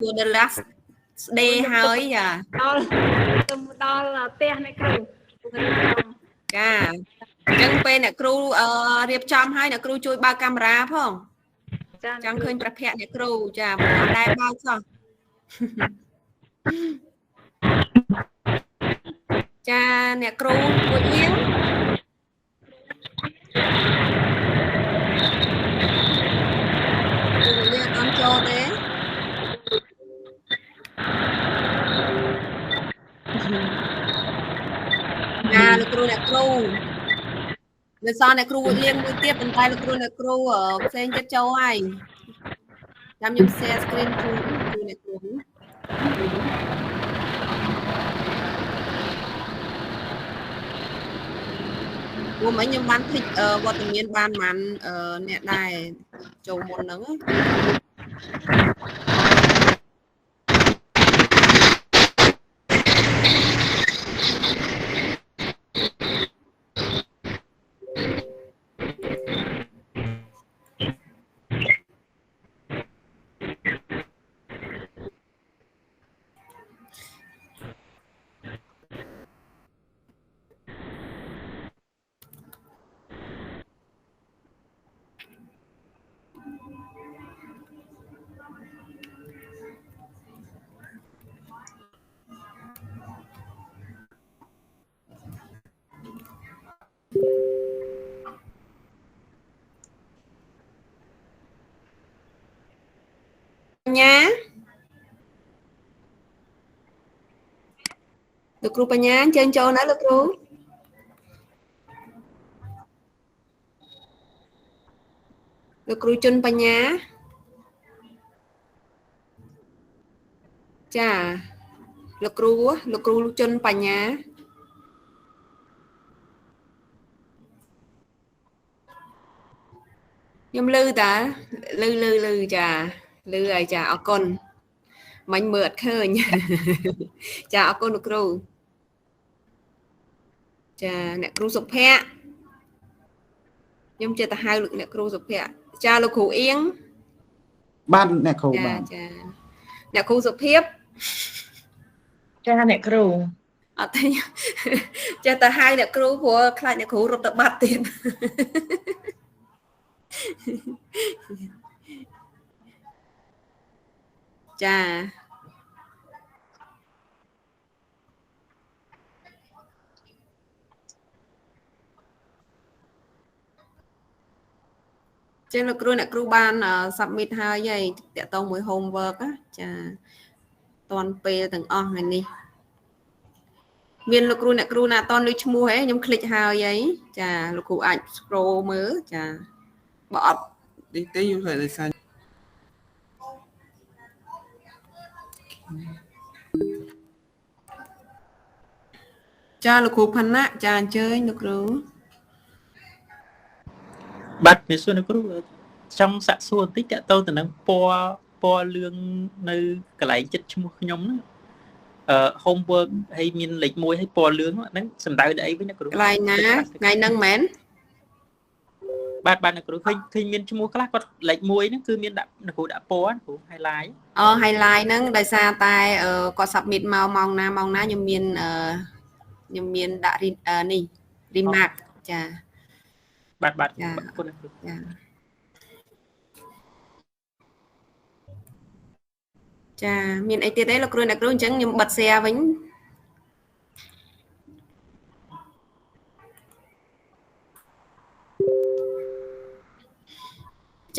to the last day ហើយចាដល់ផ្ទះអ្នកគ្រូចាអញ្ចឹងពេលអ្នកគ្រូរៀបចំហើយអ្នកគ្រូជួយបើកកាមេរ៉ាផងចង់ឃើញប្រភពអ្នកគ្រូចាអត់ដែលបើកសោះចាអ្នកគ្រូមួយអៀងអត់ចូលទេចាលោកគ្រូអ្នកគ្រូនៅសល់អ្នកគ្រូលៀងមួយទៀតប៉ុន្តែលោកគ្រូអ្នកគ្រូផ្សេងទៀតចូលហើយចាំខ្ញុំ share screen ជូនគ្រូអ្នកគ្រូព្រោះមិញខ្ញុំបានភ្លេចវត្តមានបានប៉ុន្មានអ្នកដែរចូលមុនហ្នឹងបញ្ញាលោកគ្រូបញ្ញាអញ្ជើញចូលណាលោកគ្រូលោកគ្រូជុនបញ្ញាចាលោកគ្រូជុនបញ្ញាខ្ញុំឮតាឮចាឮហើយចាអរគុណមិញមើលអត់ឃើញចាអរគុណលោកគ្រូចាអ្នកគ្រូសុភ័ក្រខ្ញុំចេះតែហៅលោកអ្នកគ្រូសុភ័ក្រចាលោកគ្រូអៀងបានអ្នកគ្រូបានចាអ្នកគ្រូសុភាពចាអ្នកគ្រូអត់ទេចេះតែហៅអ្នកគ្រូព្រោះខ្លាចអ្នកគ្រូរត់ទៅបាត់ទៀតចាចឹងលោកគ្រូអ្នកគ្រូបាន submit ហើយតកតងមួយ homework ចាតន់ពេលទាំងអស់ថ្ងៃនេះមានលោកគ្រូអ្នកគ្រូណាអត់តន់លើឈ្មោះហ៎ខ្ញុំคลิกហើយចាលោកគ្រូអាច scroll មើលចាបើអត់ទេខ្ញុំធ្វើដោយសារចាលោកគ្រូផាណៈចាអញ្ជើញលោកគ្រូបាទវាសួរលោកគ្រូចង់សាក់សួរបន្តិចតទៅទៅនឹងពណ៌លឿងនៅកន្លែងចិត្តឈ្មោះខ្ញុំហ្នឹងhomework ហើយមានលេខ1ហើយពណ៌លឿងហ្នឹងសំដៅដល់អីវិញលោកគ្រូកន្លែងណាថ្ងៃហ្នឹងមែនបាទលោកគ្រូឃើញមានឈ្មោះខ្លះគាត់លេខ1ហ្នឹងគឺមានដាក់លោកគ្រូដាក់ពណ៌គ្រូ highlight highlight ហ្នឹងដោយសារតែគាត់ submit មកម៉ោងណាខ្ញុំមានដាក់នេះ remark ចាបាទអរគុណលោកគ្រូចាមានអីទៀតទេលោកគ្រូអ្នកគ្រូអញ្ចឹងខ្ញុំបិទ share វិញ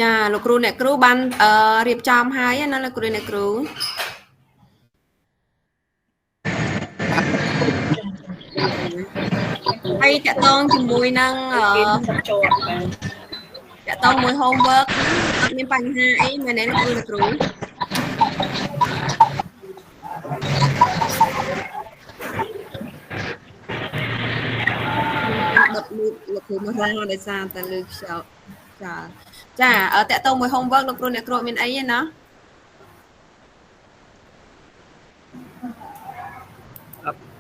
ចាលោកគ្រូអ្នកគ្រូបានរៀបចំហើយណាលោកគ្រូអ្នកគ្រូហើយតកតងជាមួយនឹងតកតងមួយ homework អត់មានបញ្ហាអីមែនទេលោកគ្រូអ្នកគ្រូលោកគ្រូមករងដោយសារតែលើខ្យល់ចាតកតងមួយ homework លោកគ្រូអ្នកគ្រូមានអីទេណា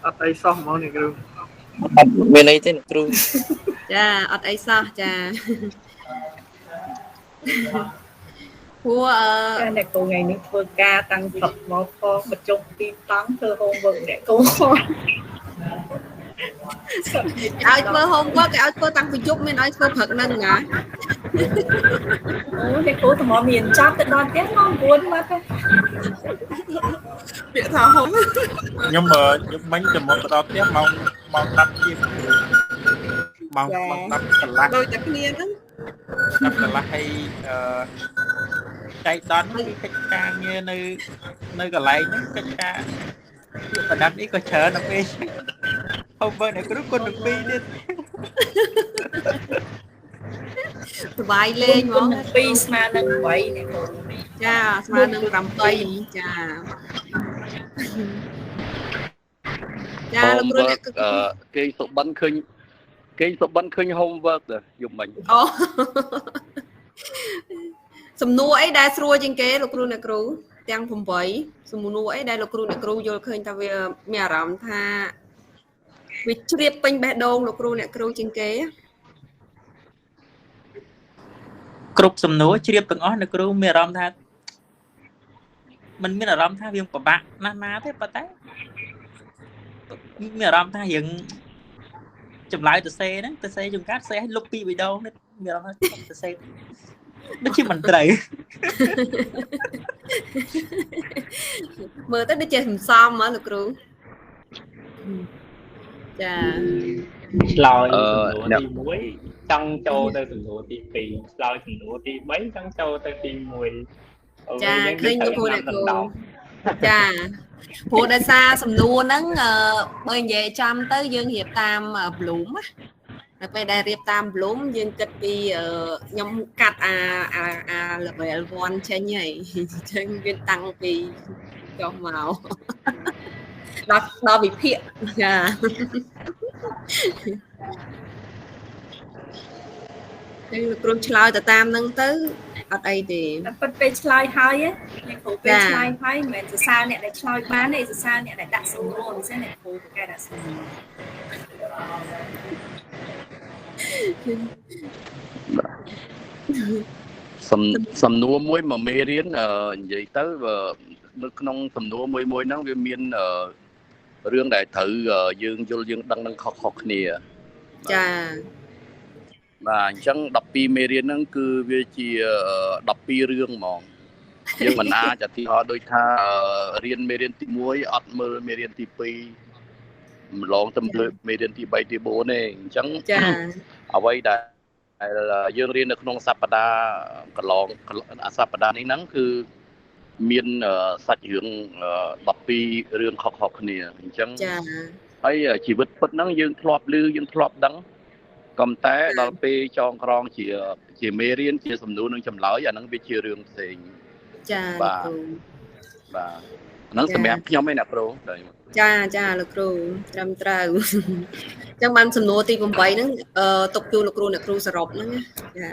អត់អីសោះហ្មងអ្នកគ្រូអត់មានអីទេអ្នកគ្រូចាអត់អីសោះចា ព្រោះ ចាអ្នកគ្រូថ្ងៃនេះធ្វើការតាំងព្រឹកមកផងបញ្ចុះទីតាំងធ្វើ homework អ្នកគ្រូ ឲ្យធ្វើ homework គេឲ្យធ្វើតាំងពីយប់មានឲ្យធ្វើព្រឹកហ្នឹងណា អូអ្នកគ្រូតម្រាំមានចាប់ទៅដល់ផ្ទះម៉ោង 9 មកទៅ ពាក្យថាហុំ ខ្ញុំមិញទៅមកដល់ផ្ទះម៉ោង10ជាងម៉ោង10កន្លះ ដូចតែគ្នាហ្នឹង 10កន្លះហើយចៃដន្យគឺកិច្ចការងារនៅកន្លែងហ្នឹងកិច្ចការប្រដាប់នេះក៏ច្រើនដល់ពេលហើយបើអ្នកគ្រូគុណនឹង2ទៀត សុបាយលេងហ្មង 2ស្មើនឹង8អ្នកគ្រូ ចាស្មើនឹង8ចាចាលោកគ្រូអ្នក គេសុបិនឃើញ homework ទៅយប់មិញ អូសំណួរអីដែលស្រួលជាងគេលោកគ្រូអ្នកគ្រូទាំង8សំណួរអីដែលលោកគ្រូអ្នកគ្រូយល់ឃើញថាវាមានអារម្មណ៍ថាវាជ្រាបពេញបេះដូងលោកគ្រូអ្នកគ្រូជាងគេ គ្រប់សំណួរជ្រាបទាំងអស់អ្នកគ្រូមានអារម្មណ៍ថាมันមានអារម្មណ៍ថាវាពិបាកណាស់ទេប៉ុន្តែមានអារម្មណ៍ថារៀងចម្លើយទៅសេហ្នឹងទៅសេជួនកាត់សេឲ្យលុបពីវីដេអូនេះមានអារម្មណ៍ថាទៅសេដូចជាមិនត្រូវ មើលទៅដូចជាសំសំហ៎លោកគ្រូចា ឆ្លើយសំណួរទី1ចង់ចូលទៅសំណួរទី2ឆ្លើយសំណួរទី3ចង់ចូលទៅទី1 ចាឃើញលោកគ្រូអ្នកគ្រូចាព្រោះដោយសារសំណួរហ្នឹងបើនិយាយចាំទៅយើងរៀបតាម Bloom ណាពេលដែលរៀបតាម Bloom យើងគិតពីខ្ញុំកាត់អា level 1ចេញហើយអញ្ចឹងវាតាំងពីចុះមកដល់វិភាគចាតែលោកគ្រូឆ្លើយទៅតាមហ្នឹងទៅអត់អីទេ តែពិតពេលឆ្លើយហើយអ្នកគ្រូពេលឆ្លើយហើយមិនមែនសរសើរអ្នកដែលឆ្លើយបានទេសរសើរអ្នកដែលដាក់សំណួរមិនសិនអ្នកគ្រូកែដាក់សំណួរ សំណួរមួយមកមេរៀននិយាយទៅនៅក្នុងសំណួរមួយហ្នឹងវាមានរឿងដែលត្រូវយើងយល់យើងដឹងនឹងខុសៗគ្នា ចា បាទអញ្ចឹង12មេរៀនហ្នឹងគឺវាជា12រឿងហ្មងយើងមិនអាចអធិស្ឋានដូចថារៀនមេរៀនទី1អត់មើលមេរៀនទី2ម្លងទៅមើលមេរៀនទី3ទី4ទេអញ្ចឹង ចា អ្វីដែលយើងរៀននៅក្នុងសប្តាហ៍កន្លងសប្តាហ៍នេះហ្នឹងគឺមានសាច់រឿង12រឿងខុសៗគ្នាអញ្ចឹង ចា ហើយជីវិតពិតហ្នឹងយើងធ្លាប់ឮយើងធ្លាប់ដឹងក៏តែដល់ពេលចងក្រងជាមេរៀនជាសំណួរនឹងចម្លើយអាហ្នឹងវាជារឿងផ្សេង ចាលោកគ្រូ បាទហ្នឹងសម្រាប់ខ្ញុំឯណាគ្រូ ចាលោកគ្រូត្រឹមត្រូវអញ្ចឹងបានសំណួរទី8ហ្នឹងទុកជូនលោកគ្រូអ្នកគ្រូសរុបហ្នឹងចា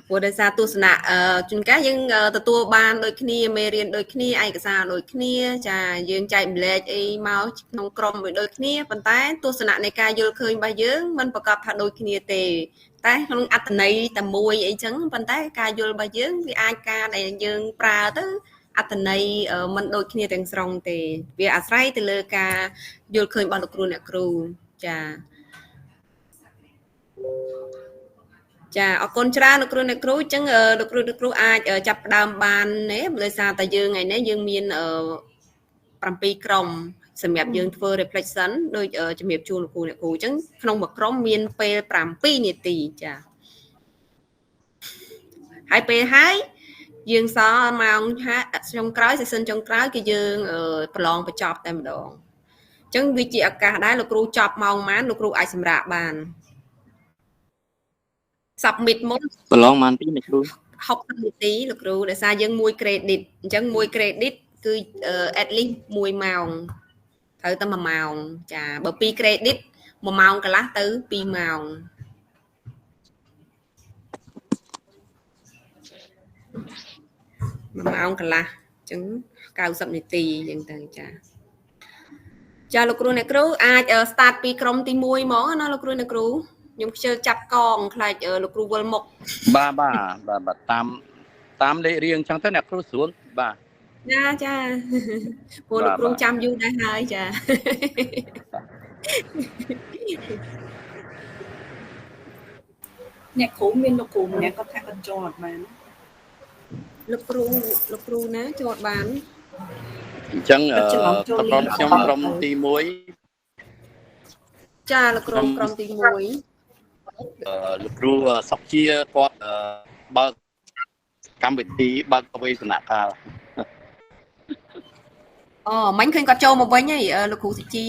ព្រោះដោយសារទស្សនៈជួនកាលយើងទទួលបានដូចគ្នាមេរៀនដូចគ្នាឯកសារដូចគ្នាចាយើងចែកម្លែកអីមកក្នុងក្រុមដូចគ្នាប៉ុន្តែទស្សនៈនៃការយល់ឃើញរបស់យើងមិនប្រកបថាដូចគ្នាទេតែក្នុងអត្ថន័យតែមួយអីចឹងប៉ុន្តែការយល់របស់យើងវាអាចការដែលយើងប្រើទៅអត្ថន័យមិនដូចគ្នាទាំងស្រុងទេវាអាស្រ័យទៅលើការយល់ឃើញរបស់លោកគ្រូអ្នកគ្រូចាចាអរគុណច្រើនលោកគ្រូអ្នកគ្រូអញ្ចឹងលោកគ្រូអ្នកគ្រូអាចចាប់ផ្ដើមបានទេដោយសារតែយើងថ្ងៃនេះយើងមាន7ក្រុមសម្រាប់យើងធ្វើ reflection ដូចជំរាបជូនលោកគ្រូអ្នកគ្រូអញ្ចឹងក្នុងមួយក្រុមមានពេល7នាទីចាហើយពេលហើយយើងសល់ម៉ោងចុងក្រោយ session ចុងក្រោយគឺយើងប្រឡងបញ្ចប់តែម្ដងអញ្ចឹងវាជាឱកាសដែរលោកគ្រូចប់ម៉ោងប៉ុន្មានលោកគ្រូអាចសម្រាកបាន submit មុនប្រឡងប៉ុន្មានទីអ្នកគ្រូ60នាទីលោកគ្រូដោយសារយើង1 credit អញ្ចឹង1 credit គឺ at least 1 ម៉ោងត្រូវតែ1ម៉ោងចាបើ2 credit 1ម៉ោងកន្លះទៅ2ម៉ោង1ម៉ោងកន្លះអញ្ចឹង90នាទីអញ្ចឹងទៅចាលោកគ្រូអ្នកគ្រូអាច start ពីក្រុមទី1ហ្មងណាលោកគ្រូអ្នកគ្រូ ខ្ញុំខ្ជិលចាប់កងខ្លាចលោកគ្រូវិលមុខ បាទតាមលេខរៀងចឹងទៅអ្នកគ្រូស្រួលបាទ ចាព្រោះលោកគ្រូចាំយូរដែរហើយចា អ្នកគ្រូមានលោកគ្រូម្នាក់គាត់ថាគាត់ចូលអត់បាន លោកគ្រូណាចូលអត់បាន អញ្ចឹងក្រុមទី 1 ចាលោកគ្រូក្រុមទី 1 លោកគ្រូសុកជាគាត់បើកកម្មវិធីបើកវេទនកាល មិញឃើញគាត់ចូលមកវិញហើយលោកគ្រូសុជី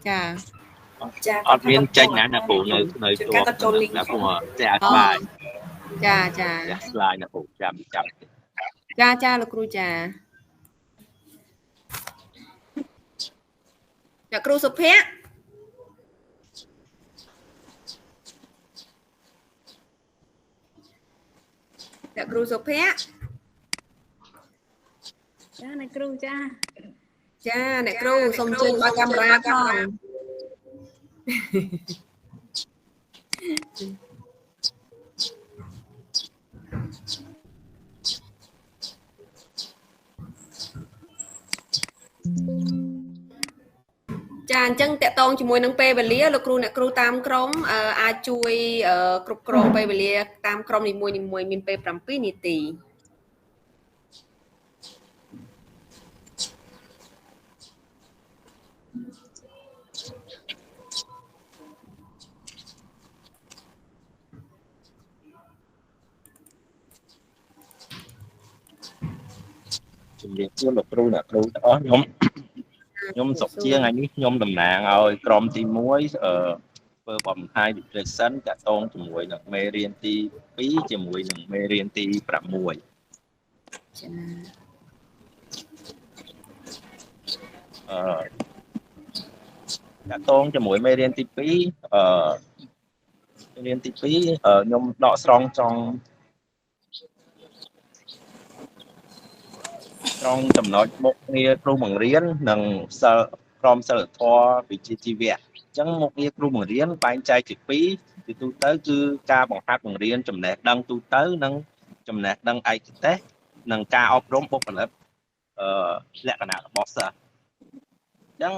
ចា អត់មានចេញណាអ្នកគ្រូនៅចូលអ្នកគ្រូតែអត់បាយ ចា ស្លាយអ្នកគ្រូចាំ ចាលោកគ្រូចាអ្នកគ្រូសុភ័ក្រអ្នកគ្រូសុភ័ក្រ ចាអ្នកគ្រូចា អ្នកគ្រូសូមអញ្ជើញបើកកាមេរ៉ាផង ចាអញ្ចឹងតកតងជាមួយនឹងពេលវេលាលោកគ្រូអ្នកគ្រូតាមក្រុមអាចជួយគ្រប់គ្រងពេលវេលាតាមក្រុមនីមួយៗមានពេល7នាទី ជំរាបសួរលោកគ្រូអ្នកគ្រូទាំងអស់ខ្ញុំសុកជាថ្ងៃនេះខ្ញុំតំណាងឲ្យក្រុមទី1ធ្វើបំផាយ depression តាក់ទងជាមួយនឹងមេរៀនទី2ជាមួយនឹងមេរៀនទី6 តាក់ទងជាមួយមេរៀនទី2មេរៀនទី2ខ្ញុំដកស្រង់ចំណុចមុខងារគ្រូបង្រៀននិងក្រុមសិលធម៌វិជ្ជាជីវៈអញ្ចឹងមុខងារគ្រូបង្រៀនបែងចែកជា2ទីទូទៅគឺការបង្ហាត់បង្រៀនចំណេះដឹងទូទៅនិងចំណេះដឹងឯកទេសនិងការអប់រំបុគ្គលិកលក្ខណៈរបស់សិស្សអញ្ចឹង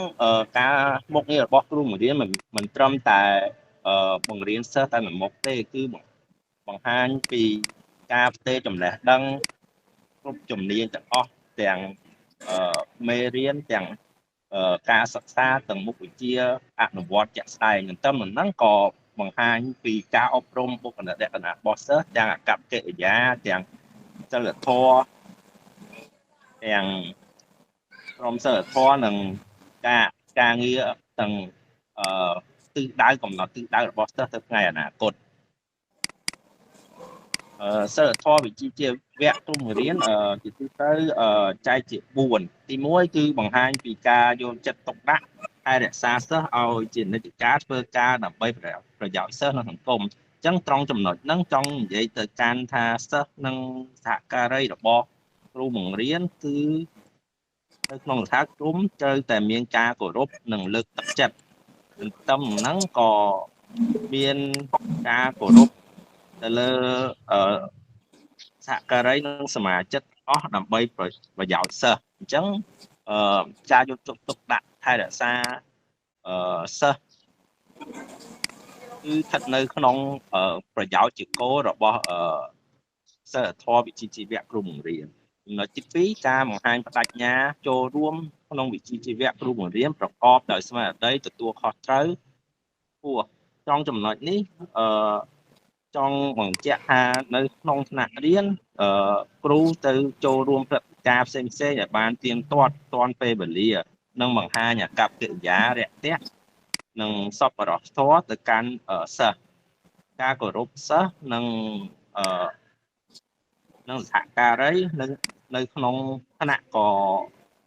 ការមុខងាររបស់គ្រូបង្រៀនមិនត្រឹមតែបង្រៀនសិស្សតែមួយមុខទេគឺបង្ហាញពីការផ្ទេរចំណេះដឹងគ្រប់ជំនាញទាំងអស់ទាំងមេរៀនទាំងការសិក្សាទាំងមុខវិជ្ជាអនុវត្តជាក់ស្ដែងនិងតាមហ្នឹងក៏បង្ហាញពីការអប់រំបុគ្គលិកលក្ខណៈរបស់សិស្សទាំងអាកប្បកិរិយាទាំងសិលធម៌ទាំងក្រុមសិលធម៌និងការងារទាំងទិសដៅកំណត់ទិសដៅរបស់សិស្សទៅថ្ងៃអនាគតសិលធម៌វិជ្ជាជីវៈគ្រូបង្រៀនជាទូទៅចែកជា4ទី1គឺបង្ហាញពីការយកចិត្តទុកដាក់ហើយរក្សាសិស្សឲ្យជានិច្ចកាលធ្វើការដើម្បីប្រយោជន៍សិស្សនិងសង្គមអញ្ចឹងត្រង់ចំណុចហ្នឹងចង់និយាយទៅកាន់ថាសិស្សនិងសហការីរបស់គ្រូបង្រៀនគឺនៅក្នុងសហគមន៍ត្រូវតែមានការគោរពនិងលើកទឹកចិត្តតាមហ្នឹងក៏មានការគោរពទៅលើសហការីនិងសមាជិកអស់ដើម្បីប្រយោជន៍សិស្សអញ្ចឹងការយកចិត្តទុកដាក់ថែរក្សាសិស្សគឺស្ថិតនៅក្នុងប្រយោជន៍ជាគោលរបស់សិលធម៌វិជ្ជាជីវៈគ្រូបង្រៀនចំណុចទី2ការបង្ហាញបដិញ្ញាចូលរួមក្នុងវិជ្ជាជីវៈគ្រូបង្រៀនប្រកបដោយស្មារតីទទួលខុសត្រូវពោះtrongចំណុចនេះចង់បញ្ជាក់ថានៅក្នុងថ្នាក់រៀនគ្រូទៅចូលរួមព្រឹត្តិការណ៍ផ្សេងៗឲ្យបានទៀងទាត់ពេលវេលានិងបង្ហាញអាកប្បកិរិយារាក់ទាក់និងសប្បុរសធម៌ទៅកាន់សិស្សការគោរពសិស្សនិងសហការីនៅក្នុងថ្នាក់ក៏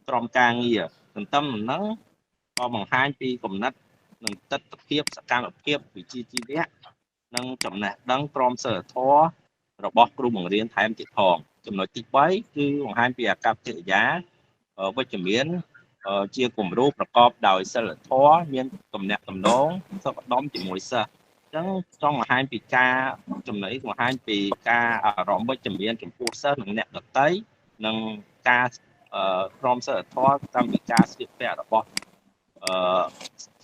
ក្រុមការងារទន្ទឹមនឹងក៏បង្ហាញពីគំនិតនិងទស្សនវិជ្ជាសកម្មភាពវិជ្ជាជីវៈនិងចំណេះដឹងក្រមសីលធម៌របស់គ្រូបង្រៀនថែមទៀតផងចំណុចទី3គឺបង្ហាញពីអាកប្បកិរិយាវិជ្ជមាន ជាគំរូប្រកបដោយសិលធម៌មានទំនាក់ទំនងសុខដុមជាមួយសិស្សអញ្ចឹងចង់បង្ហាញពីការចំណេញបង្ហាញពីការអារម្មណ៍វិជ្ជមានចំពោះសិស្សនិងអ្នកដទៃនិងការក្រមសីលធម៌តាមពីការស្លៀកពាក់របស់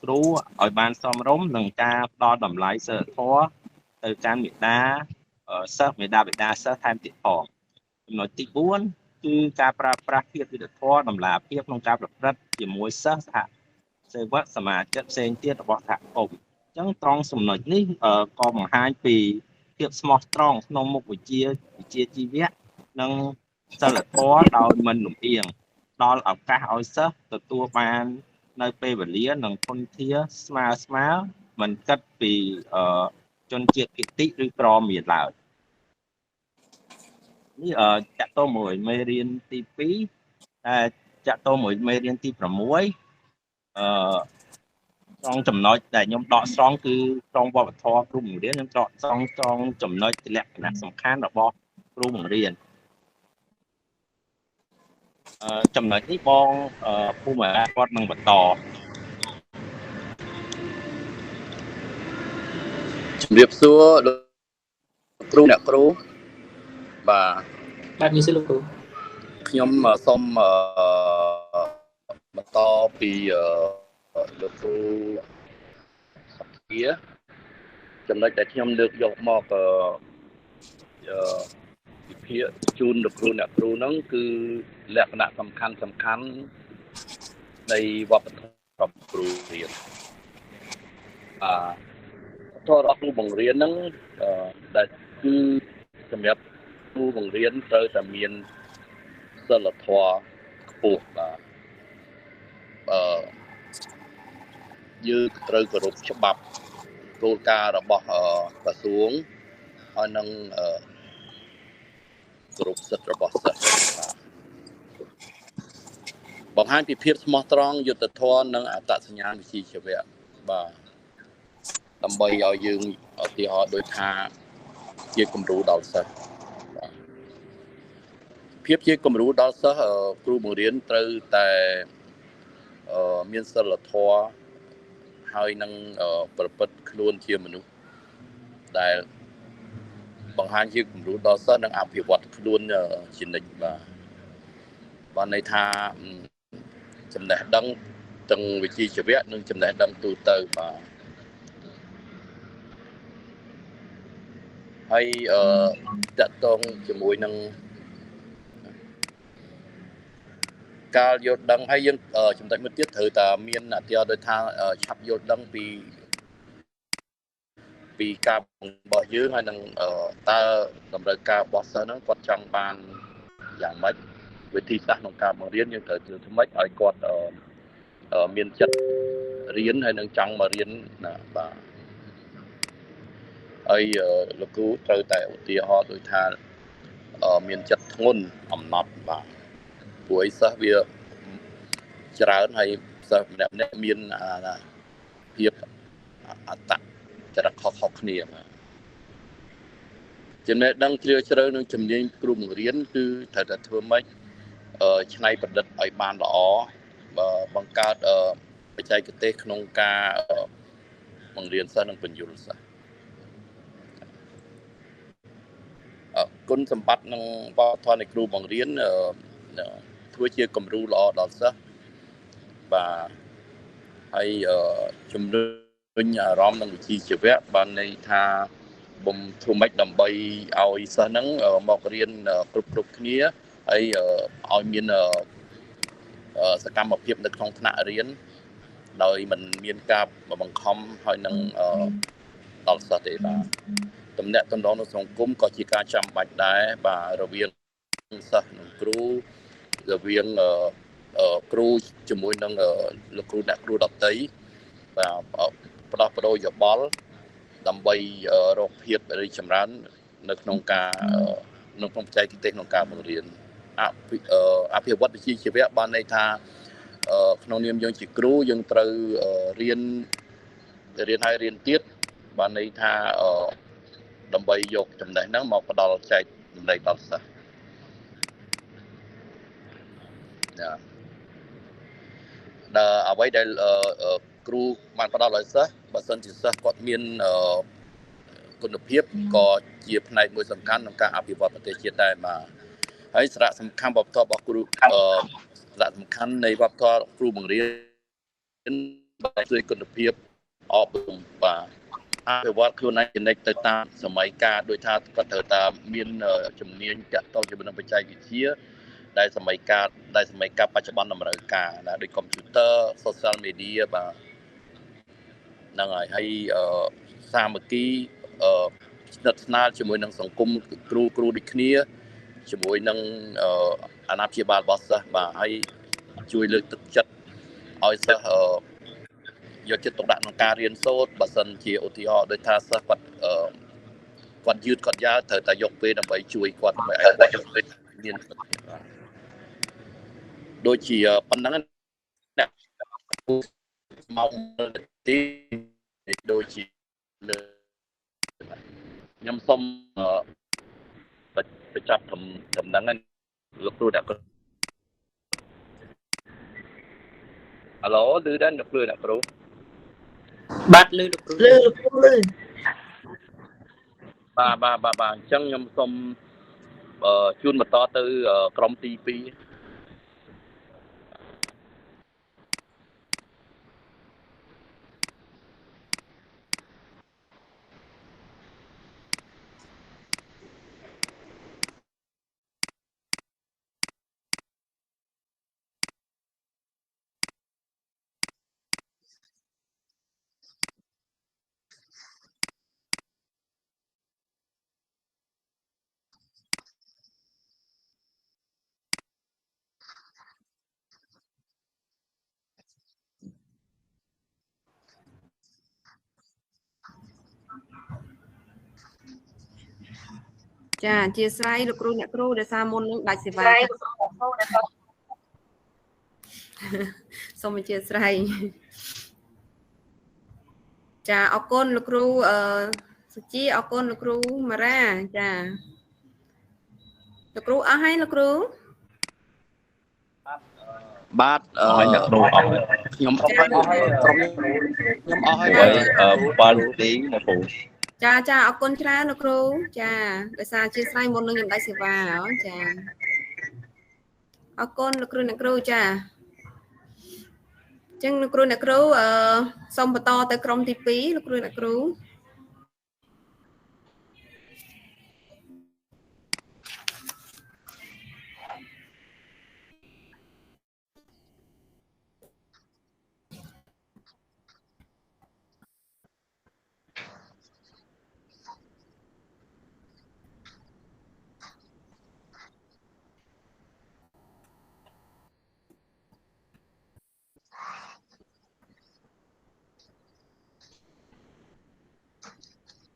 គ្រូឲ្យបានសមរម្យនិងការផ្ដល់តម្លៃសីលធម៌ទៅកាន់មេដាសិស្សមេដាបេដាសិស្សថែមទៀតផងចំណុចទី4គឺការប្រើប្រាស់ភាពយុត្តិធម៌តម្លាភាពក្នុងការប្រព្រឹត្តជាមួយសិស្សសហសេវកសមាជិកផ្សេងទៀតរបស់សហគមន៍អញ្ចឹងត្រង់ចំណុចនេះក៏បង្ហាញពីភាពស្មោះត្រង់ក្នុងមុខវិជ្ជាជីវៈនិងសិលធម៌ដោយមិនលំអៀងដល់ឱកាសឲ្យសិស្សទទួលបាននៅពេលវេលានិងធនធានស្មើមិនគិតពីជនជាតិគតិឬក្រមានឡើយនេះចាក់តមួយមេរៀនទី2តែចាក់តមួយមេរៀនទី6trongចំណុចដែលខ្ញុំដកស្រង់គឺក្នុងវប្បធម៌គ្រូបង្រៀនខ្ញុំដកស្រង់trongចំណុចលក្ខណៈសំខាន់របស់គ្រូបង្រៀនចំណុចនេះបងភូមិអាគាត់នឹងបន្តជំរាបសួរលោកគ្រូអ្នកគ្រូបាទមានសួរលោកគ្រូខ្ញុំសូមបន្តពីលោកគ្រូសុភាចំណុចដែលខ្ញុំលើកយកមកវិភាគជូនលោកគ្រូអ្នកគ្រូហ្នឹងគឺលក្ខណៈសំខាន់នៃវប្បធម៌របស់គ្រូរៀនធម៌របស់គ្រូបង្រៀនហ្នឹងដែលគឺសម្រាប់គ្រូបង្រៀនត្រូវតែមានសិលធម៌ខ្ពស់បាទយើងត្រូវគោរពច្បាប់គោលការណ៍របស់ក្រសួងហើយនឹងគោរពសិទ្ធិរបស់សិស្សបង្ហាញពីភាពស្មោះត្រង់យុត្តិធម៌និងអត្តសញ្ញាណវិជ្ជាជីវៈបាទដើម្បីឲ្យយើងឧទាហរណ៍ដូចថាជាគំរូដល់សិស្សភាពជាគំរូដល់សិស្សគ្រូបង្រៀនត្រូវតែមានសិលធម៌ហើយនឹងប្រព្រឹត្តខ្លួនជាមនុស្សដែលបង្ហាញជាគំរូដល់សិស្សនិងអភិវឌ្ឍខ្លួនជានិច្ចបាទន័យថាចំណេះដឹងទាំងវិជ្ជាជីវៈនិងចំណេះដឹងទូទៅបាទហើយតកតងជាមួយនឹងការយល់ដឹងហើយយើងចំណុចមួយទៀតត្រូវតែមានអធិដោយថាឆាប់យល់ដឹងពីការរបស់យើងហើយនឹងតើតម្រូវការរបស់សិស្សហ្នឹងគាត់ចង់បានយ៉ាងម៉េចវិធីសាស្ត្រក្នុងការបង្រៀនយើងត្រូវធ្វើម៉េចឲ្យគាត់មានចិត្តរៀនហើយនឹងចង់មករៀនណាបាទហើយលោកគ្រូត្រូវតែឧទាហរណ៍ដូចថាមានចិត្តធ្ងន់អំណត់បាទព្រោះអីសិស្សវាច្រើនហើយសិស្សម្នាក់មានភាពអត្តចរិតខុសគ្នាបាទចំណេះដឹងជ្រាលជ្រៅនឹងជំនាញគ្រូបង្រៀនគឺត្រូវតែធ្វើម៉េចច្នៃប្រឌិតឲ្យបានល្អបង្កើតបច្ចេកទេសក្នុងការបង្រៀនសិស្សនិងបញ្យល់សិស្សគុណសម្បត្តិនិងវប្បធម៌នៃគ្រូបង្រៀនធ្វើជាគំរូល្អដល់សិស្សបាទហើយជំរុញអារម្មណ៍និងវិជ្ជាជីវៈបានន័យថាបំធ្វើម៉េចដើម្បីឲ្យសិស្សហ្នឹងមករៀនគ្រប់គ្នាហើយឲ្យមានសកម្មភាពនៅក្នុងថ្នាក់រៀនដោយមិនមានការបង្ខំហើយនឹងដល់សិស្សទេបាទទំនាក់ទំនងនៅសង្គមក៏ជាការចាំបាច់ដែរបាទរវាងសិស្សនិងគ្រូរវាងគ្រូជាមួយនឹងលោកគ្រូអ្នកគ្រូដទៃបាទផ្ដោះប្ដូរយោបល់ដើម្បីរកភាពរីកចម្រើននៅក្នុងការបច្ចេកទេសក្នុងការបង្រៀនអភិវឌ្ឍវិជ្ជាជីវៈបានន័យថាក្នុងនាមយើងជាគ្រូយើងត្រូវរៀនហើយរៀនទៀតបានន័យថាដើម្បីយកចំណេះហ្នឹងមកផ្ដល់ចែកចំណេះដល់សិស្ស អ្វីដែលគ្រូបានផ្ដល់ឲ្យសិស្សបើសិនជាសិស្សគាត់មានគុណភាពក៏ជាផ្នែកមួយសំខាន់ក្នុងការអភិវឌ្ឍប្រទេសជាតិដែរបាទហើយសារៈសំខាន់វប្បធម៌របស់គ្រូសារៈសំខាន់នៃវប្បធម៌គ្រូបង្រៀនបាទជួយគុណភាពអប់រំបាទអភិវឌ្ឍខ្លួនឯងចំណេញទៅតាមសម័យកាលដោយថាគាត់ត្រូវតាមមានជំនាញតាក់ទងជាមួយនឹងបច្ចេកវិទ្យាដែលសម័យកាលបច្ចុប្បន្នតម្រូវការណាដូច computer social media បាទហ្នឹងហើយសាមគ្គីស្និទ្ធស្នាលជាមួយនឹងសង្គមគ្រូដូចគ្នាជាមួយនឹងអាណាព្យាបាលរបស់សិស្សបាទហើយជួយលើកទឹកចិត្តឲ្យសិស្សយកចិត្តទុកដាក់ក្នុងការរៀនសូត្របើសិនជាឧទាហរណ៍ដូចថាសិស្សគាត់យឺតគាត់យ៉ាវត្រូវតែយកពេលដើម្បីជួយគាត់ដើម្បីឲ្យគាត់មានដូចជាប៉ុណ្ណឹងណាមកទីដូចជាខ្ញុំសូមបញ្ចប់ដំណឹងលោកគ្រូអ្នកគ្រូហៅឡូឮដែរលោកគ្រូអ្នកគ្រូបាទលឺលោកគ្រូបាទអញ្ចឹងខ្ញុំសូមជូនបន្តទៅក្រុមទី2ចាអធិស្ឋានលោកគ្រូអ្នកគ្រូដែលសារមុននឹងដាច់សេវាសូមអធិស្ឋានចាអរគុណលោកគ្រូសុជីអរគុណលោកគ្រូម៉ារ៉ាចាលោកគ្រូអស់ហើយលោកគ្រូបាទអ្នកគ្រូអស់ខ្ញុំអស់ហើយខ្ញុំអស់ហើយ7នាទីអ្នកគ្រូចាអរគុណច្រើនលោកគ្រូចាដោយសារអធិស្ឋានមុននឹងខ្ញុំដាច់សេវាចាអរគុណលោកគ្រូអ្នកគ្រូចាអញ្ចឹងលោកគ្រូអ្នកគ្រូសូមបន្តទៅក្រុមទី2លោកគ្រូអ្នកគ្រូ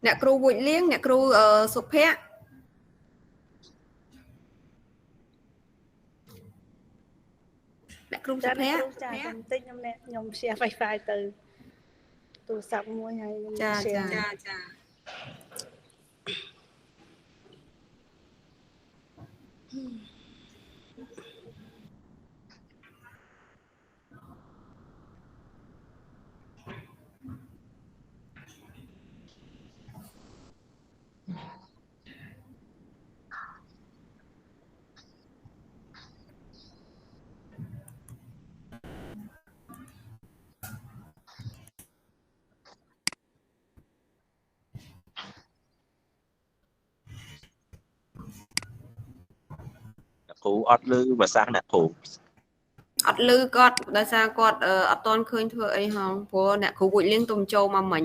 អ្នកគ្រូវូចលៀងអ្នកគ្រូសុភ័ក្រអ្នកគ្រូសុភ័ក្រចាបន្តិចខ្ញុំshare Wi-Fi ទៅទូរស័ព្ទមួយហើយខ្ញុំ share ចាគ្រូអត់ឮភាសាអ្នកគ្រូអត់ឮគាត់ដោយសារគាត់អត់តន់ឃើញធ្វើអីហងព្រោះអ្នកគ្រូវូចលៀងទុំចូលមកមិញ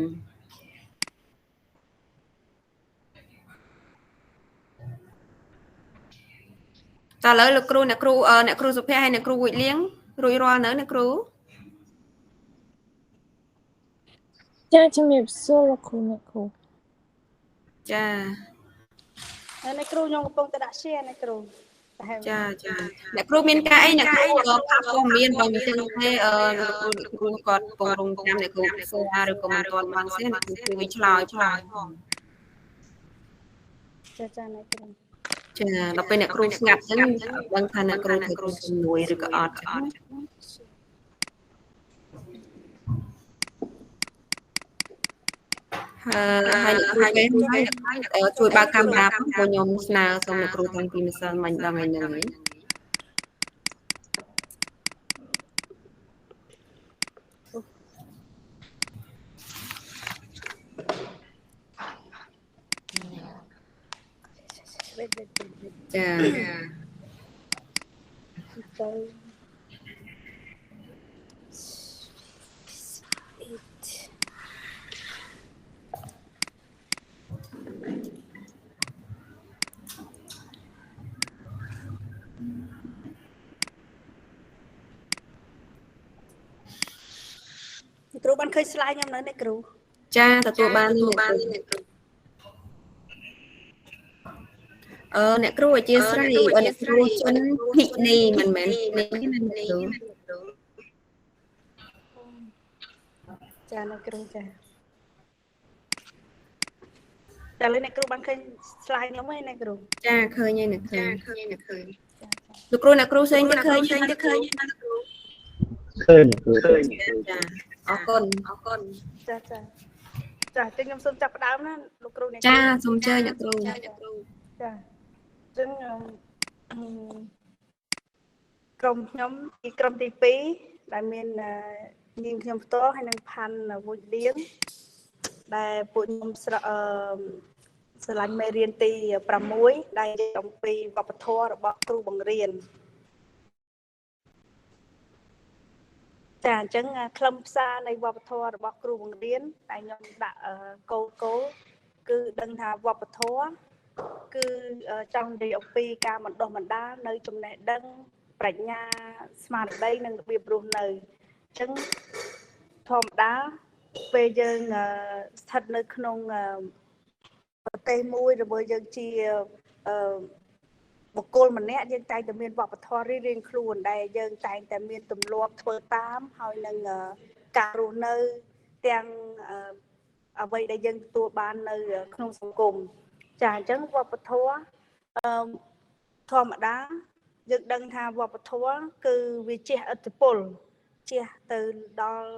តើឥឡូវលោកគ្រូអ្នកគ្រូសុភ័ក្រហើយអ្នកគ្រូវូចលៀងរួចរាល់នៅអ្នកគ្រូចាជំរាបសួរលោកគ្រូអ្នកគ្រូចាហើយអ្នកគ្រូខ្ញុំកំពុងតែដាក់ share អ្នកគ្រូចាអ្នកគ្រូមានការអីអ្នកគ្រូផាសព័ត៌មានបើមិនចឹងទេលោកគ្រូគាត់កំពុងរងចាំអ្នកគ្រូសួរឬក៏មិនទាន់បានសៀអ្នកគ្រូជួយឆ្លើយផងចាអ្នកគ្រូចាដល់ពេលអ្នកគ្រូស្ងាត់ចឹងដឹងថាអ្នកគ្រូធ្វើជំនួយឬក៏អត់ ហើយអ្នកគ្រូពេលហើយជួយបើកកាមេរ៉ាផងព្រោះខ្ញុំស្នើសូមអ្នកគ្រូតាំងពីម្សិលមិញដល់ថ្ងៃហ្នឹងហើយចា គ្រូបានឃើញ slide ខ្ញុំនៅនេះគ្រូ ចាទទួលបានអ្នកគ្រូអ្នកគ្រូអធិស្ឋានអ្នកគ្រូជនភិនីមិនមែននេះណាអ្នកគ្រូ ចាអ្នកគ្រូចាតែលើអ្នកគ្រូបានឃើញ slide ខ្ញុំទេអ្នកគ្រូ ចាឃើញហើយអ្នកគ្រូលោកគ្រូផ្សេងទៀតឃើញណាគ្រូ ឃើញ ចាអរគុណ ចាចឹងខ្ញុំសូមចាប់ផ្ដើមណាលោកគ្រូអ្នក ចាសូមអញ្ជើញអ្នកគ្រូ ចាចឹងក្រុមខ្ញុំជាក្រុមទី2ដែលមាននាងខ្ញុំផ្ទាល់ហើយនិងផាន់វុជលៀងដែលពួកខ្ញុំស្រឡាញ់មេរៀនទី6ដែលនិយាយអំពីវប្បធម៌របស់គ្រូបង្រៀនចាអញ្ចឹងខ្លឹមសារនៃវប្បធម៌របស់គ្រូបង្រៀនតែខ្ញុំដាក់គោលគឺដឹងថាវប្បធម៌គឺចង់និយាយអំពីការបណ្ដុះបណ្ដាលនៅចំណេះដឹងប្រាជ្ញាស្មារតីនិងរបៀបរស់នៅអញ្ចឹងធម្មតាពេលយើងស្ថិតនៅក្នុងប្រទេសមួយរបស់យើងជាបុគ្គលម្នាក់យើងតែងតែមានវប្បធម៌រៀងៗខ្លួនដែលយើងតែងតែមានទម្លាប់ធ្វើតាមហើយនឹងការរស់នៅទាំងអ្វីដែលយើងទទួលបាននៅក្នុងសង្គមចាអញ្ចឹងវប្បធម៌ធម្មតាយើងដឹងថាវប្បធម៌គឺវាជះឥទ្ធិពលជះទៅដល់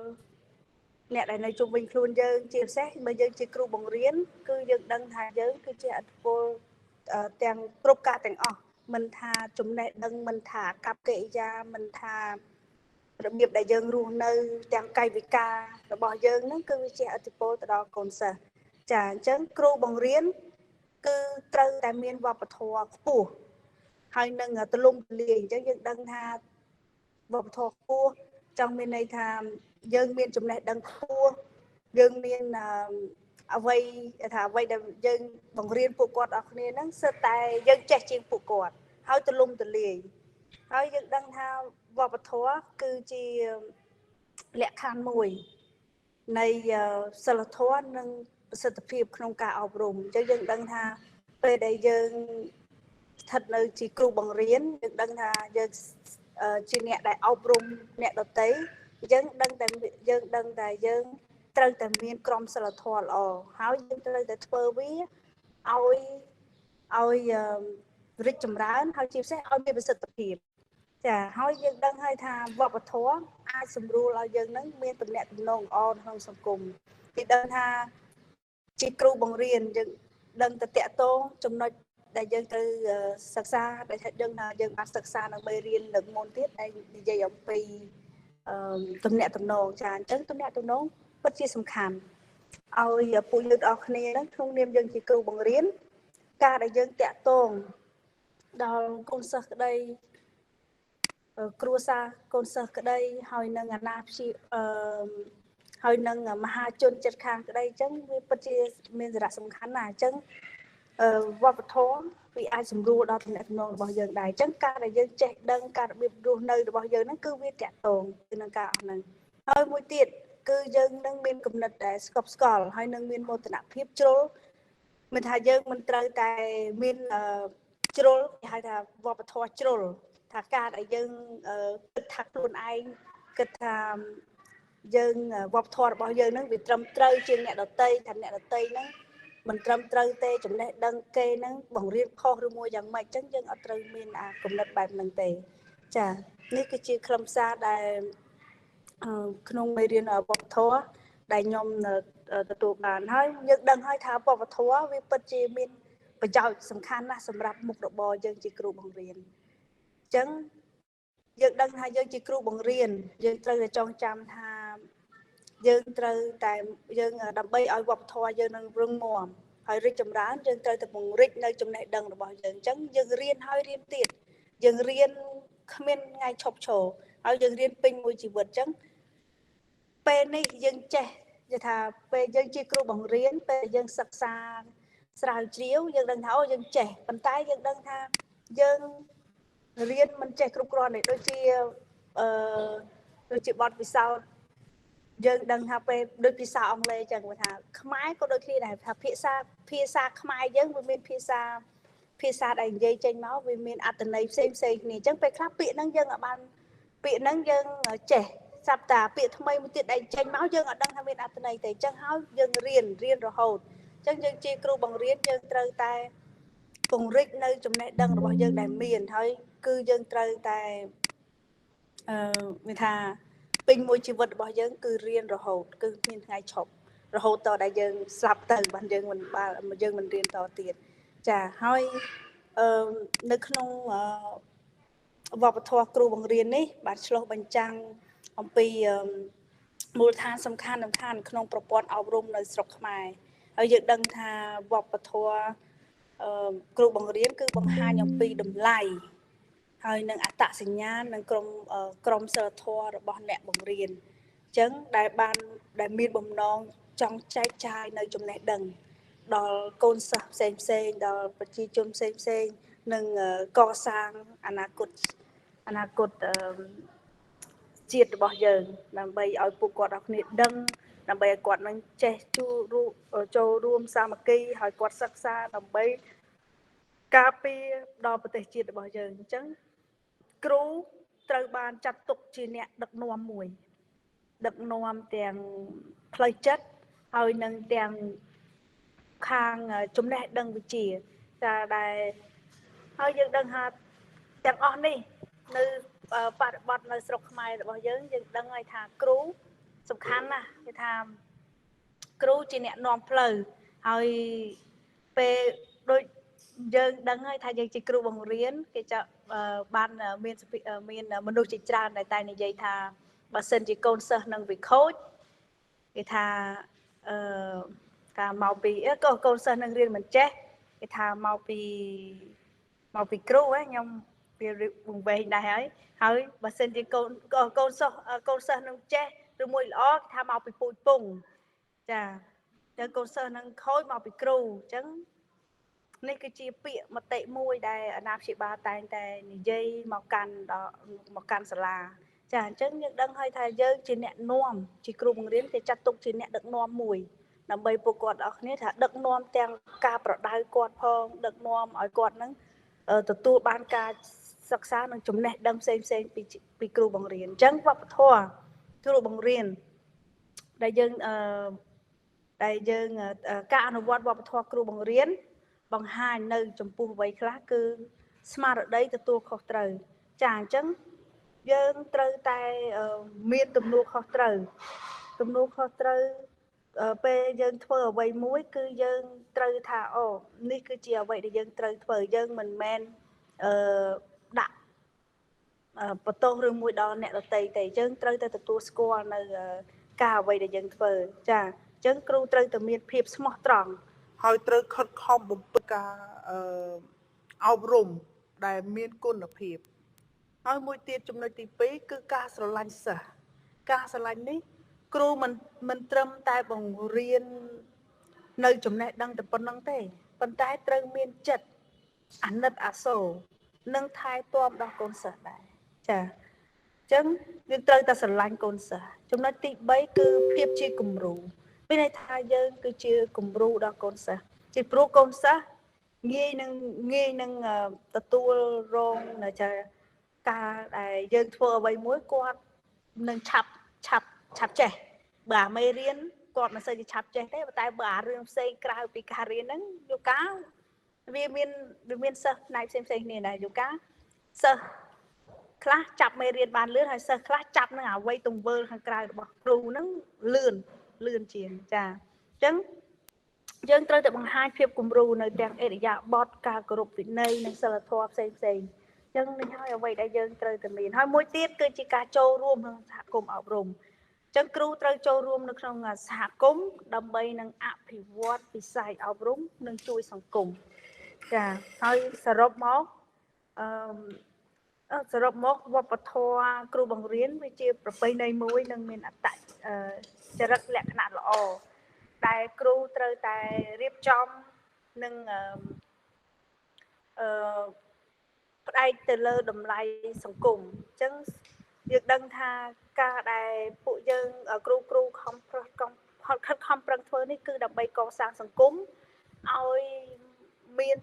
អ្នកដែលនៅជុំវិញខ្លួនយើងជាពិសេសបើយើងជាគ្រូបង្រៀនគឺយើងដឹងថាយើងគឺជាឥទ្ធិពលទាំងគ្រប់ការទាំងអស់មិនថាចំណេះដឹងមិនថាកប្បកិរិយាមិនថារបៀបដែលយើងរស់នៅទាំងកាយវិការរបស់យើងហ្នឹងគឺវាជះឥទ្ធិពលទៅដល់កូនសិស្សចាអញ្ចឹងគ្រូបង្រៀនគឺត្រូវតែមានវប្បធម៌ខ្ពស់ហើយនឹងទូលំទូលាយអញ្ចឹងយើងដឹងថាវប្បធម៌ខ្ពស់ចង់មានន័យថាយើងមានចំណេះដឹងខ្ពស់យើងមានអ្វីដែលយើងបង្រៀនពួកគាត់អស់គ្នាហ្នឹងសិតតែយើងចេះជាងពួកគាត់ហើយទូលំទូលាយហើយយើងដឹងថាវប្បធម៌គឺជាលក្ខខណ្ឌមួយនៃសិលធម៌និងប្រសិទ្ធភាពក្នុងការអប់រំអញ្ចឹងយើងដឹងថាពេលដែលយើងស្ថិតនៅជាគ្រូបង្រៀនយើងដឹងថាយើងជាអ្នកដែលអប់រំអ្នកដទៃយើងដឹងតែយើងត្រូវតែមានក្រមសីលធម៌ល្អហើយយើងត្រូវតែធ្វើវាឲ្យរីកចម្រើនហើយជាពិសេសឲ្យមានប្រសិទ្ធភាពចាហើយយើងដឹងហើយថាវប្បធម៌អាចសម្រួលឲ្យយើងនឹងមានទំនាក់ទំនងល្អក្នុងសង្គមពីដឹងថាជាគ្រូបង្រៀនយើងដឹងតែតាក់ទងចំណុចដែលយើងត្រូវសិក្សាដែលយើងថាយើងបានសិក្សានៅមេរៀនលើកមុនទៀតដែលនិយាយអំពីទំនាក់ទំនងចាអញ្ចឹងទំនាក់ទំនងពិតជាសំខាន់ឲ្យពួកយើងទាំងអស់គ្នាហ្នឹងក្នុងនាមយើងជាគ្រូបង្រៀនការដែលយើងតាក់ទងដល់កូនសិស្សក្តីគ្រួសារកូនសិស្សក្តីហើយនឹងអាណាព្យាហើយនឹងមហាជនចិត្តខាងក្តីអញ្ចឹងវាពិតជាមានសារៈសំខាន់ណាស់អញ្ចឹងវប្បធម៌វាអាចសម្រួលដល់ទំនាក់ទំនងរបស់យើងដែរអញ្ចឹងការដែលយើងចេះដឹងការរបៀបរស់នៅរបស់យើងហ្នឹងគឺវាតាក់ទងទៅនឹងការអស់ហ្នឹងហើយមួយទៀតគឺយើងនឹងមានគំនិតដែលស្កប់ស្កល់ហើយនឹងមានមោទនភាពជ្រុលមិនថាយើងមិនត្រូវតែមានជ្រុលគេហៅថាវប្បធម៌ជ្រុលថាការដែលយើងគិតថាខ្លួនឯងគិតថាយើងវប្បធម៌របស់យើងហ្នឹងវាត្រឹមត្រូវជាងអ្នកដទៃថាអ្នកដទៃហ្នឹងមិនត្រឹមត្រូវទេចំណេះដឹងគេហ្នឹងបង្រៀនខុសឬមួយយ៉ាងម៉េចអញ្ចឹងយើងអត់ត្រូវមានគំនិតបែបហ្នឹងទេចានេះគឺជាខ្លឹមសារដែលក្នុងមេរៀនវប្បធម៌ដែលខ្ញុំ ទទួលបានហើយយើងដឹងហើយថាវប្បធម៌វាពិតជាមានប្រយោជន៍សំខាន់ណាស់សម្រាប់មុខរបរយើងជាគ្រូបង្រៀនអញ្ចឹងយើងដឹងថាយើងជាគ្រូបង្រៀនយើងត្រូវតែចងចាំថាយើងត្រូវតែយើងដើម្បីឲ្យវប្បធម៌យើងនឹងរឹងមាំហើយរីកចម្រើនយើងត្រូវតែពង្រីកនៅចំណេះដឹងរបស់យើងអញ្ចឹងយើងរៀនហើយរៀនទៀតយើងរៀនគ្មានថ្ងៃឈប់ឈរហើយយើងរៀនពេញមួយជីវិតអញ្ចឹងពេលនេះយើងចេះនិយាយថាពេលយើងជាគ្រូបង្រៀនពេលយើងសិក្សាស្រាវជ្រាវយើងដឹងថាអូយើងចេះប៉ុន្តែយើងដឹងថាយើងរៀនមិនចេះគ្រប់គ្រាន់ទេដូចជាបទពិសោធន៍យើងដឹងថាពេលដូចភាសាអង់គ្លេសអញ្ចឹងថាខ្មែរក៏ដូចគ្នាដែរថាភាសាខ្មែរយើងវាមានភាសាដែលនិយាយចេញមកវាមានអត្ថន័យផ្សេងគ្នាអញ្ចឹងពេលខ្លះពាក្យហ្នឹងយើងអាចបានពាក្យហ្នឹងយើងចេះសັບតាពាក្យថ្មីមួយទៀតដែលចេញមកយើងអត់ដឹងថាមានអត្ថន័យទេអញ្ចឹងហើយយើងរៀនរហូតអញ្ចឹងយើងជាគ្រូបង្រៀនយើងត្រូវតែពង្រីកនៅចំណេះដឹងរបស់យើងដែលមានហើយគឺយើងត្រូវតែមានថាពេញមួយជីវិតរបស់យើងគឺរៀនរហូតគឺមានថ្ងៃឈប់រហូតតដែលយើងស្លាប់ទៅបានយើងមិនរៀនតទៀតចាហើយនៅក្នុងវប្បធម៌គ្រូបង្រៀននេះបានឆ្លុះបញ្ចាំងអំពីមូលដ្ឋានសំខាន់ក្នុងប្រព័ន្ធអប់រំនៅស្រុកខ្មែរហើយយើងដឹងថាវប្បធម៌គ្រូបង្រៀនគឺបង្ហាញអំពីតម្លៃហើយនឹងអត្តសញ្ញាណនិងក្រមសីលធម៌របស់អ្នកបង្រៀនអញ្ចឹងដែលមានបំណងចង់ចែកចាយនៅចំណេះដឹងដល់កូនសិស្សផ្សេងដល់ប្រជាជនផ្សេងនិងកសាងអនាគតជាតិរបស់យើងដើម្បីឲ្យពួកគាត់អរគ្នាដឹងដើម្បីឲ្យគាត់នឹងចេះចូលរួមសាមគ្គីហើយគាត់សិក្សាដើម្បីការពារដល់ប្រទេសជាតិរបស់យើងអញ្ចឹងគ្រូត្រូវបានចាត់ទុកជាអ្នកដឹកនាំមួយដឹកនាំទាំងផ្លូវចិត្តហើយនឹងទាំងខាងចំណេះដឹងវិជ្ជាតែដែលហើយយើងដឹងថាទាំងអស់នេះនៅបរិបទនៅស្រុកខ្មែររបស់យើងដឹងហើយថាគ្រូសំខាន់ណាស់គេថាគ្រូជាអ្នកនាំផ្លូវហើយពេលដូចយើងដឹងហើយថាយើងជាគ្រូបង្រៀនគេจะបានមានមនុស្សជាច្រើនដែលតែនិយាយថាបើសិនជាកូនសិស្សនឹងវាខូចគេថាការមកពីកូនសិស្សនឹងរៀនមិនចេះគេថាមកពីគ្រូខ្ញុំវាវង្វេងដែរហើយបើសិនជាកូនសិស្សនឹងចេះឬមួយល្អគេថាមកពីពូជពងចាតែកូនសិស្សនឹងខូចមកពីគ្រូអញ្ចឹងនេះគឺជាពាក្យមតិមួយដែលអាណាព្យាបាលតែងតែនិយាយមកកាន់សាលាចាអញ្ចឹងយើងដឹងហើយថាយើងជាអ្នកនាំជាគ្រូបង្រៀនគេចាត់ទុកជាអ្នកដឹកនាំមួយដើម្បីពួកគាត់អរគ្នាថាដឹកនាំទាំងការប្រដៅគាត់ផងដឹកនាំឲ្យគាត់នឹងទទួលបានការសិក្សានិងចំណេះដឹងផ្សេងពីគ្រូបង្រៀនអញ្ចឹងវប្បធម៌គ្រូបង្រៀនដែលយើងការអនុវត្តវប្បធម៌គ្រូបង្រៀនបង្ហាញនៅចំពោះអ្វីខ្លះគឺស្មារតីទទួលខុសត្រូវចាអញ្ចឹងយើងត្រូវតែមានទំនួលខុសត្រូវពេលយើងធ្វើអ្វីមួយគឺយើងត្រូវថាអូនេះគឺជាអ្វីដែលយើងត្រូវធ្វើយើងមិនមែនដាក់បន្ទោសឬមួយដល់អ្នកដទៃទេយើងត្រូវតែទទួលស្គាល់នៅការអ្វីដែលយើងធ្វើចាអញ្ចឹងគ្រូត្រូវតែមានភាពស្មោះត្រង់ហើយត្រូវខិតខំបំពេញការអប់រំដែលមានគុណភាពហើយមួយទៀតចំណុចទី2គឺការស្រឡាញ់សិស្សការស្រឡាញ់នេះគ្រូមិនត្រឹមតែបង្រៀននៅចំណេះដឹងតែប៉ុណ្្នឹងទេប៉ុន្តែត្រូវមានចិត្តអាណិតអាសូរនិងថែទាំដល់កូនសិស្សដែរចាអញ្ចឹងយើងត្រូវតែស្រឡាញ់កូនសិស្សចំណុចទី3គឺភាពជាគំរូមានន័យថាយើងគឺជាគំរូដល់កូនសិស្សជាព្រោះកូនសិស្សងាយនឹងទទួលរងការដែលយើងធ្វើអ្វីមួយគាត់នឹងឆាប់ចេះបើអាមេរៀនគាត់មិនសូវជាឆាប់ចេះទេតែបើអារឿងផ្សេងក្រៅពីការរៀនហ្នឹងយូកាវាមានសិស្សផ្នែកផ្សេងគ្នាដែរយូកាសិស្សខ្លះចាប់មេរៀនបានលឿនហើយសិស្សខ្លះចាប់នឹងអ្វីទង្វើខាងក្រៅរបស់គ្រូហ្នឹងលឿនជាងចា ចឹងយើងត្រូវតែបង្ហាញភាពគំរូនៅទាំងអិរិយាបថការគោរពវិន័យនិងសិលធម៌ផ្សេងៗចឹងនេះហើយអ្វីដែលយើងត្រូវតែមានហើយមួយទៀតគឺជាការចូលរួមក្នុងសហគមន៍អប់រំចឹងគ្រូត្រូវចូលរួមនៅក្នុងសហគមន៍ដើម្បីនឹងអភិវឌ្ឍវិស័យអប់រំនិងជួយសង្គមចាហើយសរុបមកវប្បធម៌គ្រូបង្រៀនវាជាប្រពៃណីមួយនិងមានអត្តចរិតលក្ខណៈល្អដែលគ្រូត្រូវតែរៀបចំនិងផ្អែកទៅលើតម្លៃសង្គមអញ្ចឹងយើងដឹងថាការដែលពួកយើងគ្រូខំប្រឹងខិតខំប្រឹងធ្វើនេះគឺដើម្បីកសាងសង្គមឲ្យមាន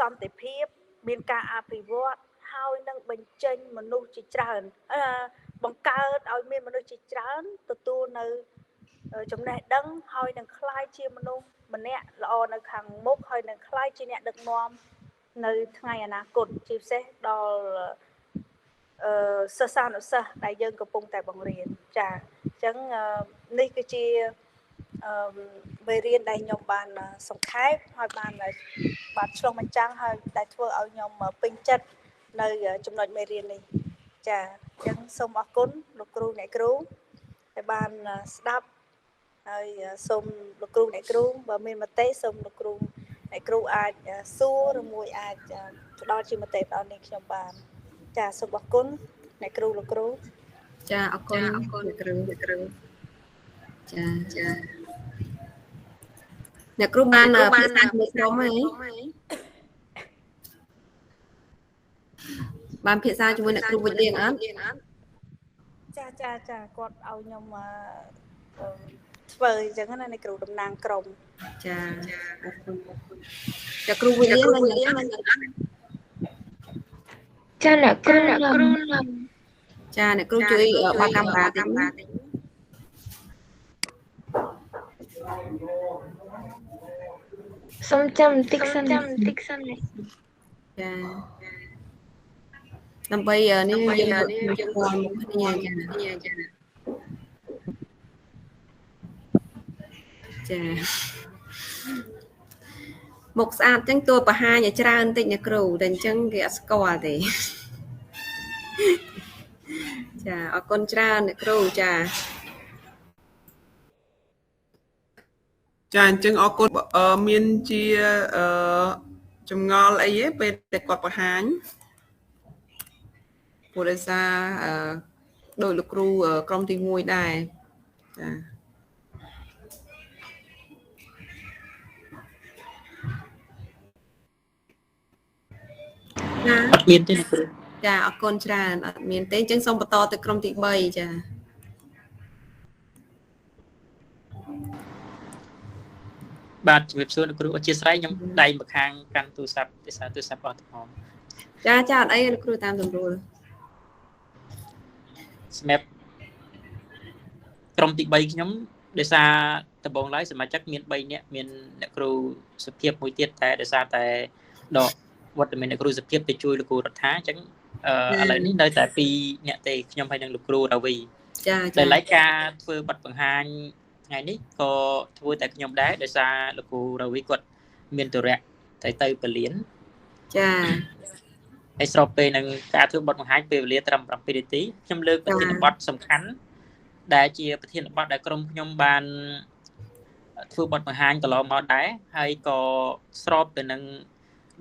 សន្តិភាពមានការអភិវឌ្ឍហើយនឹងបញ្ចេញមនុស្សជាច្រើនបង្កើតឲ្យមានមនុស្សជាច្រើនទទួលនៅចំណេះដឹងហើយនឹងคล้ายជាមនុស្សម្នាក់ល្អនៅខាងមុខហើយនឹងคล้ายជាអ្នកដឹកនាំនៅថ្ងៃអនាគតជាពិសេសដល់សិស្សានុសិស្សដែលយើងកំពុងតែបង្រៀនចាអញ្ចឹងនេះគឺជាមេរៀនដែលខ្ញុំបានសង្ខេបហើយបានឆ្លុះបញ្ចាំងហើយដែលធ្វើឲ្យខ្ញុំពេញចិត្តនៅចំណុចមេរៀននេះចាអញ្ចឹងសូមអរគុណលោកគ្រូអ្នកគ្រូដែលបានស្ដាប់ហើយសូមលោកគ្រូអ្នកគ្រូបើមានមតិសូមលោកគ្រូអ្នកគ្រូអាចសួរឬមួយអាចផ្ដល់ជាមតិដល់នេះខ្ញុំបានចាសូមអរគុណអ្នកគ្រូលោកគ្រូចាអរគុណអ្នកគ្រូចាអ្នកគ្រូបានភាសាជាមួយក្រុមហើយបានភាសាជាមួយអ្នកគ្រូវិទ្យាអត់ចាគាត់ឲ្យខ្ញុំធ្វើអញ្ចឹងណាអ្នកគ្រូតំណាងក្រុមចាអរគុណចាគ្រូវិទ្យានឹងចាអ្នកគ្រូចាអ្នកគ្រូជួយបើកកាមេរ៉ាតិចសូមចាំបន្តិចសិនចាដើម្បីនេះយើងមកគ្នាចាមុខស្អាតចឹងតួបង្ហាញឲ្យច្រើនតិចអ្នកគ្រូតែអញ្ចឹងគេអត់ស្គាល់ទេចាអរគុណច្រើនអ្នកគ្រូចាអញ្ចឹងអរគុណមានជាចម្ងល់អីទេពេលតែគាត់បង្ហាញព្រោះដោយសារដោយលោកគ្រូក្រុមទី1ដែរចាអត់មានទេលោកគ្រូចាអរគុណច្រើនអត់មានទេអញ្ចឹងសូមបន្តទៅក្រុមទី3ចាបាទជំរាបសួរលោកគ្រូអធិស្ឋានខ្ញុំដៃម្ខាងកាន់ទូរស័ព្ទទេសារទូរស័ព្ទអត់ផងចាអត់អីលោកគ្រូតាមស្រួលសម្រាប់ក្រុមទី3ខ្ញុំដោយសារដំបូងឡើយសមាជិកមាន3នាក់មានអ្នកគ្រូសុភាពមួយទៀតតែដោយសារតែដកវត្តមានអ្នកគ្រូសុភាពទៅជួយលោកគ្រូរដ្ឋាអញ្ចឹងឥឡូវនេះនៅតែ2អ្នកទេខ្ញុំហើយនឹងលោកគ្រូរាវីចាតែឡែកការធ្វើបទបង្ហាញថ្ងៃនេះក៏ធ្វើតែខ្ញុំដែរដោយសារលោកគ្រូរាវីគាត់មានទុរៈទៅពលានចាហើយស្របពេលនឹងការធ្វើបទបង្ហាញពេលវេលាត្រឹម7នាទីខ្ញុំលើកប្រធានបទសំខាន់ដែលជាប្រធានបទដែលក្រុមខ្ញុំបានធ្វើបទបង្ហាញកន្លងមកដែរហើយក៏ស្របទៅនឹង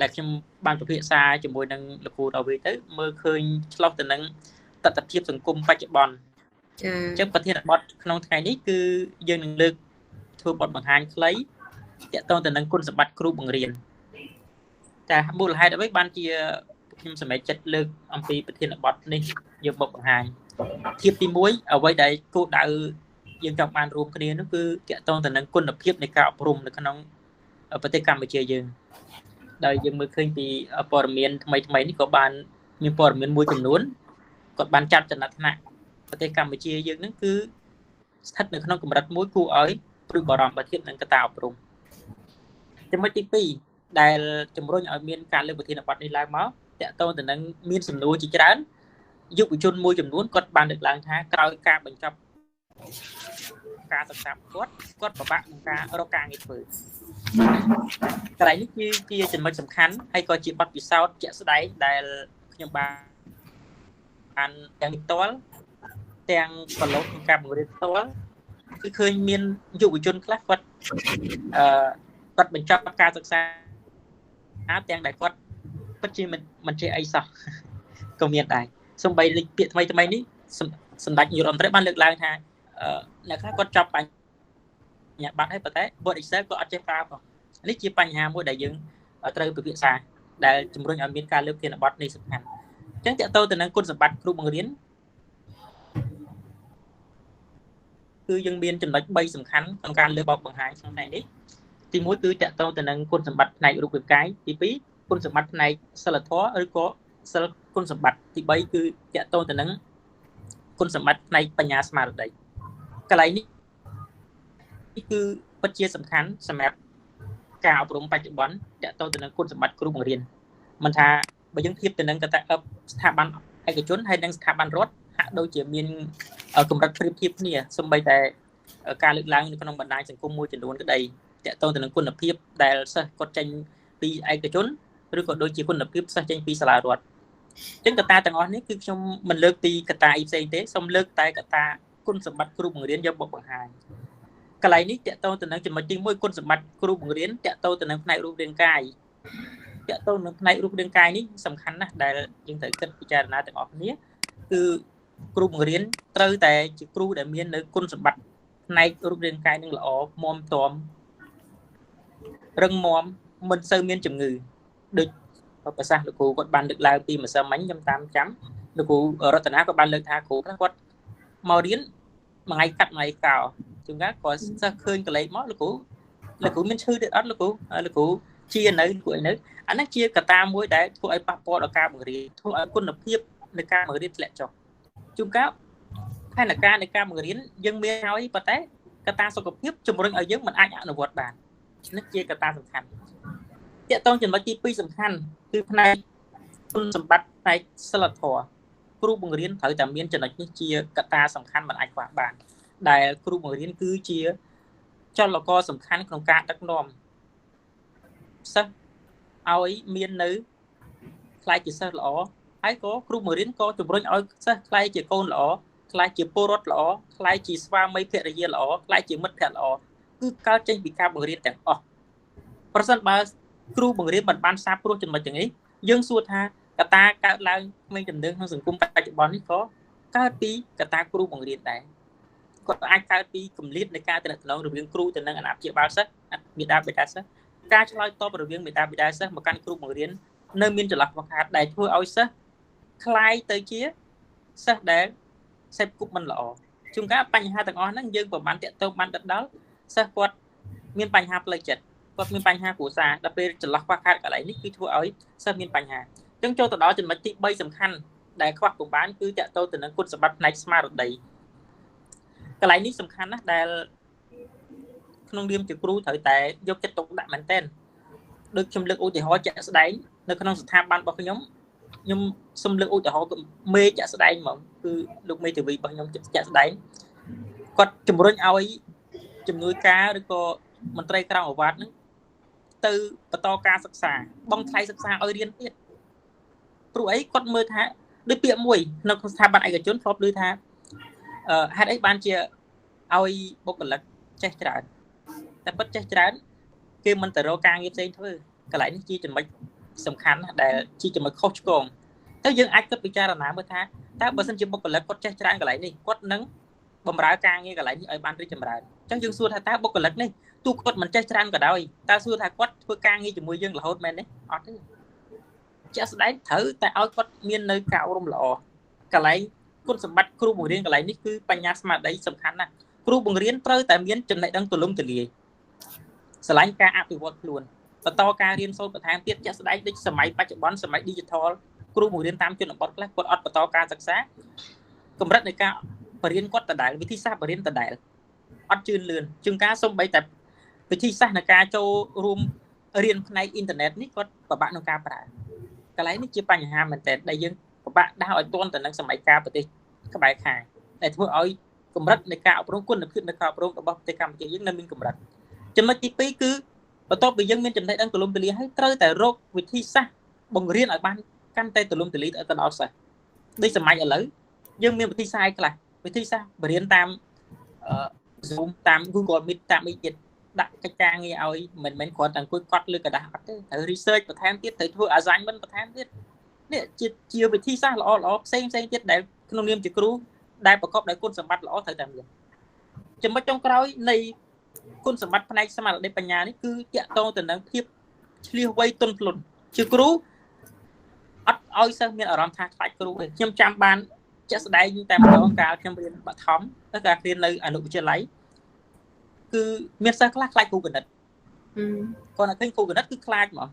ដែលខ្ញុំបានពិភាក្សាជាមួយនឹងលោកគ្រូរាវីទៅមើលឃើញឆ្លោះទៅនឹងទស្សនវិជ្ជាសង្គមបច្ចុប្បន្នចាអញ្ចឹងប្រធានបទក្នុងថ្ងៃនេះគឺយើងនឹងលើកធ្វើបទបង្ហាញខ្លីទាក់ទងទៅនឹងគុណសម្បត្តិគ្រូបង្រៀនតែមូលហេតុអ្វីបានជាខ្ញុំសម្រេចចិត្តលើកអំពីប្រធានបទនេះយកមកបង្ហាញធៀបទី1អ្វីដែលគោលដៅយើងចង់បានរួមគ្នានោះគឺទាក់ទងទៅនឹងគុណភាពនៃការអប់រំនៅក្នុងប្រទេសកម្ពុជាយើងដោយយើងមើលឃើញពីព័ត៌មានថ្មីនេះក៏បានមានព័ត៌មានមួយចំនួនគាត់បានចាត់ចំណាត់ថ្នាក់ប្រទេសកម្ពុជាយើងហ្នឹងគឺស្ថិតនៅក្នុងកម្រិតមួយគួរឲ្យព្រួយបារម្ភបើធៀបនឹងកត្តាអប់រំចំណុចទី2ដែលជំរុញឲ្យមានការលើកប្រធានបទនេះឡើងមកតាក់ទងទៅនឹងមានសំណួរជាច្រើនយុវជនមួយចំនួនគាត់បានលើកឡើងថាក្រោយការបញ្ចប់ ការសិក្សាគាត់ពិបាកក្នុងការរកការងារធ្វើកន្លែងនេះជាចំណុចសំខាន់ហើយក៏ជាបទពិសោធន៍ជាក់ស្ដែងដែលខ្ញុំបានទាំងផ្ទាល់ទាំងប្រឡូកក្នុងការបង្រៀនផ្ទាល់គឺឃើញមានយុវជនខ្លះគាត់បញ្ចប់ការសិក្សាទាំងដែលគាត់ពិតជាមិនចេះអីសោះក៏មានដែរសូម្បីលេខពាក្យថ្មីនេះសម្ដេចនាយករដ្ឋមន្ត្រីបានលើកឡើងថាអ្នកខ្លះគាត់ចប់បញ្ញត្តិបត្រហើយប៉ុន្តែ Word Excel ក៏អត់ចេះប្រើផងនេះជាបញ្ហាមួយដែលយើងត្រូវពិភាក្សាដែលជំរុញឲ្យមានការលើកធានបទនេះសំខាន់អញ្ចឹងតើតើទៅនឹងគុណសម្បត្តិគ្រូបង្រៀនគឺយើងមានចំណុច3សំខាន់ក្នុងការលើកបកបង្ហាញក្នុងថ្ងៃនេះទី1គឺតើតើទៅនឹងគុណសម្បត្តិផ្នែករូបរាងកាយទី2គុណសម្បត្តិផ្នែកសិលធម៌ឬក៏សិលគុណសម្បត្តិទី3គឺតើតើទៅនឹងគុណសម្បត្តិផ្នែកបញ្ញាស្មារតីកន្លែងនេះគឺពិតជាសំខាន់សម្រាប់ការអប់រំបច្ចុប្បន្នតើតើទៅនឹងគុណសម្បត្តិគ្រូបង្រៀនមិនថាបើយើងធៀបទៅនឹងស្ថាប័នឯកជនហើយនិងស្ថាប័នរដ្ឋហាក់ដូចជាមានកម្រិតប្រៀបធៀបគ្នាសូម្បីតែការលើកឡើងនៅក្នុងបណ្ដាញសង្គមមួយចំនួនក្តីតើតើទៅនឹងគុណភាពដែលសិស្សគាត់ចេញពីឯកជនឬក៏ដូចជាគុណភាពសិស្សចេញពីសាលារដ្ឋអញ្ចឹងកត្តាទាំងអស់នេះគឺខ្ញុំមិនលើកពីកត្តាអីផ្សេងទេសូមលើកតែកត្តាគុណសម្បត្តិគ្រូបង្រៀនយកមកបង្ហាញកន្លែងនេះតើតើទៅនឹងចំណុចទី1គុណសម្បត្តិគ្រូបង្រៀនតើតើទៅនឹងផ្នែករូបរាងកាយតើតើនឹងផ្នែករូបរាងកាយនេះសំខាន់ណាស់ដែលយើងត្រូវគិតពិចារណាទាំងអស់គ្នាគឺគ្រូបង្រៀនត្រូវតែជាគ្រូដែលមាននៅគុណសម្បត្តិផ្នែករូបរាងកាយនឹងល្អមាំទាំរឹងមាំមិនសូវមានជំងឺដូចប្រសាសន៍លោកគ្រូគាត់បានលើកឡើងពីម្សិលមិញខ្ញុំតាមចាំលោកគ្រូរតនាក៏បានលើកថាគ្រូខ្លះគាត់មករៀនមួយថ្ងៃកាត់មួយថ្ងៃកោជួនកាលគាត់សិស្សឃើញកលេសមកលោកគ្រូមានឈឺទេអត់លោកគ្រូជានៅពួកឯនៅអានេះជាកត្តាមួយដែលធ្វើឲ្យប៉ះពាល់ដល់ការបង្រៀនធ្វើឲ្យគុណភាពនៃការបង្រៀនធ្លាក់ចុះជួនកាលផែនការនៃការបង្រៀនយើងមានហើយប៉ុន្តែកត្តាសុខភាពជំរុញឲ្យយើងមិនអាចអនុវត្តបាននេះជាកត្តាសំខាន់តើតើចំណុចទី2សំខាន់គឺផ្នែកគុណសម្បត្តិផ្នែកសិលធម៌គ្រូបង្រៀនត្រូវតែមានចំណុចនេះជាកត្តាសំខាន់មិនអាចខ្វះបានដែលគ្រូបង្រៀនគឺជាចលករសំខាន់ក្នុងការដឹកនាំសិស្សឲ្យមាននៅខ្លាចជាសិស្សល្អហើយក៏គ្រូបង្រៀនក៏ជំរុញឲ្យសិស្សខ្លាចជាកូនល្អខ្លាចជាពលរដ្ឋល្អខ្លាចជាស្វាមីភរិយាល្អខ្លាចជាមិត្តភក្តិល្អគឺកើតចេញពីការបង្រៀនទាំងអស់ប្រសិនបើគ្រូបង្រៀនមិនបានសាបព្រោះចំណុចទាំងនេះយើងសួរថាកត្តាកើតឡើងក្មេងចំនួនក្នុងសង្គមបច្ចុប្បន្ននេះក៏កើតពីកត្តាគ្រូបង្រៀនដែរគាត់អាចកើតពីគម្លាតនៃការទំនាក់ទំនងរវាងគ្រូទៅនឹងអាណាព្យាបាលសិស្សមេដាបេដាសិស្សការឆ្លើយតបរវាងមេដាបេដាសិស្សមកកាន់គ្រូបង្រៀននៅមានចន្លោះខ្វះខាតដែលធ្វើឲ្យសិស្សคล้ายទៅជាសិស្សដែលសេពគប់មិនល្អជួនកាលបញ្ហាទាំងអស់ហ្នឹងយើងប្រហែលតាក់ទងបានដល់សិស្សគាត់មានបញ្ហាផ្លូវចិត្តគាត់មានបញ្ហាគ្រួសារដល់ពេលចន្លោះខ្វះខាតកន្លែងនេះគឺធ្វើឲ្យសិស្សមានបញ្ហាអញ្ចឹងចូលទៅដល់ចំណុចទី3សំខាន់ដែលខ្វះពុំបានគឺតាក់ទងទៅនឹងគុណសម្បត្តិផ្នែកស្មារតីកន្លែងនេះសំខាន់ណាស់ដែលក្នុងនាមជាគ្រូត្រូវតែយកចិត្តទុកដាក់មែនទែនដូចខ្ញុំលើកឧទាហរណ៍ជាក់ស្ដែងនៅក្នុងស្ថាប័នរបស់ខ្ញុំសូមលើកឧទាហរណ៍មេជាក់ស្ដែងហ្មងគឺលោកមេធាវីរបស់ខ្ញុំជាក់ស្ដែងគាត់ជំរុញឲ្យជំនួយការឬក៏មន្ត្រីក្រមអាវ៉ាត់ហ្នឹងទៅបន្តការសិក្សាបង់ថ្លៃសិក្សាឲ្យរៀនទៀតព្រោះអីគាត់មើលថាដូចពាក្យមួយនៅក្នុងស្ថាប័នឯកជនធ្លាប់ឮថាហេតុអីបានជាឲ្យបុគ្គលិកចេះច្រើនតែពិតចេះច្រើនគេមិនទៅរកការងារផ្សេងធ្វើកន្លែងនេះជាចំណុចសំខាន់ដែលជាចំណុចខុសឆ្គងទៅយើងអាចគិតពិចារណាមើលថាតើបើសិនជាបុគ្គលិកគាត់ចេះច្រើនកន្លែងនេះគាត់នឹងបម្រើការងារកន្លែងនេះឲ្យបានរីកចម្រើនអញ្ចឹងយើងសួរថាតើបុគ្គលិកនេះទោះគាត់មិនចេះច្រើនក៏ដោយតើសួរថាគាត់ធ្វើការងារជាមួយយើងរហូតមែនទេអត់ទេជាក់ស្ដែងត្រូវតែឲ្យគាត់មាននៅការអប់រំល្អកន្លែងគុណសម្បត្តិគ្រូបង្រៀនកន្លែងនេះគឺបញ្ញាស្មារតីសំខាន់ណាស់គ្រូបង្រៀនត្រូវតែមានចំណេះដឹងទូលំទូលាយស្រឡាញ់ការអភិវឌ្ឍខ្លួនបន្តការរៀនសូត្របន្ថែមទៀតជាក់ស្ដែងដូចសម័យបច្ចុប្បន្នសម័យ digital គ្រូបង្រៀនតាមជនបទខ្លះគាត់អត់បន្តការសិក្សាកម្រិតនៃការបរិញ្ញាគាត់ដដែលវិធីសាស្ត្របរិញ្ញាដដែលអត់ជឿនលឿនជាងការសំបីតែវិធីសាស្ត្រនៃការចូលរួមរៀនផ្នែកអ៊ីនធឺណិតនេះគាត់ពិបាកក្នុងការប្រើកន្លែងនេះជាបញ្ហាមែនទែនដែលយើងពិបាកដោះឲ្យទាន់ទៅនឹងសម័យកាលប្រទេសក្បែរខាងដែលធ្វើឲ្យ កម្រិតនៃការអប់រំគុណភាពនៃការអប់រំរបស់ប្រទេសកម្ពុជាយើងនៅមានកម្រិតចំណុចទី2គឺបន្ទាប់ពីយើងមានចំណេះដឹងទូលំទូលាយហើយត្រូវតែរកវិធីសាស្ត្របង្រៀនឲ្យបានកាន់តែទូលំទូលាយទៅដល់សិស្សដូចសម័យឥឡូវយើងមានវិធីសាស្ត្រខ្លះវិធីសាស្ត្របរៀនតាមZoom តាម Google Meet តាមអីទៀតដាក់កិច្ចការងារឲ្យមិនមែនគ្រាន់តែអង្គុយកត់លើกระดาษអត់ទេត្រូវ research បន្ថែមទៀតត្រូវធ្វើ assignment បន្ថែមទៀតនេះជាវិធីសាស្ត្រល្អផ្សេងទៀតដែលក្នុងនាមជាគ្រូដែលប្រកបដោយគុណសម្បត្តិល្អត្រូវតែមានចំណុចចុងក្រោយនៃគុណសម្បត្តិផ្នែកស្មារតីបញ្ញានេះគឺតាក់ទងទៅនឹងភាពឆ្លៀសវៃទន់ភ្លន់ជាគ្រូអត់ឲ្យសិស្សមានអារម្មណ៍ថាខ្លាចគ្រូទេខ្ញុំចាំបានជាក់ស្ដែងតែម្ដងកាលខ្ញុំរៀនបឋមទៅការរៀននៅអនុវិទ្យាល័យគឺមានសិស្សខ្លះខ្លាចគ្រូគណិតគាត់តែឃើញគ្រូគណិតគឺខ្លាចហ្មង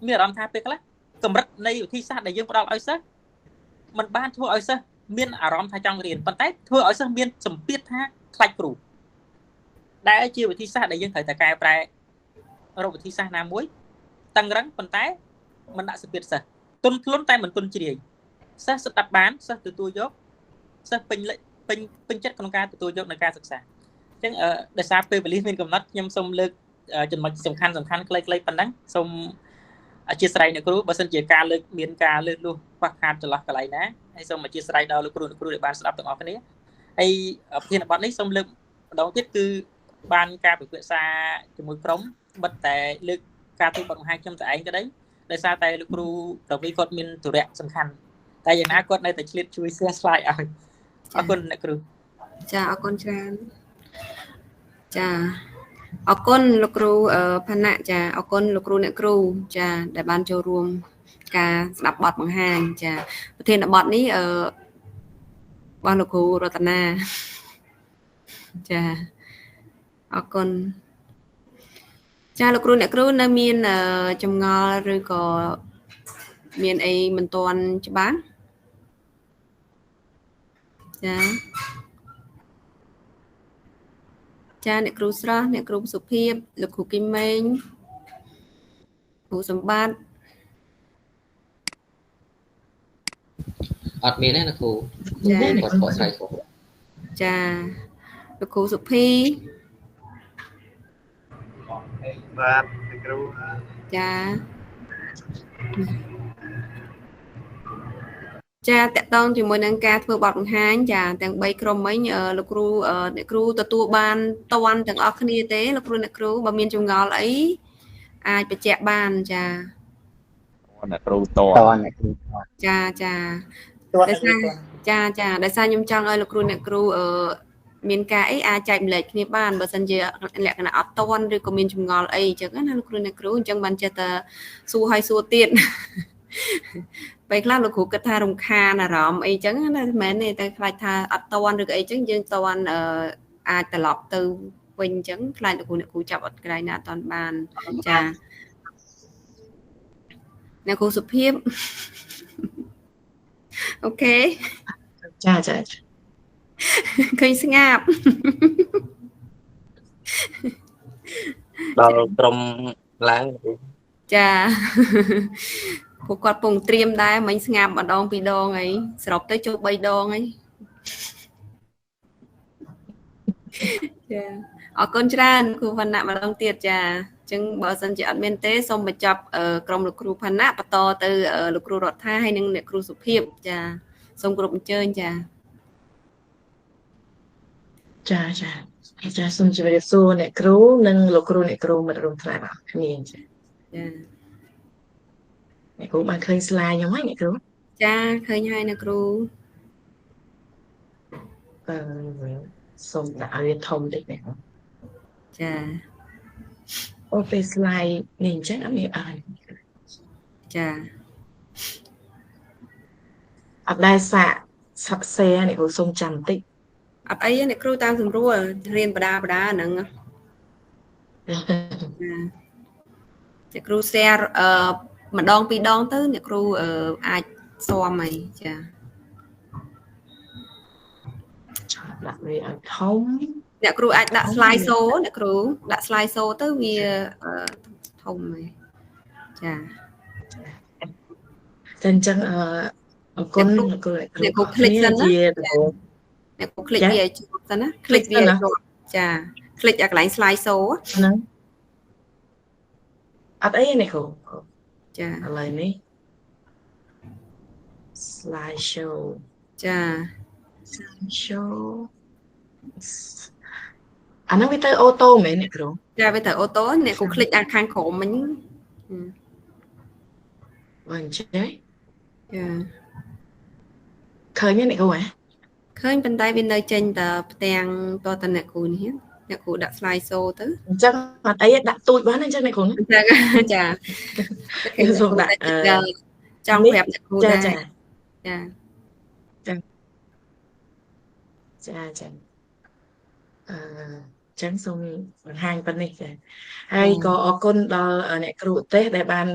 មានអារម្មណ៍ថាពេលខ្លះកម្រិតនៃវិធីសាស្ត្រដែលយើងផ្ដល់ឲ្យសិស្សมันបានធ្វើឲ្យសិស្សមានអារម្មណ៍ថាចង់រៀនប៉ុន្តែធ្វើឲ្យសិស្សមានសម្ពាធថាខ្លាចគ្រូដែលជាវិធីសាស្ត្រដែលយើងត្រូវតែកែប្រែរកវិធីសាស្ត្រណាមួយតឹងរឹងប៉ុន្តែមិនដាក់សម្ពាធសិស្សទន់ភ្លន់តែមិនទន់ជ្រាយសិស្សស្ដាប់បានសិស្សទទួលយកសិស្សពេញចិត្តក្នុងការទទួលយកនៅការសិក្សាអញ្ចឹងដោយសារពេលវេលាមានកំណត់ខ្ញុំសូមលើកចំណុចសំខាន់ខ្លីៗប៉ុណ្ណឹងសូមអធិស្ឋានអ្នកគ្រូបើសិនជាការលើកមានការលើកលួសខ្វះខាតចន្លោះកន្លែងណាហើយសូមអធិស្ឋានដល់លោកគ្រូដែលបានស្ដាប់ទាំងអស់គ្នាហើយប្រធានបទនេះសូមលើកម្ដងទៀតគឺបានការពិភាក្សាជាមួយក្រុមបិទតែលើកការធ្វើបទបង្ហាញខ្ញុំតែឯងទៅដោយសារតែលោកគ្រូប្រវីគាត់មានទុរៈសំខាន់តែយ៉ាងណាគាត់នៅតែឆ្លៀតជួយ share slide ឲ្យអរគុណអ្នកគ្រូចាអរគុណច្រើនចាអរគុណលោកគ្រូផាណៈចាអរគុណលោកគ្រូអ្នកគ្រូចាដែលបានចូលរួមការស្ដាប់បទបង្ហាញចាប្រធានបទនេះបងលោកគ្រូរតនាចាអរគុណចាលោកគ្រូអ្នកគ្រូនៅមានចម្ងល់ឬក៏មានអីមិនទាន់ច្បាស់ចាអ្នកគ្រូស្រស់អ្នកគ្រូសុភាពលោកគ្រូគីម៉េងគ្រូសម្បត្តិអត់មានទេណាគ្រូគាត់បកស្រាយគ្រូចាលោកគ្រូសុភីបាទអ្នកគ្រូចាចាតកតងជាមួយនឹងការធ្វើបទបង្ហាញចាទាំង3ក្រុមមិញលោកគ្រូអ្នកគ្រូទទួលបានតន់ទាំងអស់គ្នាទេលោកគ្រូអ្នកគ្រូបើមានចម្ងល់អីអាចបញ្ជាក់បានចាអ្នកគ្រូតន់អ្នកគ្រូចាដោយសារដោយសារខ្ញុំចង់ឲ្យលោកគ្រូអ្នកគ្រូមានការអីអាចចែកម្លែកគ្នាបានបើសិនជាលក្ខណៈអត់តន់ឬក៏មានចម្ងល់អីអញ្ចឹងណាលោកគ្រូអ្នកគ្រូអញ្ចឹងបានចេះតែសួរឲ្យសួរទៀតពេលខ្លះលោកគ្រូគិតថារំខានអារម្មណ៍អីចឹងណាមិនមែនទេតែខ្លាចថាអត់តន់ឬក៏អីចឹងយើងតន់អាចត្រឡប់ទៅវិញចឹងខ្លាចលោកគ្រូអ្នកគ្រូចាប់អត់កន្លែងណាអត់តន់បានចាអ្នកគ្រូសុភាពអូខេចាឃើញស្ងាប់ដល់ក្រុមឡើងចាពួកគាត់ពងត្រៀមដែរមិញស្ងាប់ម្ដងពីរដងអីសរុបទៅចូល3ដងអីចាអរគុណច្រើនគ្រូផាណៈម្ដងទៀតចាអញ្ចឹងបើសិនជាអត់មានទេសូមបញ្ចប់ក្រុមលោកគ្រូផាណៈបន្តទៅលោកគ្រូរដ្ឋាហើយនិងអ្នកគ្រូសុភាពចាសូមគោរពអញ្ជើញចាសូមជម្រាបសួរអ្នកគ្រូនិងលោកគ្រូអ្នកគ្រូមិត្តរួមថ្នាក់អរគ្នាចាអ្នកគ្រូបានឃើញ slide ខ្ញុំហើយអ្នកគ្រូចាឃើញហើយអ្នកគ្រូសូមដាក់ឲ្យវាធំតិចណាចាអូពេល slide នេះអញ្ចឹងអត់មានអីចាអត់ដែរសាកshare អ្នកគ្រូសូមចាំបន្តិចអត់អីទេអ្នកគ្រូតាមស្រួលរៀនបដាហ្នឹងអ្នកគ្រូ share ម្ដងពីរដងទៅអ្នកគ្រូអាចស៊ាំអីចាដាក់វាឲ្យធំអ្នកគ្រូអាចដាក់ slide show អ្នកគ្រូដាក់ slide show ទៅវាធំហីចាអញ្ចឹងអរគុណលោកគ្រូអ្នកគ្រូคลิกសិនណា អ្នកគ្រូ click វាឲ្យជាប់សិនណា click វាឲ្យជាប់ចា click អាកន្លែង slide show ហ្នឹងអត់អីទេអ្នកគ្រូចាឥឡូវនេះ slide show ចា slide show អាហ្នឹងវាទៅអូតូមែនអ្នកគ្រូចាវាទៅអូតូអ្នកគ្រូ click អាខាងក្រោមមិញវិញចេះចាឃើញទេអ្នកគ្រូហ៎ឃើញប៉ុន្តែវានៅចេញតែផ្ទាំងតតអ្នកគ្រូនេះអ្នកគ្រូដាក់ slide show ទៅអញ្ចឹងអត់អីដាក់ទូចបានអញ្ចឹងអ្នកគ្រូចាគេសូមដាក់ចង់ប្រាប់អ្នកគ្រូដែរចាចឹងសូមបង្ហាញប៉ុណ្នេះចាហើយក៏អរគុណដល់អ្នកគ្រូទេសដែលបាន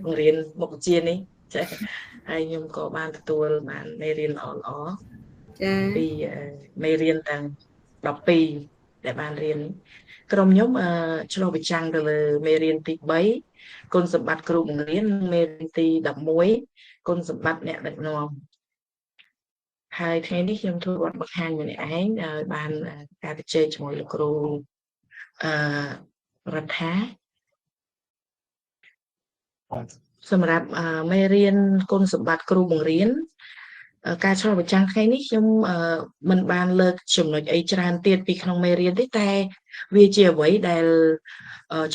បង្រៀនមុខវិជ្ជានេះចាហើយខ្ញុំក៏បានទទួលបានមេរៀនល្អចាពីមេរៀនទាំង12ដែលបានរៀនក្រុមខ្ញុំឆ្លុះបញ្ចាំងទៅលើមេរៀនទី3គុណសម្បត្តិគ្រូបង្រៀនមេរៀនទី11គុណសម្បត្តិអ្នកដឹកនាំហើយថ្ងៃនេះខ្ញុំធ្វើបទបង្ហាញម្នាក់ឯងឲ្យបានការជជែកជាមួយលោកគ្រូរដ្ឋាសម្រាប់មេរៀនគុណសម្បត្តិគ្រូបង្រៀនការឆ្លុះបញ្ចាំងថ្ងៃនេះខ្ញុំមិនបានលើកចំណុចអីច្រើនទៀតពីក្នុងមេរៀនទេតែវាជាអ្វីដែល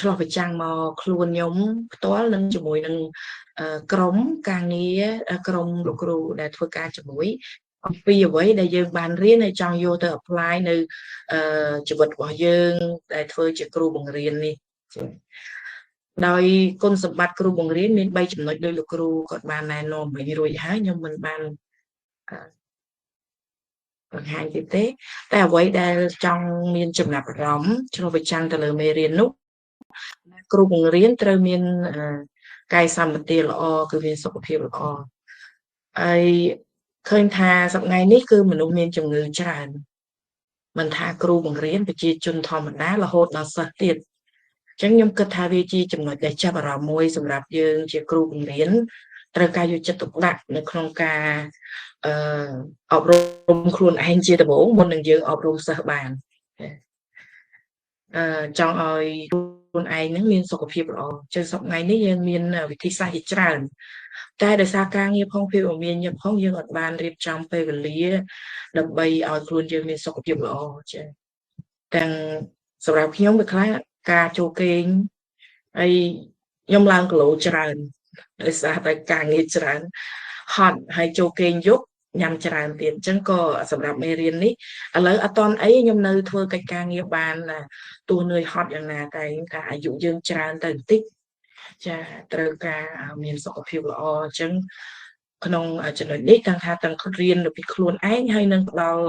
ឆ្លុះបញ្ចាំងមកខ្លួនខ្ញុំផ្ទាល់និងជាមួយនឹងក្រុមការងារក្រុមលោកគ្រូដែលធ្វើការជាមួយអំពីអ្វីដែលយើងបានរៀនហើយចង់យកទៅ apply នៅជីវិតរបស់យើងដែលធ្វើជាគ្រូបង្រៀននេះដោយគុណសម្បត្តិគ្រូបង្រៀនមាន3ចំណុចដោយលោកគ្រូគាត់បានណែនាំវិញរួចហើយខ្ញុំមិនបានបង្ហាញទៀតទេតែអ្វីដែលចង់មានចំណាប់អារម្មណ៍ឆ្លុះបញ្ចាំងទៅលើមេរៀននោះគ្រូបង្រៀនត្រូវមានកាយសម្បទាល្អគឺមានសុខភាពល្អហើយឃើញថាសប្តាហ៍នេះគឺមនុស្សមានជំងឺច្រើនមិនថាគ្រូបង្រៀនប្រជាជនធម្មតារហូតដល់សិស្សទៀតអញ្ចឹងខ្ញុំគិតថាវាជាចំណុចដែលចាប់អារម្មណ៍មួយសម្រាប់យើងជាគ្រូបង្រៀនត្រូវការយកចិត្តទុកដាក់នៅក្នុងការអប់រំខ្លួនឯងជាដំបូងមុននឹងយើងអប់រំសិស្សបានចង់ឲ្យខ្លួនឯងនឹងមានសុខភាពល្អចឹងសប្តាហ៍នេះយើងមានវិធីសាស្ត្រជាច្រើនតែដោយសារការងារផងភាពអមានញឹកផងយើងអត់បានរៀបចំពេលវេលាដើម្បីឲ្យខ្លួនយើងមានសុខភាពល្អចា៎ទាំងសម្រាប់ខ្ញុំវាខ្លះការចូលគេងហើយខ្ញុំឡើងគីឡូច្រើនដោយសារតែការងារច្រើនហត់ហើយចូលគេងយប់ញ៉ាំច្រើនទៀតអញ្ចឹងក៏សម្រាប់មេរៀននេះឥឡូវអត់តន់អីខ្ញុំនៅធ្វើកិច្ចការងារបានទោះនឿយហត់យ៉ាងណាតែថាអាយុយើងច្រើនទៅបន្តិចចាត្រូវការមានសុខភាពល្អអញ្ចឹងក្នុងចំណុចនេះទាំងថាទាំងរៀនពីខ្លួនឯងហើយនឹងផ្ដល់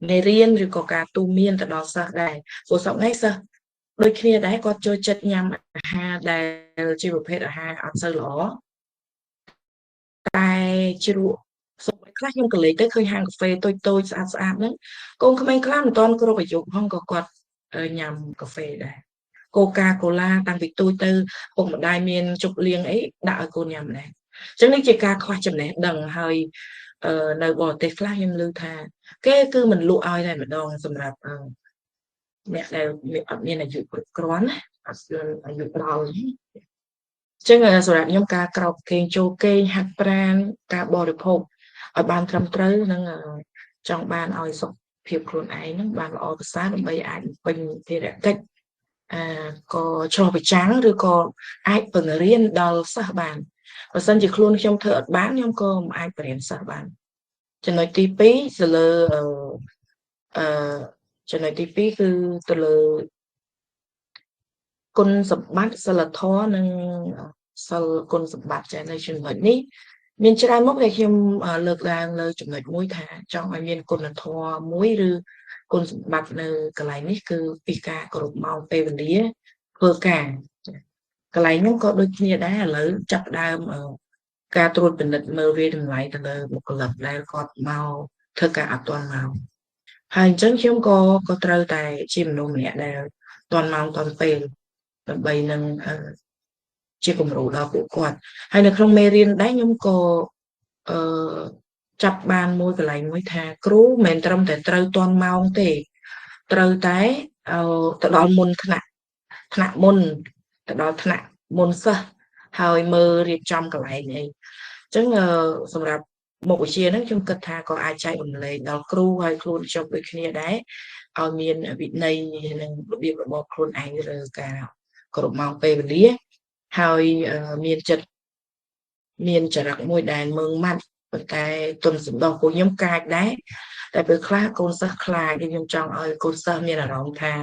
មេរៀនឬក៏ការទូន្មានទៅដល់សិស្សដែរព្រោះសប្តាហ៍នេះសិស្សដូចគ្នាដែរគាត់ចូលចិត្តញ៉ាំអាហារដែលជាប្រភេទអាហារអត់សូវល្អតែជ្រក់សុខខ្លះខ្ញុំក៏លេចទៅឃើញហាងកាហ្វេតូចៗស្អាតហ្នឹងកូនក្មេងខ្លះមិនទាន់គ្រប់អាយុផងក៏គាត់ញ៉ាំកាហ្វេដែរកូកាកូឡាតាំងពីទូចទៅពុកម្ដាយមានជប់លៀងអីដាក់ឲ្យកូនញ៉ាំដែរអញ្ចឹងនេះជាការខ្វះចំណេះដឹងហើយនៅបរទេសខ្លះខ្ញុំឮថាគេគឺមិនលក់ឲ្យតែម្ដងសម្រាប់អ្នកដែលអត់មានអាយុគ្រប់គ្រាន់ណាអត់មានអាយុដល់អញ្ចឹងសម្រាប់ខ្ញុំការក្រោកគេងចូលគេងហាត់ប្រាណការបរិភោគឲ្យបានត្រឹមត្រូវនិងចង់បានឲ្យសុខភាពខ្លួនឯងនឹងបានល្អប្រសើរដើម្បីអាចពេញភារកិច្ចក៏ឆ្លុះបញ្ចាំងឬក៏អាចបង្រៀនដល់សិស្សបានបើសិនជាខ្លួនខ្ញុំធ្វើអត់បានខ្ញុំក៏មិនអាចបរៀនសិស្សបានចំណុចទី2ទៅលើចំណុចទី2គឺទៅលើគុណសម្បត្តិសិលធម៌និងសិលគុណសម្បត្តិចានៅចំណុចនេះមានច្រើនមុខដែលខ្ញុំលើកឡើងលើចំណុចមួយថាចង់ឲ្យមានគុណធម៌មួយឬគុណសម្បត្តិនៅកន្លែងនេះគឺពីការគោរពម៉ោងពេលវេលាធ្វើការកន្លែងហ្នឹងក៏ដូចគ្នាដែរឥឡូវចាប់ដើមការត្រួតពិនិត្យមើលវាតម្លៃទៅលើបុគ្គលិកដែលគាត់មកធ្វើការអត់ទាន់មកហើយអញ្ចឹងខ្ញុំក៏ត្រូវតែជាមនុស្សម្នាក់ដែលទាន់ម៉ោងទាន់ពេលដើម្បីនឹងជាគំរូដល់ពួកគាត់ហើយនៅក្នុងមេរៀនដែរខ្ញុំក៏ ចាប់បានមួយកន្លែងមួយថាគ្រូមិនមែនត្រឹមតែត្រូវតន់ម៉ោងទេត្រូវតែទៅដល់មុនថ្នាក់មុនទៅដល់ថ្នាក់មុនសិស្សហើយមើលរៀបចំកន្លែងអីអញ្ចឹងសម្រាប់មុខវិជ្ជាហ្នឹងខ្ញុំគិតថាក៏អាចចែករំលែកដល់គ្រូហើយខ្លួនខ្ញុំដូចគ្នាដែរឲ្យមានវិន័យនិងរបៀបរបបខ្លួនឯងឬការគោរពម៉ោងពេលវេលាហើយមានចិត្តមានចរិតមួយដែលមើងម៉ាត់ប៉ុន្តែទុនសម្ដោះពួកខ្ញុំកាចដែរតែពេលខ្លះកូនសិស្សខ្លាចខ្ញុំចង់ឲ្យកូនសិស្សមានអារម្មណ៍ថា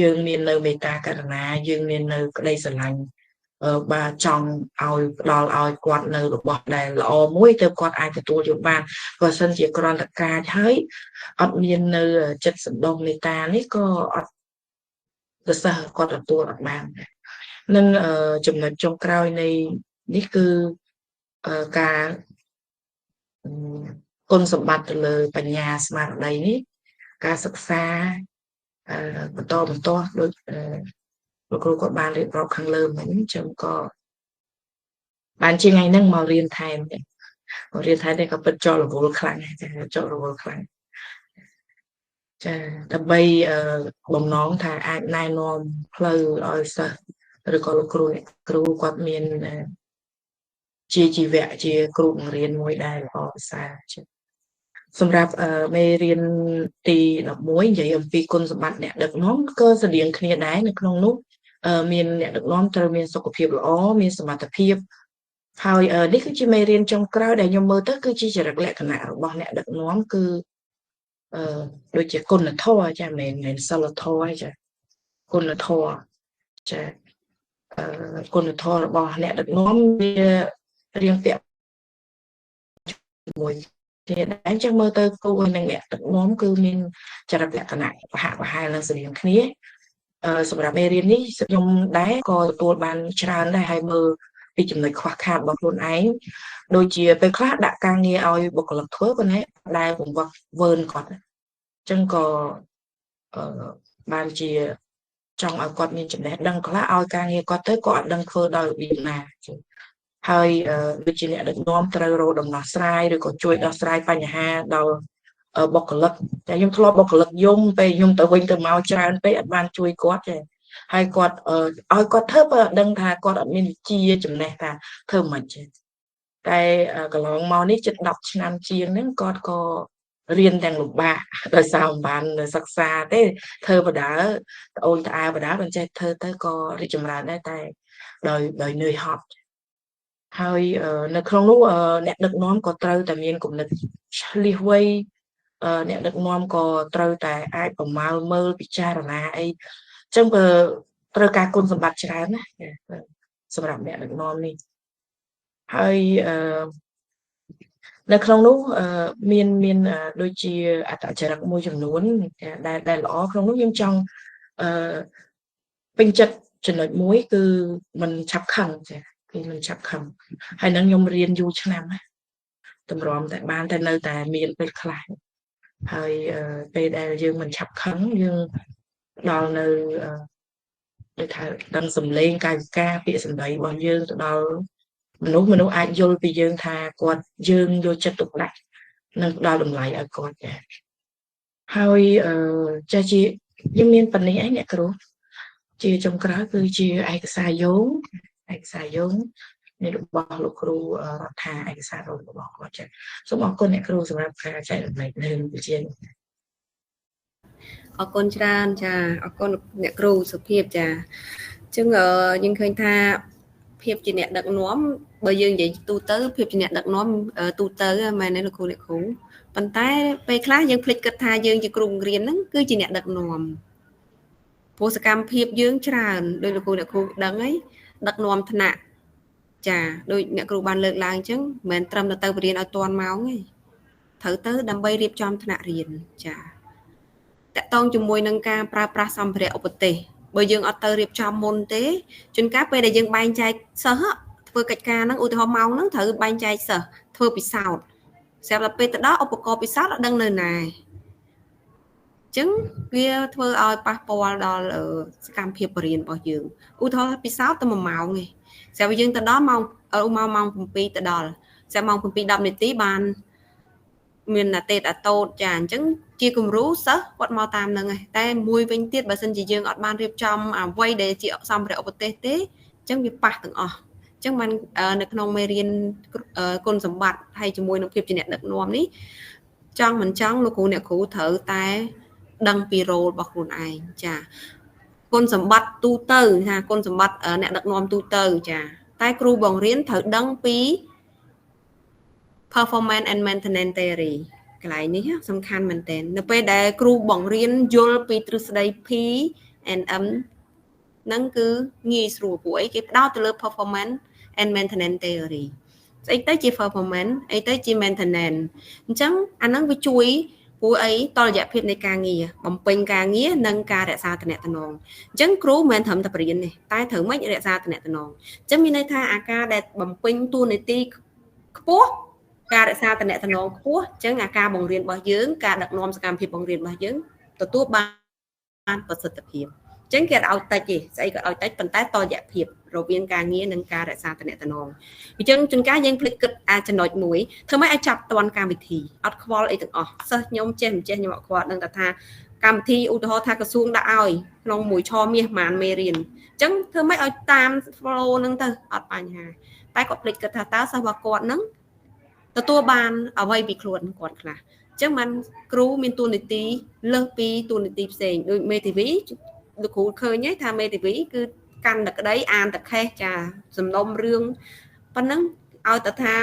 យើងមាននៅមេត្តាករុណាយើងមាននៅក្តីស្រឡាញ់បើចង់ឲ្យផ្ដល់ឲ្យគាត់នៅរបស់ដែលល្អមួយទៅគាត់អាចទទួលយកបានបើសិនជាគ្រាន់តែកាចហើយអត់មាននៅចិត្តសន្តោសមេត្តានេះក៏អត់ទៅសិស្សគាត់ទទួលអត់បាននឹងចំណុចចុងក្រោយនៃនេះគឺការគុណសម្បត្តិទៅលើបញ្ញាស្មារតីនេះការសិក្សាបន្តដូចលោកគ្រូក៏បានរៀបរាប់ខាងលើមិញខ្ញុំក៏បានជាថ្ងៃហ្នឹងមករៀនថែមតែក៏ពិតចោលរវល់ខ្លាំងចោលរវល់ខ្លាំងចាដើម្បីបំណងថាអាចណែនាំផ្លូវឲ្យសិស្សឬក៏លោកគ្រូគាត់មានជាជីវៈជាគ្រូបង្រៀនមួយដែលល្អប្រសើរសម្រាប់មេរៀនទី11និយាយអំពីគុណសម្បត្តិអ្នកដឹកនាំក៏ស្រដៀងគ្នាដែរនៅក្នុងនោះមានអ្នកដឹកនាំត្រូវមានសុខភាពល្អមានសមត្ថភាពហើយនេះគឺជាមេរៀនចុងក្រោយដែលខ្ញុំមើលទៅគឺជាចរិតលក្ខណៈរបស់អ្នកដឹកនាំគឺដូចជាគុណធម៌ចាមិនមែនសិលធម៌ចាគុណធម៌ចាគុណធម៌របស់អ្នកដឹកនាំវារៀងពាក់មួយទៀតអញ្ចឹងមើលទៅគូនឹងអ្នកដឹកនាំគឺមានចរិតលក្ខណៈប្រហាក់ប្រហែលនឹងស្រដៀងគ្នាសម្រាប់មេរៀននេះខ្ញុំដែរក៏ទទួលបានច្រើនដែរហើយមើលពីចំណុចខ្វះខាតរបស់ខ្លួនឯងដូចជាពេលខ្លះដាក់ការងារឲ្យបុគ្គលិកធ្វើប៉ុន្តែដែលបង្វឹកវើនគាត់អញ្ចឹងក៏បានជាចង់ឲ្យគាត់មានចំណេះដឹងខ្លះឲ្យការងារគាត់ទៅក៏អត់ដឹងធ្វើដោយរបៀបណាហើយដូចជាអ្នកដឹកនាំត្រូវរកដំណោះស្រាយឬក៏ជួយដោះស្រាយបញ្ហាដល់បុគ្គលិកតែខ្ញុំធ្លាប់បុគ្គលិកយំពេលខ្ញុំទៅវិញទៅមកច្រើនពេកអត់បានជួយគាត់ទេហើយគាត់ឲ្យគាត់ធ្វើបើដឹងថាគាត់អត់មានវិជ្ជាចំណេះថាធ្វើមិនទេតែកន្លងមកនេះជិត10ឆ្នាំជាងហ្នឹងគាត់ក៏រៀនទាំងលំបាកដោយសារមិនបានសិក្សាទេធ្វើបដាត្អូញត្អែបដាមិនចេះធ្វើទៅក៏រីកចម្រើនដែរតែដោយនឿយហត់ហើយនៅក្នុងនោះអ្នកដឹកនាំក៏ត្រូវតែមានគំនិតឆ្លៀសវៃអ្នកដឹកនាំក៏ត្រូវតែអាចប្រមាលមើលពិចារណាអីអញ្ចឹងក៏ត្រូវការគុណសម្បត្តិច្រើនណាសម្រាប់អ្នកដឹកនាំនេះហើយនៅក្នុងនោះមានដូចជាអត្តចរិតមួយចំនួនដែលល្អក្នុងនោះខ្ញុំចង់ពេញចិត្តចំណុចមួយគឺมันឆាប់ខឹងចាគឺมันឆាប់ខឹងហើយនឹងខ្ញុំរៀនយូរឆ្នាំណាតម្រាំតែបានតែនៅតែមានពេលខ្លះហើយពេលដែលយើងមិនឆាប់ខឹងយើងដល់នៅដូចថាដឹងសម្លេងកាយវិការពាក្យសម្ដីរបស់យើងទៅដល់មនុស្សអាចយល់ពីយើងថាគាត់យើងយកចិត្តទុកដាក់និងផ្ដល់តម្លៃឲ្យគាត់ចាហើយចាជាយើងមានប៉ុណ្ណេះឯងអ្នកគ្រូជាចុងក្រោយគឺជាឯកសារយោងនៃរបស់លោកគ្រូរដ្ឋាឯកសាររបស់គាត់ចាសូមអរគុណអ្នកគ្រូសម្រាប់ការចែករំលែកនៅវិជ្ជាអរគុណច្រើនចាអរគុណអ្នកគ្រូសុភាពចាអញ្ចឹងយើងឃើញថាភាពជាអ្នកដឹកនាំបើយើងនិយាយទូទៅភាពជាអ្នកដឹកនាំទូទៅមែនទេលោកគ្រូអ្នកគ្រូប៉ុន្តែពេលខ្លះយើងភ្លេចគិតថាយើងជាគ្រូបង្រៀនហ្នឹងគឺជាអ្នកដឹកនាំព្រោះសកម្មភាពយើងច្រើនដោយលោកគ្រូអ្នកគ្រូដឹងហើយដឹកនាំថ្នាក់ចាដោយអ្នកគ្រូបានលើកឡើងអញ្ចឹងមិនមែនត្រឹមតែទៅបរៀនឲ្យទាន់ម៉ោងទេត្រូវទៅដើម្បីរៀបចំថ្នាក់រៀនចាតកតងជាមួយនឹងការប្រើប្រាស់សម្ភារៈឧបទេសបើយើងអត់ទៅរៀបចំមុនទេជួនកាលពេលដែលយើងបែងចែកសិស្សធ្វើកិច្ចការហ្នឹងឧទាហរណ៍ម៉ោងហ្នឹងត្រូវបែងចែកសិស្សធ្វើពិសោធន៍ស្រាប់តែពេលទៅដល់ឧបករណ៍ពិសោធន៍អត់ដឹងនៅណាអញ្ចឹងវាធ្វើឲ្យប៉ះពាល់ដល់សកម្មភាពបរិញ្ញាបត្ររបស់យើងឧទាហរណ៍ពិសោធន៍តែ1ម៉ោងទេស្រាប់តែយើងទៅដល់ម៉ោង7ទៅដល់ sẽ mong phần pi đập này tí bàn miền là tết tốt chả chẳng chia cùng rú sớ quạt màu tam là ngày tay mùi vinh tiết bà sinh chỉ dương ở ban riệp trong quay để chị xong rồi ở tết tết chẳng bị bạc từng chẳng mình được nông mê riêng con sầm bạc hay cho mùi nông nghiệp chỉ nẹt được nuông ní trong mình trong nó cũng nẹt cụ thở tay đăng piro bạc luôn ai chả con sầm bạc tu tư ha con sầm bạc ở nẹt được nuông tu tư chả tay kêu bằng riêng thở đăng pí performance and maintenance theory កន្លែងនេះសំខាន់មែនទែននៅពេលដែលគ្រូបង្រៀនយល់ពីទ្រឹស្ដី P and M ហ្នឹងគឺងាយស្រួលព្រោះអីគេផ្ដោតទៅលើ performance and maintenance theory ស្អីទៅជា performance អីទៅជា maintenance អញ្ចឹងអាហ្នឹងវាជួយព្រោះអីតលយៈភាពនៃការងារបំពេញការងារនិងការរក្សាទំនាក់ទំនងអញ្ចឹងគ្រូមិនមែនត្រឹមតែបរៀនទេតែត្រូវមិនរក្សាទំនាក់ទំនងអញ្ចឹងមានន័យថាអាការដែលបំពេញតួនាទីខ្ពស់ការរក្សាតំណែងខ្ពស់អញ្ចឹងអាការបង្រៀនរបស់យើងការដឹកនាំសកម្មភាពបង្រៀនរបស់យើងទទួលបានប្រសិទ្ធភាពអញ្ចឹងគេឲ្យតិចទេស្អីក៏ឲ្យតិចប៉ុន្តែតលយៈភាពរវាងការងារនិងការរក្សាតំណែងអញ្ចឹងជួនកាលយើងភ្លេចគិតចំណុចមួយធ្វើម៉េចឲ្យចាប់តាន់កម្មវិធីអត់ខ្វល់អីទាំងអស់សិស្សខ្ញុំចេះមិនចេះខ្ញុំអត់ខ្វល់ដឹងតែថាកម្មវិធីឧទាហរណ៍ថាក្រសួងដាក់ឲ្យក្នុងមួយឆមាសប្រហែលមេរៀនអញ្ចឹងធ្វើម៉េចឲ្យតាម flow ហ្នឹងទៅអត់បញ្ហាតែគាត់ភ្លេចគិតថាតើសិស្សរបស់គាត់ហ្នឹងទទួលបានអ្វីពីខ្លួនគាត់ខ្លះអញ្ចឹងបានគ្រូមានតួនាទីលើសពីតួនាទីផ្សេងដូចមេធាវីលោកគ្រូឃើញថាមេធាវីគឺកាន់តែក្តីអានតែខេសចាសំណុំរឿងប៉ុណ្ណឹងឲ្យតែថា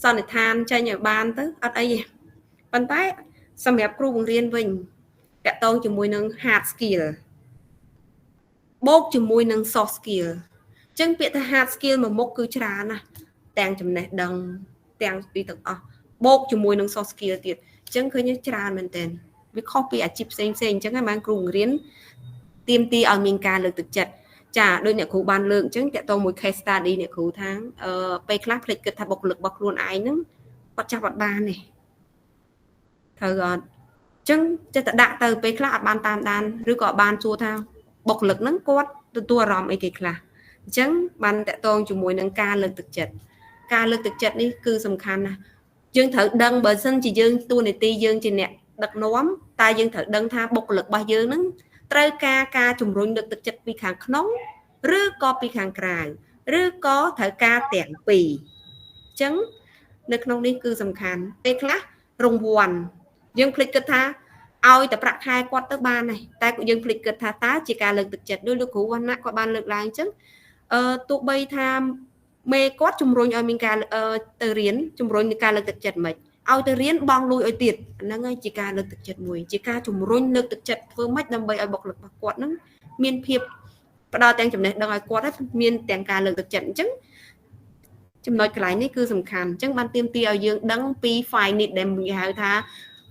សន្និដ្ឋានចេញឲ្យបានទៅអត់អីទេប៉ុន្តែសម្រាប់គ្រូបង្រៀនវិញតកតងជាមួយនឹង hard skill បូកជាមួយនឹង soft skill អញ្ចឹងពាក្យថា hard skill មួយមុខគឺច្រើនណាស់ទាំងចំណេះដឹងទាំងពីទាំងអស់បូកជាមួយនឹង soft skill ទៀតអញ្ចឹងឃើញច្រើនមែនតើវាខុសពីអាជីពផ្សេងៗអញ្ចឹងហើយបានគ្រូបង្រៀនទាមទារឲ្យមានការលើកទឹកចិត្តចាដូចអ្នកគ្រូបានលើកអញ្ចឹងតកតមួយ case study អ្នកគ្រូថាពេលខ្លះភ្លេចគិតថាបុគ្គលិករបស់ខ្លួនឯងហ្នឹងគាត់ចាប់អត់បានទេត្រូវអត់អញ្ចឹងចិត្តតែដាក់ទៅពេលខ្លះអត់បានតាមដានឬក៏អត់បានសួរថាបុគ្គលិកហ្នឹងគាត់ទទួលអារម្មណ៍អីគេខ្លះអញ្ចឹងបានតកតងជាមួយនឹងការលើកទឹកចិត្តការលើកទឹកចិត្តនេះគឺសំខាន់ណាស់យើងត្រូវដឹងបើសិនជាយើងតួនាទីយើងជាអ្នកដឹកនាំតែយើងត្រូវដឹងថាបុគ្គលិករបស់យើងហ្នឹងត្រូវការជំរុញលើកទឹកចិត្តពីខាងក្នុងឬក៏ពីខាងក្រៅឬក៏ត្រូវការទាំងពីរអញ្ចឹងនៅក្នុងនេះគឺសំខាន់ពេលខ្លះរង្វាន់យើងភ្លេចគិតថាឲ្យតែប្រាក់ខែគាត់ទៅបានហើយតែយើងភ្លេចគិតថាតើជាការលើកទឹកចិត្តដោយលោកគ្រូវណ្ណៈគាត់បានលើកឡើងអញ្ចឹងទោះបីថាមេគាត់ជំរុញឲ្យមានការទៅរៀនជំរុញនៃការលើកទឹកចិត្តមិនឲ្យទៅរៀនបងលួយឲ្យទៀតហ្នឹងហើយជាការលើកទឹកចិត្តមួយជាការជំរុញលើកទឹកចិត្តធ្វើម៉េចដើម្បីឲ្យបុគ្គលិករបស់គាត់ហ្នឹងមានភាពផ្ដល់ទាំងចំណេះដឹងឲ្យគាត់ហើយមានទាំងការលើកទឹកចិត្តអញ្ចឹងចំណុចកន្លែងនេះគឺសំខាន់អញ្ចឹងបានទាមទារឲ្យយើងដឹងពី five need ដែលគេហៅថា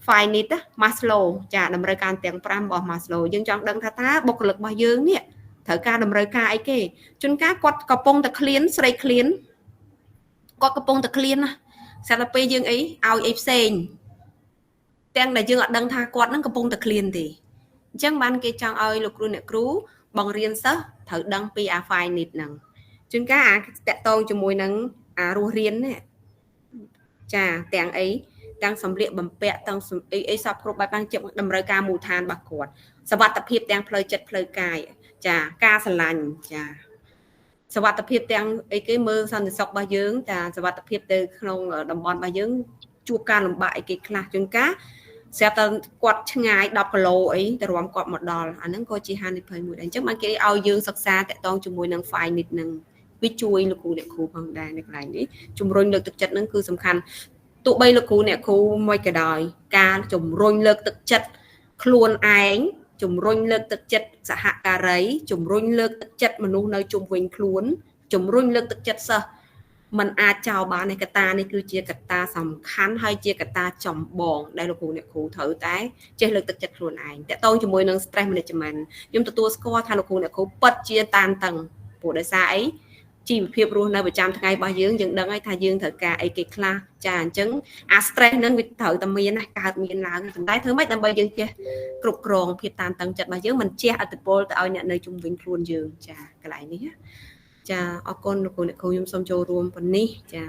five need Maslow ចាតម្រូវការទាំង5របស់ Maslow យើងចង់ដឹងថាបុគ្គលិករបស់យើងនេះត្រូវការតម្រូវការអីគេជួនកាលគាត់កំពុងតែឃ្លានស្រីឃ្លានគាត់កំពុងតែឃ្លានណាស្រាប់តែពេលយើងអីឲ្យអីផ្សេងទាំងដែលយើងអត់ដឹងថាគាត់នឹងកំពុងតែឃ្លានទេអញ្ចឹងបានគេចង់ឲ្យលោកគ្រូអ្នកគ្រូបង្រៀនសិស្សត្រូវដឹងពីអា five need ហ្នឹងជួនកាលអាតកតងជាមួយនឹងអារស់រៀននេះចាទាំងអីទាំងសម្លៀកបំពាក់ទាំងអីសពគ្រប់បែបបានជាតម្រូវការមូលដ្ឋានរបស់គាត់សុវត្ថិភាពទាំងផ្លូវចិត្តផ្លូវកាយចាការស្រឡាញ់ចាសុវត្ថិភាពទាំងអីគេមើលសន្តិសុខរបស់យើងចាសុវត្ថិភាពទៅក្នុងតំបន់របស់យើងជួបការលំបាកអីគេខ្លះជួនកាលស្រាប់តែគាត់ឆ្ងាយ10គីឡូអីទៅរួមគាត់មកដល់អាហ្នឹងក៏ជាហានិភ័យមួយដែរអញ្ចឹងបានគេឲ្យយើងសិក្សាតកតងជាមួយនឹង five need ហ្នឹងវាជួយលោកគ្រូអ្នកគ្រូផងដែរនៅកន្លែងនេះជំរុញលើកទឹកចិត្តហ្នឹងគឺសំខាន់ទោះបីលោកគ្រូអ្នកគ្រូមួយក៏ដោយការជំរុញលើកទឹកចិត្តខ្លួនឯងជំរុញលើកទឹកចិត្តសហការីជំរុញលើកទឹកចិត្តមនុស្សនៅជុំវិញខ្លួនជំរុញលើកទឹកចិត្តសិស្សมันអាចចោលបានឯកតានេះគឺជាកត្តាសំខាន់ហើយជាកត្តាចម្បងដែលលោកគ្រូអ្នកគ្រូត្រូវតែចេះលើកទឹកចិត្តខ្លួនឯងតកតងជាមួយនឹង stress management ខ្ញុំទទួលស្គាល់ថាលោកគ្រូអ្នកគ្រូពិតជាតានតឹងព្រោះដោយសារអីជីវភាពរស់នៅប្រចាំថ្ងៃរបស់យើងដឹងហើយថាយើងត្រូវការអីគេខ្លះចាអញ្ចឹងអា stress ហ្នឹងវាត្រូវតែមានណាកើតមានឡើងប៉ុន្តែធ្វើម៉េចដើម្បីយើងចេះគ្រប់គ្រងភាពតានតឹងចិត្តរបស់យើងមិនជះឥទ្ធិពលទៅឲ្យអ្នកនៅជុំវិញខ្លួនយើងចាកន្លែងនេះចាអរគុណលោកគ្រូអ្នកគ្រូខ្ញុំសូមចូលរួមប៉ុណ្នេះចា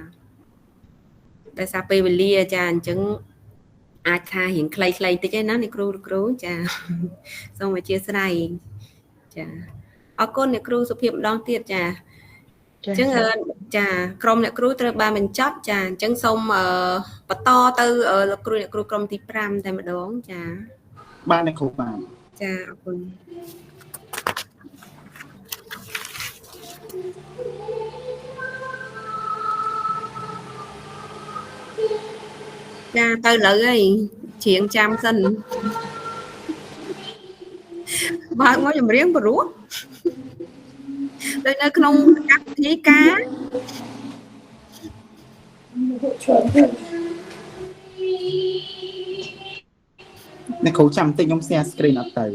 តែសារពេលវេលាចាអញ្ចឹងអាចថារៀងខ្លីៗតិចឯណាអ្នកគ្រូចាសូមអធិស្ឋានចាអរគុណអ្នកគ្រូសុភាពម្ដងទៀតចាអញ្ចឹងចាក្រុមអ្នកគ្រូត្រូវបានបញ្ចប់ចាអញ្ចឹងសូមបន្តទៅលោកគ្រូអ្នកគ្រូក្រុមទី5តែម្ដងចាបានអ្នកគ្រូបានចាអរគុណចាទៅលើហើយច្រៀងចាំសិនបើកមកចម្រៀងព្រោះដូចនៅក្នុងកម្មវិធីការអ្នកគ្រូចាំតិចខ្ញុំ share screen អត់ទៅ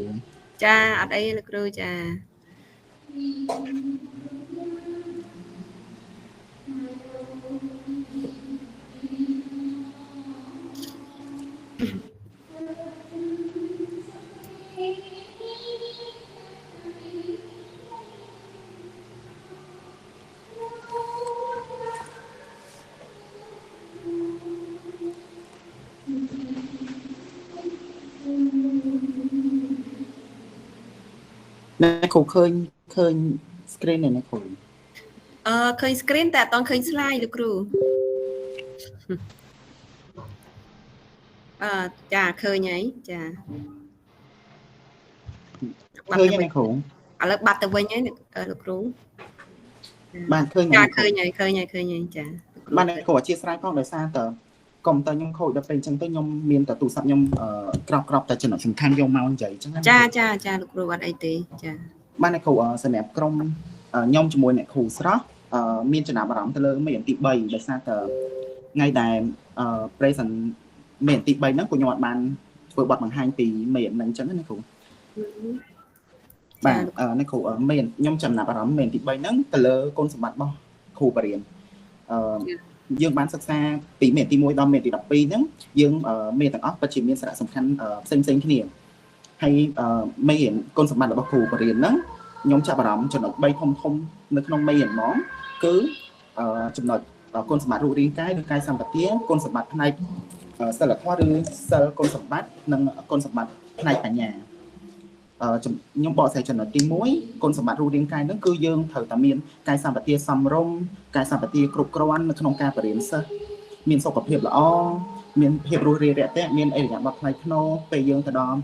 ចាអត់អីលោកគ្រូចាអ្នកគ្រូឃើញ screen នេះអ្នកគ្រូឃើញ screen តែអត់ទាន់ឃើញ slide លោកគ្រូចាឃើញហើយចាឃើញអ្នកគ្រូឥឡូវបាត់ទៅវិញហើយលោកគ្រូបានឃើញចាឃើញហើយចាបានអ្នកគ្រូអធិស្ឋានផងដោយសារតើកុំតើខ្ញុំខូចដល់ពេលអញ្ចឹងទៅខ្ញុំមានតែទូរស័ព្ទខ្ញុំក្របតែចំណុចសំខាន់យកមកនិយាយអញ្ចឹងចាលោកគ្រូអត់អីទេចាបានអ្នកគ្រូសម្រាប់ក្រុមខ្ញុំជាមួយអ្នកគ្រូស្រស់មានចំណាប់អារម្មណ៍ទៅលើមេរៀនទី3ដោយសារតើថ្ងៃដែលpresent មេរៀនទី3ហ្នឹងពួកខ្ញុំអត់បានធ្វើបទបង្ហាញពីមេរៀនហ្នឹងអញ្ចឹងណាអ្នកគ្រូបាទអ្នកគ្រូមេរៀនខ្ញុំចំណាប់អារម្មណ៍មេរៀនទី3ហ្នឹងទៅលើគុណសម្បត្តិរបស់គ្រូបរិញ្ញាយើងបានសិក្សាពីមេរៀនទី1ដល់មេរៀនទី12ហ្នឹងយើងមេរៀនទាំងអស់ពិតជាមានសារៈសំខាន់ផ្សេងគ្នាហើយមេរៀនគុណសម្បត្តិរបស់គ្រូបរិញ្ញាហ្នឹងខ្ញុំចាប់អារម្មណ៍ចំណុច3ធំនៅក្នុងមេរៀនហ្មងគឺចំណុចគុណសម្បត្តិរូបរាងកាយឬកាយសម្បទាគុណសម្បត្តិផ្នែកសិលធម៌ឬសិលគុណសម្បត្តិនិងគុណសម្បត្តិផ្នែកបញ្ញាខ្ញុំបកស្រាយចំណុចទី1គុណសម្បត្តិរូបរាងកាយហ្នឹងគឺយើងត្រូវតែមានកាយសម្បទាសមរម្យកាយសម្បទាគ្រប់គ្រាន់នៅក្នុងការបរិញ្ញាសិស្សមានសុខភាពល្អមានភាពរួសរាយរាក់ទាក់មានអរិយាប័ត្រថ្លៃថ្នូរពេលយើងទៅដល់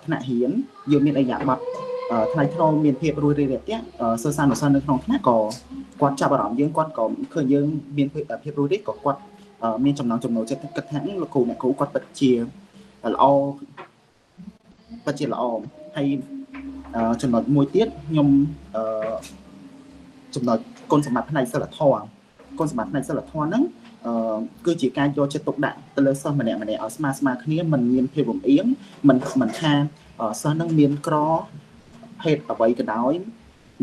ថ្នាក់រៀនយើងមានអរិយាប័ត្រថ្លៃថ្នូរមានភាពរួសរាយរាក់ទាក់សិស្សានុសិស្សនៅក្នុងថ្នាក់ក៏គាត់ចាប់អារម្មណ៍យើងគាត់ក៏ឃើញយើងមានភាពរួសរាយក៏គាត់មានចំណងចំណូលចិត្តគិតថាលោកគ្រូអ្នកគ្រូគាត់ពិតជាល្អហើយចំណុចមួយទៀតខ្ញុំចំណុចគុណសម្បត្តិផ្នែកសិលធម៌គុណសម្បត្តិផ្នែកសិលធម៌ហ្នឹងគឺជាការយកចិត្តទុកដាក់ទៅលើសិស្សម្នាក់ៗឲ្យស្មើគ្នាមិនមានភាពរំអៀងមិនថាសិស្សហ្នឹងមានក្រភេទអ្វីក៏ដោយ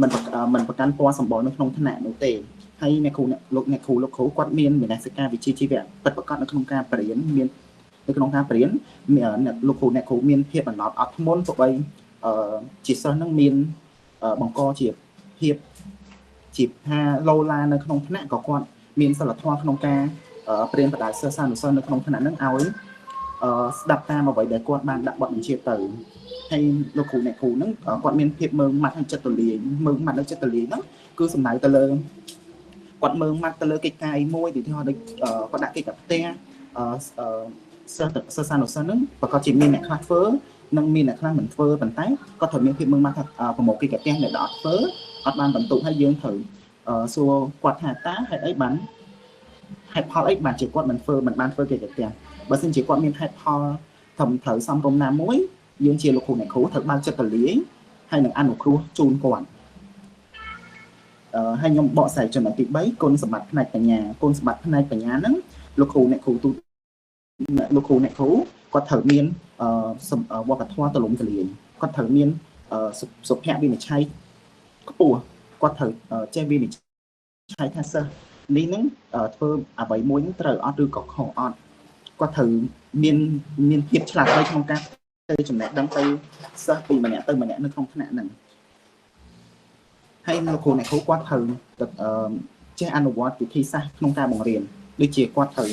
មិនប្រកាន់ពណ៌សម្បុរនៅក្នុងថ្នាក់នោះទេហើយអ្នកគ្រូលោកគ្រូគាត់មានមនសិការវិជ្ជាជីវៈពិតប្រាកដនៅក្នុងការបរិញ្ញាមាននៅក្នុងការបរិញ្ញាលោកគ្រូអ្នកគ្រូមានភាពអំណត់អត់ធ្មត់ទៅបីជាសិស្សហ្នឹងមានបង្កជាភាពជាថាឡូឡានៅក្នុងថ្នាក់ក៏គាត់មានសិលធម៌ក្នុងការព្រៀនបដៅសិស្សសានុសិស្សនៅក្នុងថ្នាក់ហ្នឹងឲ្យស្ដាប់តាមអ្វីដែលគាត់បានដាក់បទបញ្ជាទៅហើយលោកគ្រូអ្នកគ្រូហ្នឹងគាត់មានភាពមើងម៉ាត់ហើយចិត្តទូលាយមើងម៉ាត់ហើយចិត្តទូលាយហ្នឹងគឺសំដៅទៅលើគាត់មើងម៉ាត់ទៅលើកិច្ចការអីមួយទីថាដូចគាត់ដាក់កិច្ចការផ្ទះសិស្សសានុសិស្សហ្នឹងប្រកាសជាមានអ្នកខ្លះធ្វើនិងមានអ្នកខ្លះមិនធ្វើប៉ុន្តែគាត់ត្រូវមានភាពមើងម៉ាត់ថាប្រមូលកិច្ចការផ្ទះអ្នកដែលអត់ធ្វើអត់បានបន្ទុកហើយយើងត្រូវសួរគាត់ថាតើហេតុផលអីបានជាគាត់មិនបានធ្វើកិច្ចការផ្ទះបើមិនជាគាត់មានហេតុផលត្រឹមត្រូវសមរម្យណាមួយយើងជាលោកគ្រូអ្នកគ្រូត្រូវបានចិត្តទលាយហើយនឹងអនុគ្រោះជូនគាត់ហើយខ្ញុំបកស្រាយចំណុចទី3គុណសម្បត្តិផ្នែកបញ្ញាគុណសម្បត្តិផ្នែកបញ្ញាហ្នឹងលោកគ្រូអ្នកគ្រូគាត់ត្រូវមានវប្បធម៌ទូលំទូលាយគាត់ត្រូវមានសុភវិនិច្ឆ័យខ្ពស់គាត់ត្រូវចេះវិនិច្ឆ័យថាសិស្សនេះនឹងធ្វើអ្វីមួយនឹងត្រូវអត់ឬក៏ខុសអត់គាត់ត្រូវមានភាពឆ្លាតវៃក្នុងការទៅចំណេះដឹងទៅសិស្សពីម្នាក់ទៅម្នាក់នៅក្នុងថ្នាក់ហ្នឹងហើយលោកគ្រូអ្នកគ្រូគាត់ត្រូវចេះអនុវត្តវិធីសាស្ត្រក្នុងការបង្រៀន ដូចជាគាត់ត្រូវ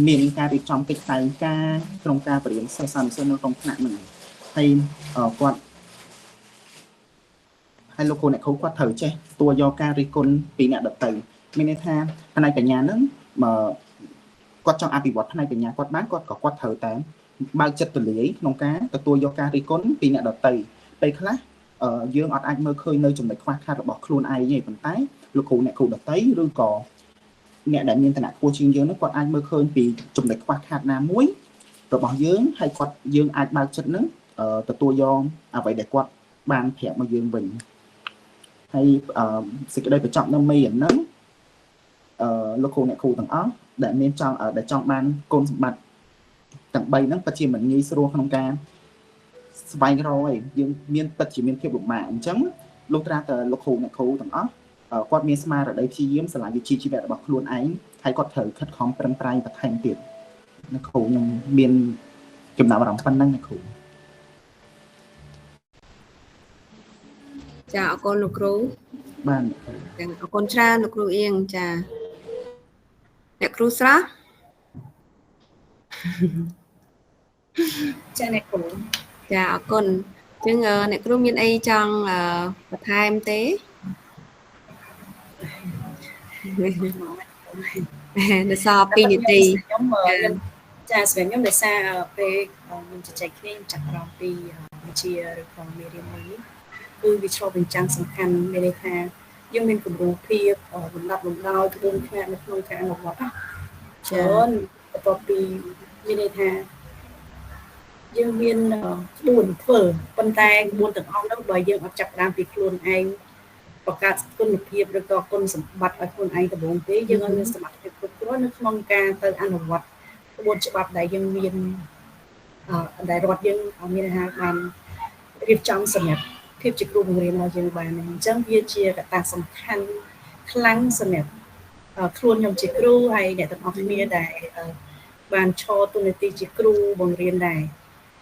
មានការរៀបចំកិច្ចតែងការក្នុងការបរៀនសិស្សានុសិស្សនៅក្នុងថ្នាក់ហ្នឹងហើយគាត់ហើយលោកគ្រូអ្នកគ្រូគាត់ត្រូវចេះទទួលយកការរិះគន់ពីអ្នកដទៃមានន័យថាផ្នែកបញ្ញាហ្នឹងគាត់ចង់អភិវឌ្ឍផ្នែកបញ្ញាគាត់បានគាត់ត្រូវតែបើកចិត្តទូលាយក្នុងការទទួលយកការរិះគន់ពីអ្នកដទៃពេលខ្លះយើងអត់អាចមើលឃើញនៅចំណុចខ្វះខាតរបស់ខ្លួនឯងទេប៉ុន្តែលោកគ្រូអ្នកគ្រូដទៃឬក៏អ្នកដែលមានឋានៈខ្ពស់ជាងយើងនោះគាត់អាចមើលឃើញពីចំណុចខ្វះខាតណាមួយរបស់យើងហើយយើងអាចបើកចិត្តនឹងទទួលយកអ្វីដែលគាត់បានប្រាប់មកយើងវិញហើយសេចក្តីបញ្ចប់នៅមេរៀនហ្នឹងលោកគ្រូអ្នកគ្រូទាំងអស់ដែលមានចង់បានគុណសម្បត្តិទាំង3ហ្នឹងពិតជាមិនងាយស្រួលក្នុងការស្វែងរកឯងយើងមានពិតជាមានភាពលំបាកអញ្ចឹងលោកត្រាតែលោកគ្រូអ្នកគ្រូទាំងអស់គាត់មានស្មារតីព្យាយាមស្រឡាញ់វិជ្ជាជីវៈរបស់ខ្លួនឯងហើយគាត់ត្រូវខិតខំប្រឹងប្រែងបន្ថែមទៀតអ្នកគ្រូខ្ញុំមានចំណាប់អារម្មណ៍ប៉ុណ្ណឹងអ្នកគ្រូចាអរគុណលោកគ្រូបានចាអរគុណច្រើនលោកគ្រូអៀងចាអ្នកគ្រូស្រស់ចាអ្នកគ្រូចាអរគុណអញ្ចឹងអ្នកគ្រូមានអីចង់បន្ថែមទេនៅសល់2នាទីខ្ញុំចាសម្រាប់ខ្ញុំដោយសារពេលខ្ញុំជជែកគ្នាចាប់អារម្មណ៍ពីវិជ្ជាឬក៏មេរៀនមួយនេះគឺវាឆ្លុះបញ្ចាំងសំខាន់មានន័យថាយើងមានគម្រោងភាពលំដាប់លំដោយក្បួនខ្នាតនៅក្នុងការអនុវត្តច្រើនបន្ទាប់ពីមានន័យថាយើងមានក្បួនធ្វើប៉ុន្តែក្បួនទាំងអស់នោះបើយើងអត់ចាប់ផ្ដើមពីខ្លួនឯងបង្កើតគុណភាពឬក៏គុណសម្បត្តិឲ្យខ្លួនឯងដំបូងទេយើងអត់មានសមត្ថភាពគ្រប់គ្រាន់នៅក្នុងការទៅអនុវត្តក្បួនច្បាប់ដែលយើងមានដែលរដ្ឋយើងមានថាបានរៀបចំសម្រាប់ភាពជាគ្រូបង្រៀនរបស់យើងបានអញ្ចឹងវាជាកត្តាសំខាន់ខ្លាំងសម្រាប់ខ្លួនខ្ញុំជាគ្រូហើយអ្នកទាំងអស់គ្នាដែលបានឈរតួនាទីជាគ្រូបង្រៀនដែរ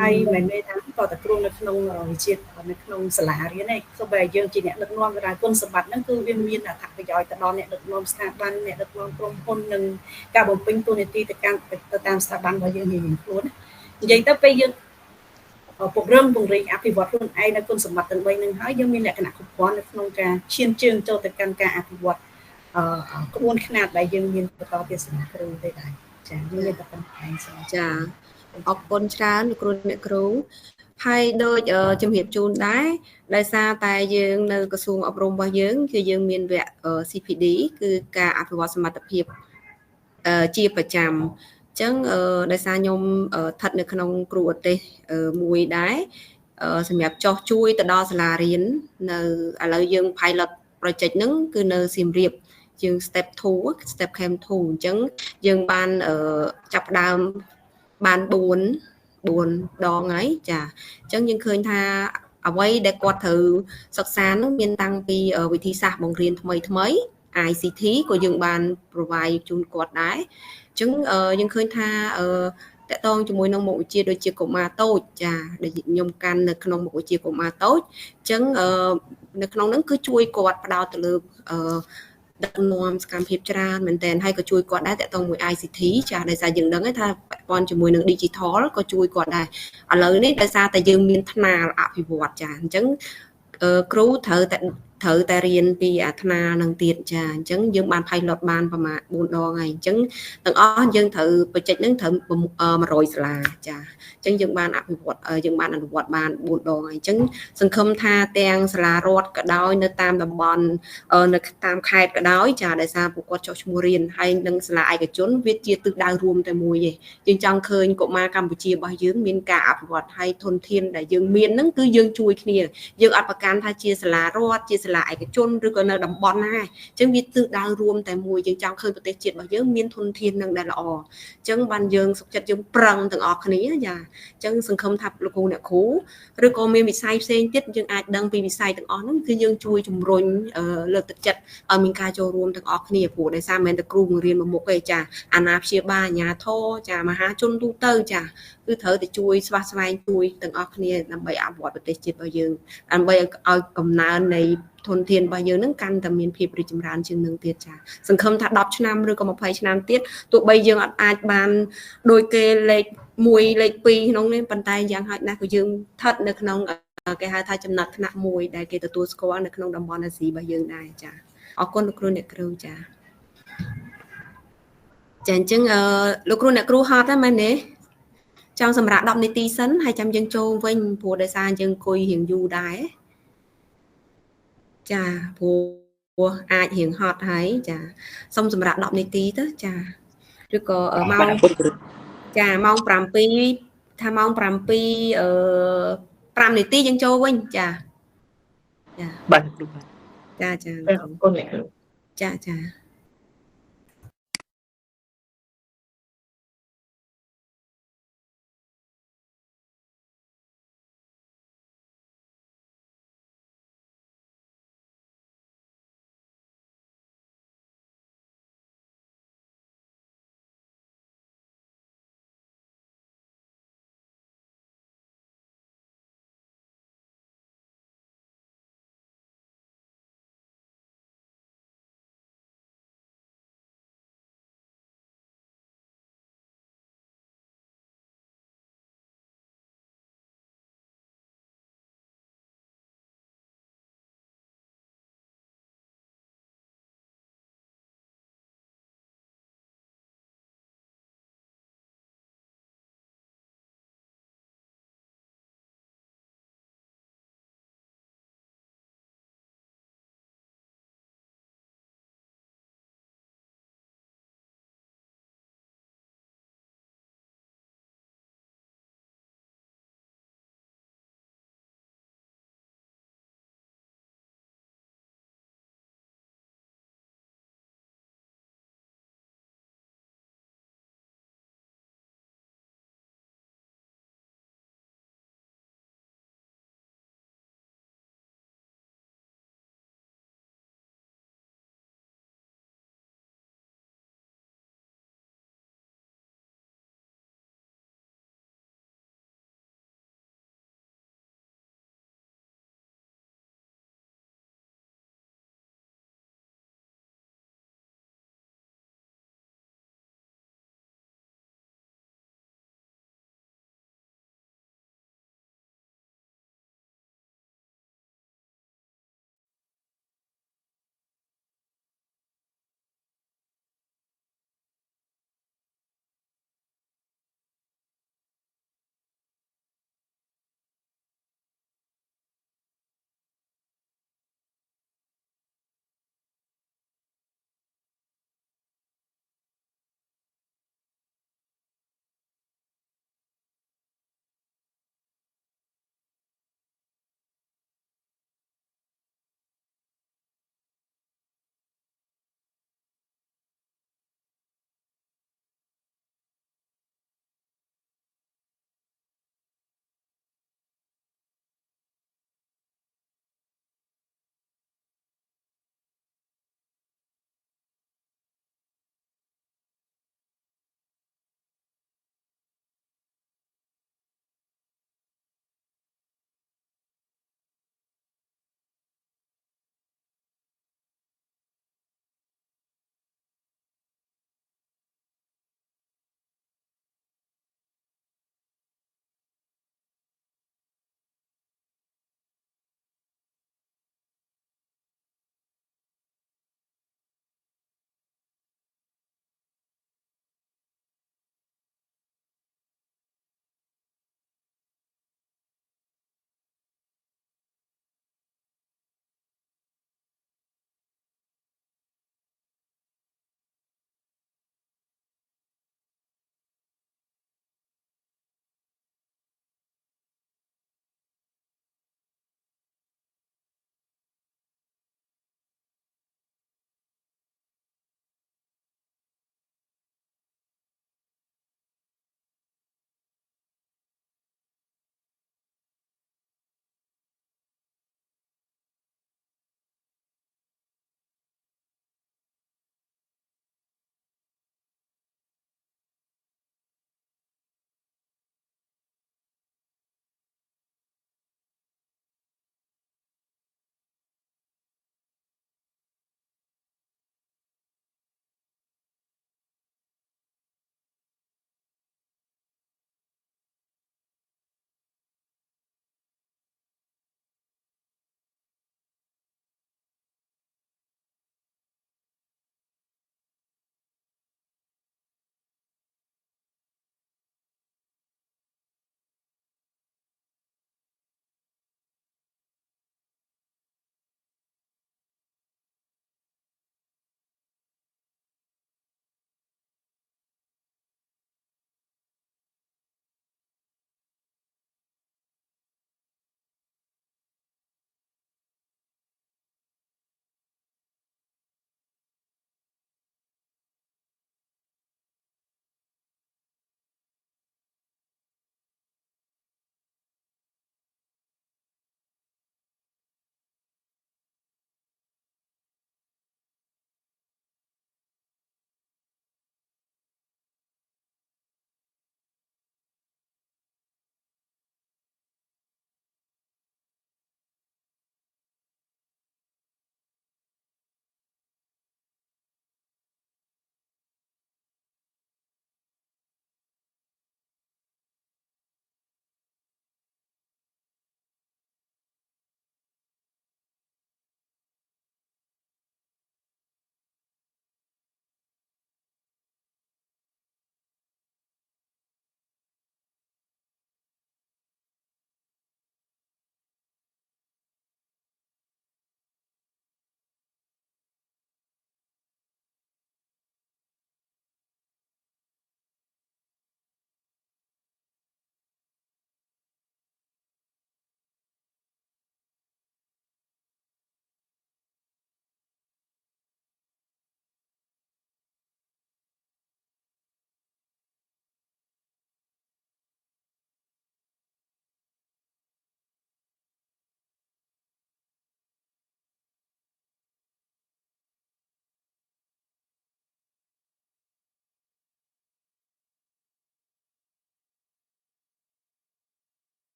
ហើយមិនមែនថាតើគ្រូនៅក្នុងវិជ្ជានៅក្នុងសាលារៀនទេគឺបើយើងជាអ្នកដឹកនាំរាយគុណសម្បត្តិហ្នឹងគឺវាមានអត្ថប្រយោជន៍ទៅដល់អ្នកដឹកនាំស្ថាប័នអ្នកដឹកនាំក្រុមហ៊ុននិងការបំពេញតួនាទីទៅតាមស្ថាប័នរបស់យើងរៀងៗខ្លួននិយាយទៅពេលយើងពង្រឹងអភិវឌ្ឍខ្លួនឯងនៅគុណសម្បត្តិទាំង3ហ្នឹងហើយយើងមានលក្ខណៈគ្រប់គ្រាន់នៅក្នុងការឈានជើងចូលទៅកាន់ការអភិវឌ្ឍក្បួនខ្នាតដែលយើងមានបន្តទៀតសម្រាប់គ្រូទេដែរចា៎យើងមានតែប៉ុណ្្នឹងចាអរគុណច្រើនលោកគ្រូអ្នកគ្រូហើយដូចជំរាបជូនដែរដោយសារតែយើងនៅក្រសួងអប់រំរបស់យើងគឺយើងមានវគ្គ CPD គឺការអភិវឌ្ឍសមត្ថភាពជាប្រចាំអញ្ចឹងដោយសារខ្ញុំស្ថិតនៅក្នុងគ្រូឧទ្ទេសមួយដែរសម្រាប់ចោះជួយទៅដល់សាលារៀននៅឥឡូវយើង pilot project ហ្នឹងគឺនៅសៀមរាបយើង step 2 step camp 2អញ្ចឹងយើងបានចាប់ដើមបាន4ដងហើយចាអញ្ចឹងយើងឃើញថាអ្វីដែលគាត់ត្រូវសិក្សានោះមានតាំងពីវិធីសាស្ត្របង្រៀនថ្មី ICT ក៏យើងបាន provide ជូនគាត់ដែរអញ្ចឹងយើងឃើញថាតកតងជាមួយនឹងមុខវិជ្ជាដូចជាកុមារតូចចាដែលខ្ញុំកាន់នៅក្នុងមុខវិជ្ជាកុមារតូចអញ្ចឹងនៅក្នុងហ្នឹងគឺជួយគាត់ផ្ដោតទៅលើដឹកនាំសកម្មភាពច្រើនមែនតើហើយក៏ជួយគាត់ដែរតកតងមួយ ICT ចាដោយសារយើងដឹងថាពាក់ព័ន្ធជាមួយនឹង digital ក៏ជួយគាត់ដែរឥឡូវនេះដោយសារតែយើងមានថ្នាលអភិវឌ្ឍចាអញ្ចឹងគ្រូត្រូវតែរៀនពីអាថ្នាលនឹងទៀតចាអញ្ចឹងយើងបាន pilot បានប្រមាណ4ដងហើយអញ្ចឹងទាំងអស់យើងត្រូវproject ហ្នឹងត្រូវ100សាលាចាអញ្ចឹងយើងបានអភិវឌ្ឍយើងបានអនុវត្តបាន4ដងហើយអញ្ចឹងសង្ឃឹមថាទាំងសាលារដ្ឋក៏ដោយនៅតាមតំបន់នៅតាមខេត្តក៏ដោយចាដោយសារពួកគាត់ចុះឈ្មោះរៀនហើយនឹងសាលាឯកជនវាជាទិសដៅរួមតែមួយឯងយើងចង់ឃើញកុមារកម្ពុជារបស់យើងមានការអភិវឌ្ឍហើយធនធានដែលយើងមានហ្នឹងគឺយើងជួយគ្នាយើងអត់ប្រកាន់ថាជាសាលារដ្ឋជាសាលាឯកជនឬក៏នៅតំបន់ណាអញ្ចឹងវាទិសដៅរួមតែមួយយើងចង់ឃើញប្រទេសជាតិរបស់យើងមានធនធាននឹងដែលល្អអញ្ចឹងបានយើងសុខចិត្តយើងប្រឹងទាំងអស់គ្នាចាអញ្ចឹងសង្ឃឹមថាលោកគ្រូអ្នកគ្រូឬក៏មានវិស័យផ្សេងទៀតយើងអាចដឹងពីវិស័យទាំងអស់ហ្នឹងគឺយើងជួយជំរុញលើកទឹកចិត្តឲ្យមានការចូលរួមទាំងអស់គ្នាព្រោះដោយសារមិនមែនតែគ្រូបង្រៀនមួយមុខទេចាអាណាព្យាបាលអាជ្ញាធរចាមហាជនទូទៅចាគឺត្រូវតែជួយស្វាស្វែងជួយទាំងអស់គ្នាដើម្បីអភិវឌ្ឍប្រទេសជាតិរបស់យើងដើម្បីឲ្យកំណើននៃ ធនធានរបស់យើងនឹងកាន់តែមានភាពរីកចម្រើនជាងនឹងទៀតចាសង្ឃឹមថា10ឆ្នាំឬក៏20ឆ្នាំទៀតទោះបីយើងអាចបានដោយគេលេខ1លេខ2ក្នុងនេះប៉ុន្តែយ៉ាងហោចណាស់ក៏យើងស្ថិតនៅក្នុងគេហៅថាចំណាត់ថ្នាក់មួយដែលគេទទួលស្គាល់នៅក្នុងតំបន់អាស៊ីរបស់យើងដែរចាអរគុណលោកគ្រូអ្នកគ្រូចាចាអញ្ចឹងលោកគ្រូអ្នកគ្រូហត់ហ្នឹងមែនទេចង់សម្រាប់10នាទីសិនហើយចាំយើងចូលវិញព្រោះដោយសារយើងអង្គុយរៀងយូរដែរចាព្រោះអាចរៀងហត់ហើយចាសុំសម្រាប់10នាទីទៅចាឬក៏ម៉ោងចាម៉ោង7ថាម៉ោង7 5នាទីយើងចូលវិញចាចាបាទចាចាអរគុណអ្នកគ្រូ ចាចា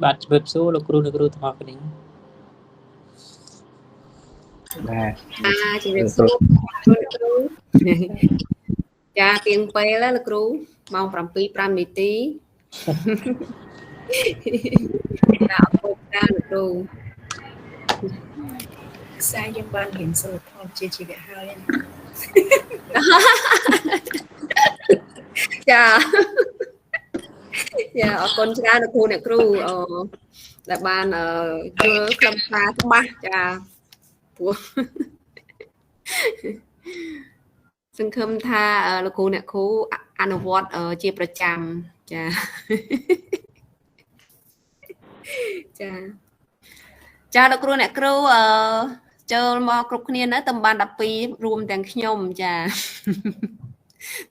បាទជម្រាបសួរលោកគ្រូអ្នកគ្រូទាំងអស់គ្នា បាទ ជំរាបសួរគ្រូចាទៀងពេលលោកគ្រូម៉ោង 7:05 នាទីអរគុណច្រើនលោកគ្រូ ខ្សែយើងបានរៀនសិលធម៌ជាជីវៈហើយចាចាអរគុណច្រើនលោកគ្រូអ្នកគ្រូដែលបានយល់ខ្លឹមសារច្បាស់ចាព្រោះសង្ឃឹមថាលោកគ្រូអ្នកគ្រូអនុវត្តជាប្រចាំចាចាចាលោកគ្រូអ្នកគ្រូចូលមកគ្រប់គ្នានៅតំបន់12រួមទាំងខ្ញុំចា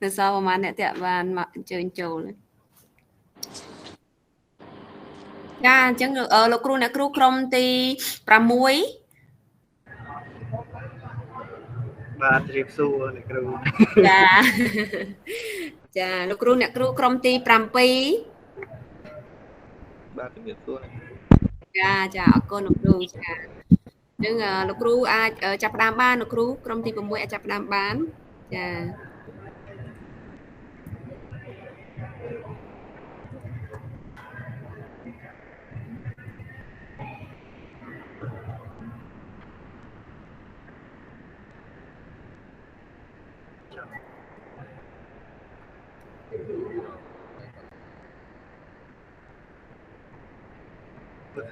នៅសល់ប្រហែលអ្នកទៀតបានមកអញ្ជើញចូលចាអញ្ចឹងលោកគ្រូអ្នកគ្រូក្រុមទី6បាទជម្រាបសួរអ្នកគ្រូ ចាចាលោកគ្រូអ្នកគ្រូក្រុមទី7 បាទជម្រាបសួរ ចាចាអរគុណលោកគ្រូចាអញ្ចឹងលោកគ្រូអាចចាប់ផ្ដើមបានលោកគ្រូក្រុមទី6អាចចាប់ផ្ដើមបានចា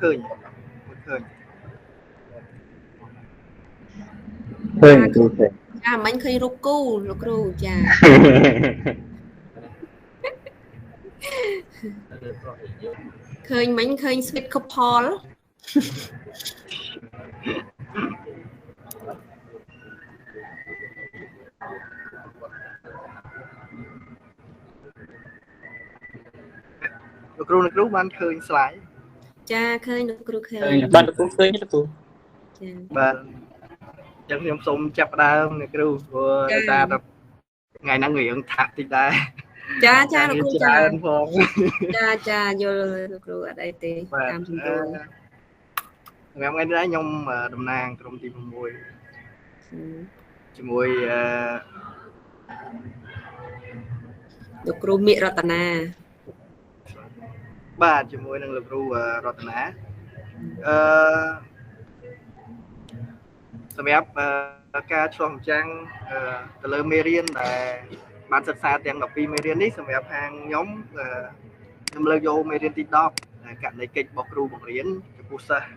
ឃើញឃើញ ឃើញគ្រូឃើញ ចាមិញឃើញរូបគូលោកគ្រូចាឃើញមិញឃើញ sweet couple លោកគ្រូអ្នកគ្រូបានឃើញ slide ចាឃើញលោកគ្រូឃើញ បាទលោកគ្រូឃើញលោកគ្រូ ចា បាទអញ្ចឹងខ្ញុំសូមចាប់ផ្ដើមអ្នកគ្រូព្រោះដោយសារតែថ្ងៃហ្នឹងរឿងថាក់តិចដែរ ចាចាលោកគ្រូចា ច្រើនផង ចាចាយល់លោកគ្រូអត់អីទេតាមជំនួស ថ្ងៃនេះដែរខ្ញុំតំណាងក្រុមទី6ជាមួយ លោកគ្រូមេរតនា បាទជាមួយនឹងលោកគ្រូរតនាសម្រាប់ការឆ្លងចាំងទៅលើមេរៀនដែលបានសិក្សាទាំង12មេរៀននេះសម្រាប់ខាងខ្ញុំខ្ញុំលើកយកមេរៀនទី10ករណីកិច្ចរបស់គ្រូបង្រៀនចំពោះសិស្ស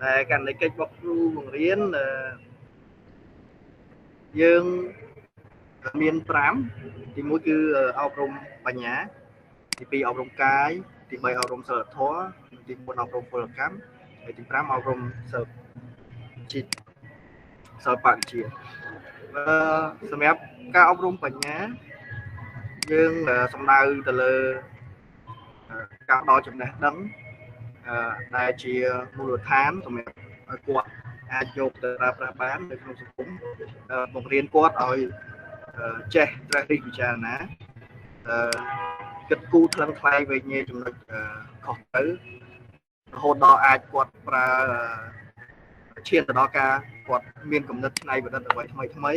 តែករណីកិច្ចរបស់គ្រូបង្រៀនយើងមាន5ទី1គឺអប់រំបញ្ញាទី2អប់រំកាយទី3អប់រំសិលធម៌ទី4អប់រំពលកម្មហើយទី5អប់រំសិលជីសិលបរិជាសម្រាប់ការអប់រំបញ្ញាយើងសំដៅទៅលើការដល់ចំណេះដឹងដែលជាមូលដ្ឋានសម្រាប់ឲ្យគាត់អាចយកទៅប្រើប្រាស់បាននៅក្នុងសង្គមបង្រៀនគាត់ឲ្យចេះត្រិះរិះពិចារណាគិតគូរថ្លឹងថ្លែងវែងញែកចំណុចខុសទៅរហូតដល់អាចគាត់ប្រើឈានទៅដល់ការគាត់មានគំនិតច្នៃប្រឌិតអ្វីថ្មីថ្មី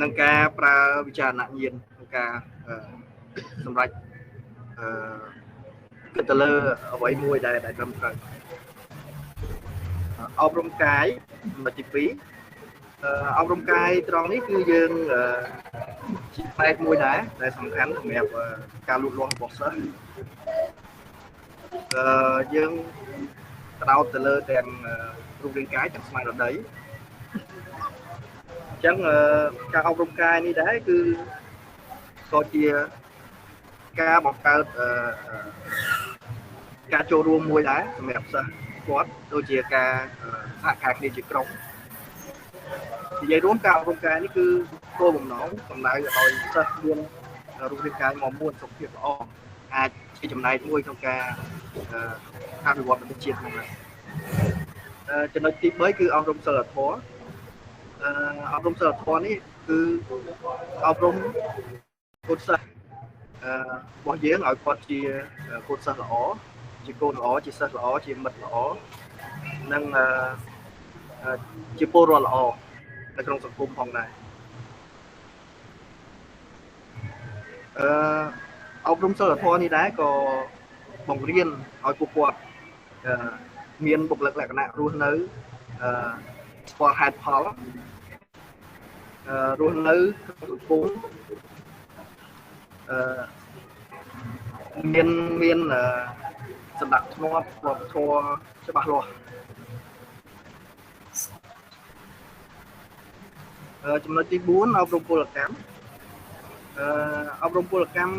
នឹងការប្រើវិចារណញ្ញាណក្នុងការសម្រេចគិតទៅលើអ្វីមួយដែលត្រឹមត្រូវអប់រំកាយទី2អប់រំកាយត្រង់នេះគឺយើងជាផ្នែកមួយដែរដែលសំខាន់សម្រាប់ការលូតលាស់របស់សិស្សយើងផ្ដោតទៅលើទាំងរូបរាងកាយទាំងស្មារតីអញ្ចឹងការអប់រំកាយនេះដែរគឺក៏ជាការបង្កើតការចូលរួមមួយដែរសម្រាប់សិស្សគាត់ដូចជាការសហការគ្នាជាក្រុមនិយាយរួមការអប់រំកាយនេះគឺគោលបំណងសំដៅឲ្យសិស្សមានរូបរាងកាយមាំមួនសុខភាពល្អអាចជាចំណែកមួយក្នុងការអភិវឌ្ឍប្រជាជាតិហ្នឹងចំណុចទី3គឺអប់រំសិលធម៌អប់រំសិលធម៌នេះគឺអប់រំពុទ្ធសាស របស់យើងឲ្យគាត់ជាកូនសិស្សល្អជាកូនល្អជាសិស្សល្អជាមិត្តល្អនិងជាពលរដ្ឋល្អនៅក្នុងសង្គមផងដែរអប់រំសិលធម៌នេះដែរក៏បង្រៀនឲ្យពួកគាត់មានបុគ្គលិកលក្ខណៈរស់នៅស្គាល់ហេតុផលរស់នៅក្នុងសង្គមមានសណ្ដាប់ធ្នាប់វប្បធម៌ច្បាស់លាស់ចំណុចទី4អប់រំពលកម្មអប់រំពលកម្ម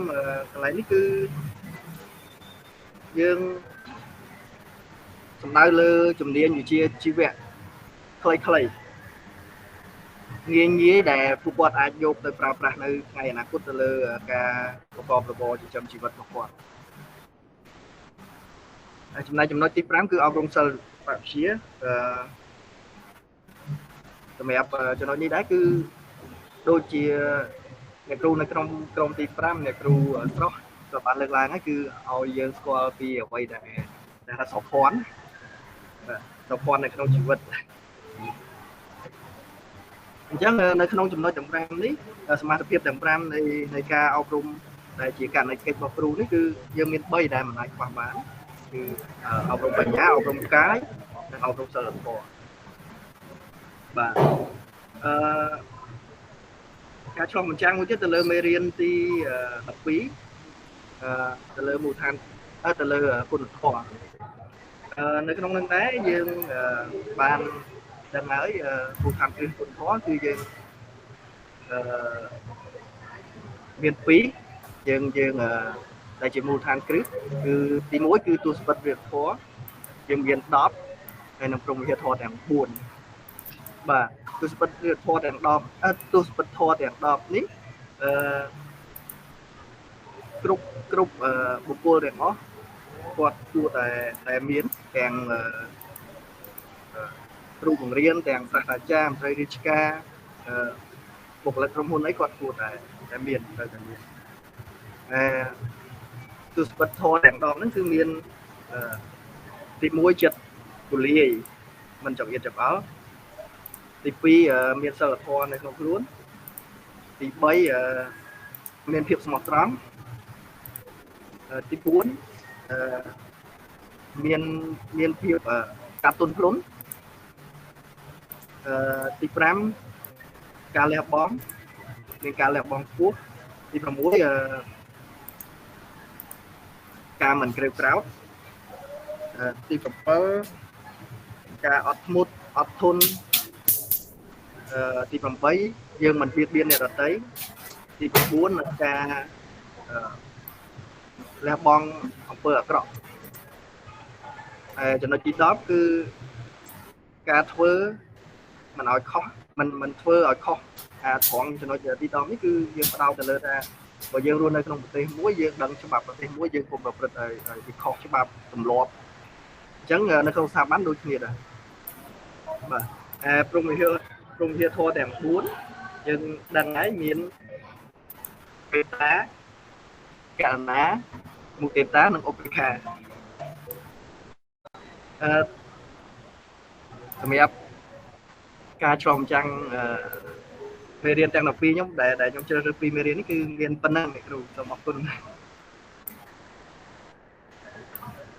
កន្លែងនេះគឺយើងសំដៅលើជំនាញវិជ្ជាជីវៈខ្លីៗងាយដែលពួកគាត់អាចយកទៅប្រើប្រាស់នៅថ្ងៃអនាគតទៅលើការប្រកបរបរចិញ្ចឹមជីវិតរបស់គាត់ហើយចំណុចទី5គឺអប់រំសិលបវិជ្ជាសម្រាប់ចំណុចនេះដែរគឺដូចជាអ្នកគ្រូនៅក្នុងក្រុមទី5អ្នកគ្រូប្រុសក៏បានលើកឡើងហើយគឺឲ្យយើងស្គាល់ពីអ្វីដែលថាសោភ័ណ្ឌនៅក្នុងជីវិតអញ្ចឹងនៅក្នុងចំណុចទាំង5នេះសមាជិកភាពទាំង5នៃការអប់រំដែលជាករណីកិច្ចរបស់គ្រូនេះគឺយើងមាន3ដែលមិនអាចខ្វះបានគឺអប់រំបញ្ញាអប់រំកាយនិងអប់រំសិលធម៌បាទការឆ្លងបញ្ចាំងមួយទៀតទៅលើមេរៀនទី12ទៅលើមូលដ្ឋានទៅលើគុណធម៌នៅក្នុងនោះដែរយើងបានដឹងហើយមូលដ្ឋានគ្រឹះគុណធម៌គឺយើងមាន2យើងដែលជាមូលដ្ឋានគ្រឹះគឺទី1គឺទស្សពិតវិធធម៌យើងមាន10ហើយនឹងព្រមវិហារធម៌ទាំង4បាទទស្សពិតវិធម៌ទាំង10ទស្សពិតធម៌ទាំង10នេះគ្រប់បុគ្គលទាំងអស់គាត់គួរតែមានទាំងគ្រូបង្រៀនទាំងសាស្ត្រាចារ្យមន្ត្រីរាជការបុគ្គលិកក្រុមហ៊ុនអីគាត់គួរតែមានត្រូវតែមានទស្សពិតធម៌ទាំង10ហ្នឹងគឺមានទី1ចិត្តទូលាយមិនចង្អៀតចង្អល់ទី2មានសិលធម៌នៅក្នុងខ្លួនទី3មានភាពស្មោះត្រង់ទី4មានភាពកាត់ទុនខ្លួនទី5ការលះបង់មានការលះបង់ខ្ពស់ទី6ការមិនក្រេវក្រោធទី7ការអត់ធ្មត់អត់ធន់ទី8យើងមិនបៀតបៀនអ្នកដទៃទី9ការលះបង់អំពើអាក្រក់ចំណុចទី10គឺការធ្វើមិនឲ្យខុសមិនធ្វើឲ្យខុសត្រង់ចំណុចទី10នេះគឺយើងផ្ដោតទៅលើថាបើយើងរស់នៅក្នុងប្រទេសមួយយើងដឹងច្បាប់ប្រទេសមួយយើងកុំប្រព្រឹត្តឲ្យខុសច្បាប់ទម្លាប់អញ្ចឹងនៅក្នុងស្ថាប័នដូចគ្នាដែរបាទព្រមវិហារធម៌ទាំង4យើងដឹងហើយមានបេតាករុណាមុទិតានិងឧបេក្ខាសម្រាប់ការឆ្លងចាំងមេរៀនទាំង12ខ្ញុំដែលខ្ញុំជ្រើសរើសពីមេរៀននេះគឺមានប៉ុណ្ណឹងអ្នកគ្រូសូមអរគុណ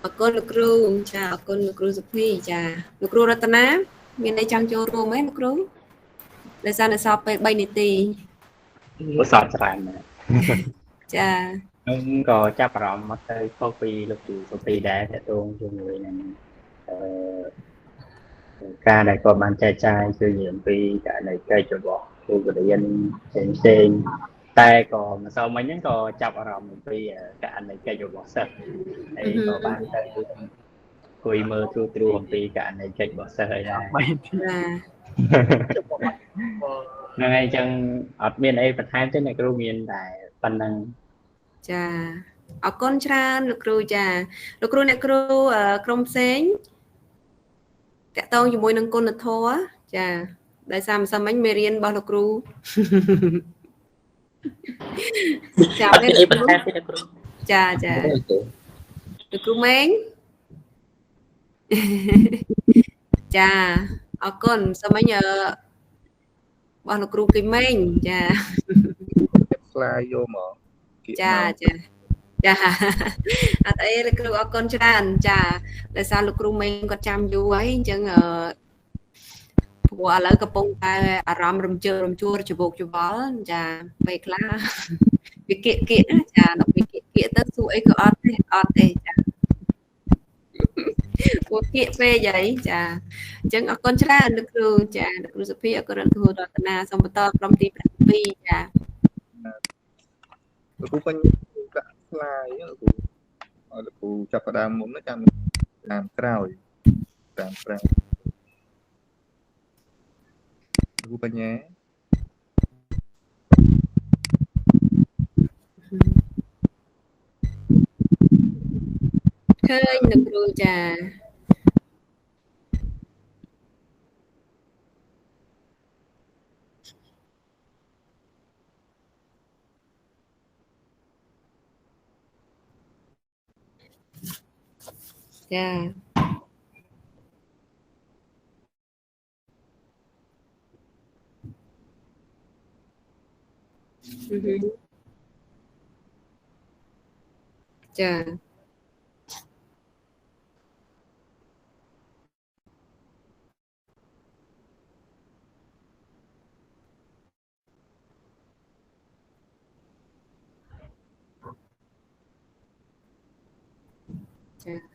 អរគុណលោកគ្រូចាអរគុណលោកគ្រូសុភីចាលោកគ្រូរតនាមានអីចង់ចូលរួមទេលោកគ្រូដោយសារនៅសល់ពេល3នាទីឧស្សាហ៍ច្រើនណាស់ចាខ្ញុំក៏ចាប់អារម្មណ៍មកទៅខុសពីលោកគ្រូសុភីដែរតើតងជាមួយនឹងការដែលគាត់បានចែកចាយជួយអំពីករណីកិច្ចរបស់គ្រូបរិញ្ញាផ្សេងតែក៏មិនសូវមិញហ្នឹងក៏ចាប់អារម្មណ៍អំពីករណីកិច្ចរបស់សិស្សហើយក៏បានទៅគួយមើលទូទ្រូអំពីករណីកិច្ចរបស់សិស្សហើយដែរហ្នឹងហើយអញ្ចឹងអត់មានអីបន្ថែមទេអ្នកគ្រូមានតែប៉ុណ្្នឹងចាអរគុណច្រើនលោកគ្រូចាលោកគ្រូអ្នកគ្រូក្រុមផ្សេងតកតងជាមួយនឹងគុណធម៌ចាដោយសារម្សិលមិញមេរៀនរបស់លោកគ្រូ ចា អត់ មែ មាន នអី លោកគ្រូ បន្ថែមទេអ្នកគ្រូ ចាចា Rồi cô. លោកគ្រូម៉េង ចាអរគុណសូមអញរបស់លោកគ្រូគីម៉េងចា slide យកមកគៀក ចា មក ចាចាអត់អីលោកគ្រូអរគុណច្រើនចាដោយសារលោកគ្រូម៉េងគាត់ចាំយូរហើយអញ្ចឹងព្រោះឥឡូវកំពុងតែអារម្មណ៍រំជើបរំជួលច្បោកច្បល់ចាពេលខ្លះវាគៀកណាចាដល់ពេលគៀកទៅសួរអីក៏អត់ទេចាពួកគៀកពេកហើយចាអញ្ចឹងអរគុណច្រើនលោកគ្រូចាលោកគ្រូសុភីអរគុណលោកគ្រូរតនាសូមបន្តក្រុមទី7ចា លោកគ្រូពេញដាក់ slide លោកគ្រូឲ្យលោកគ្រូចាប់ផ្ដើមមុនណាចាំតាមក្រោយតាមក្រោយលោកគ្រូបញ្ញា ឃើញលោកគ្រូចា ចា ចា ចា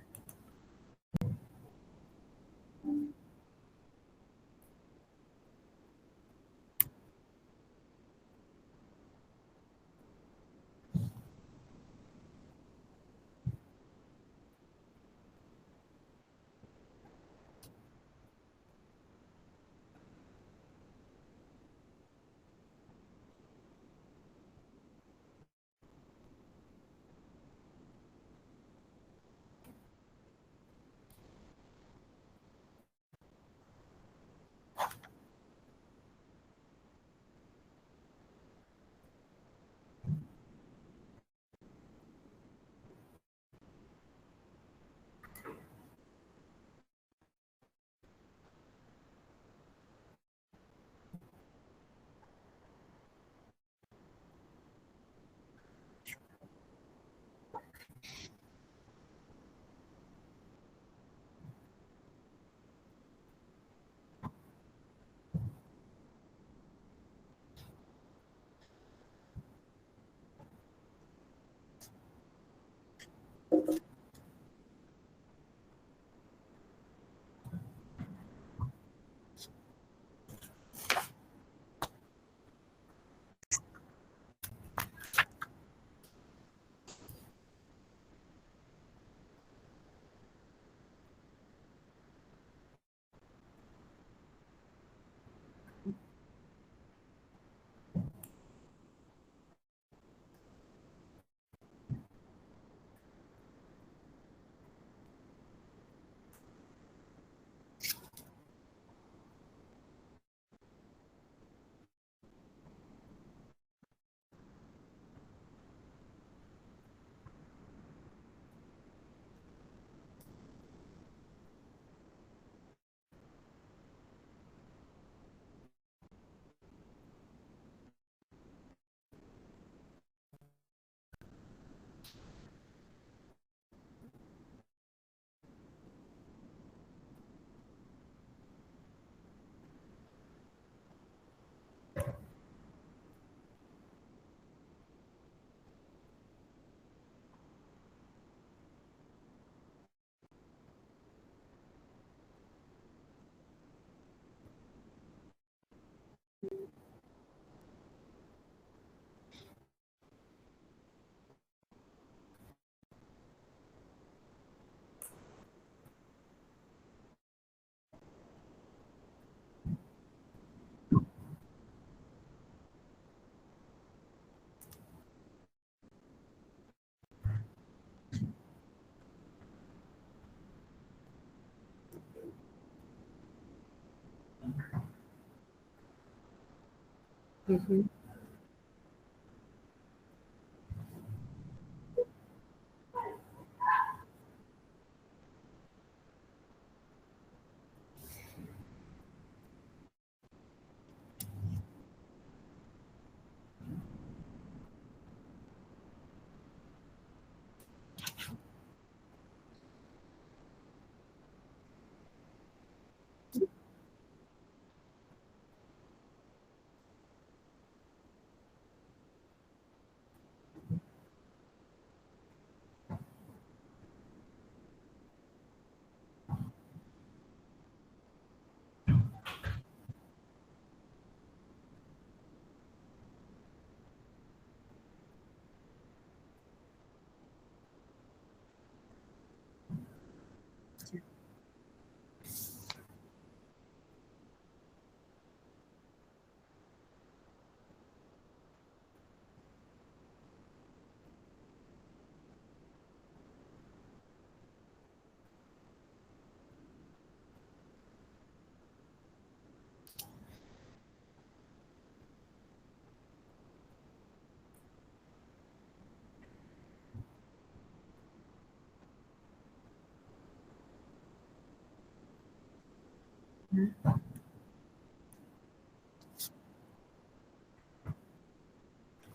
Mhm.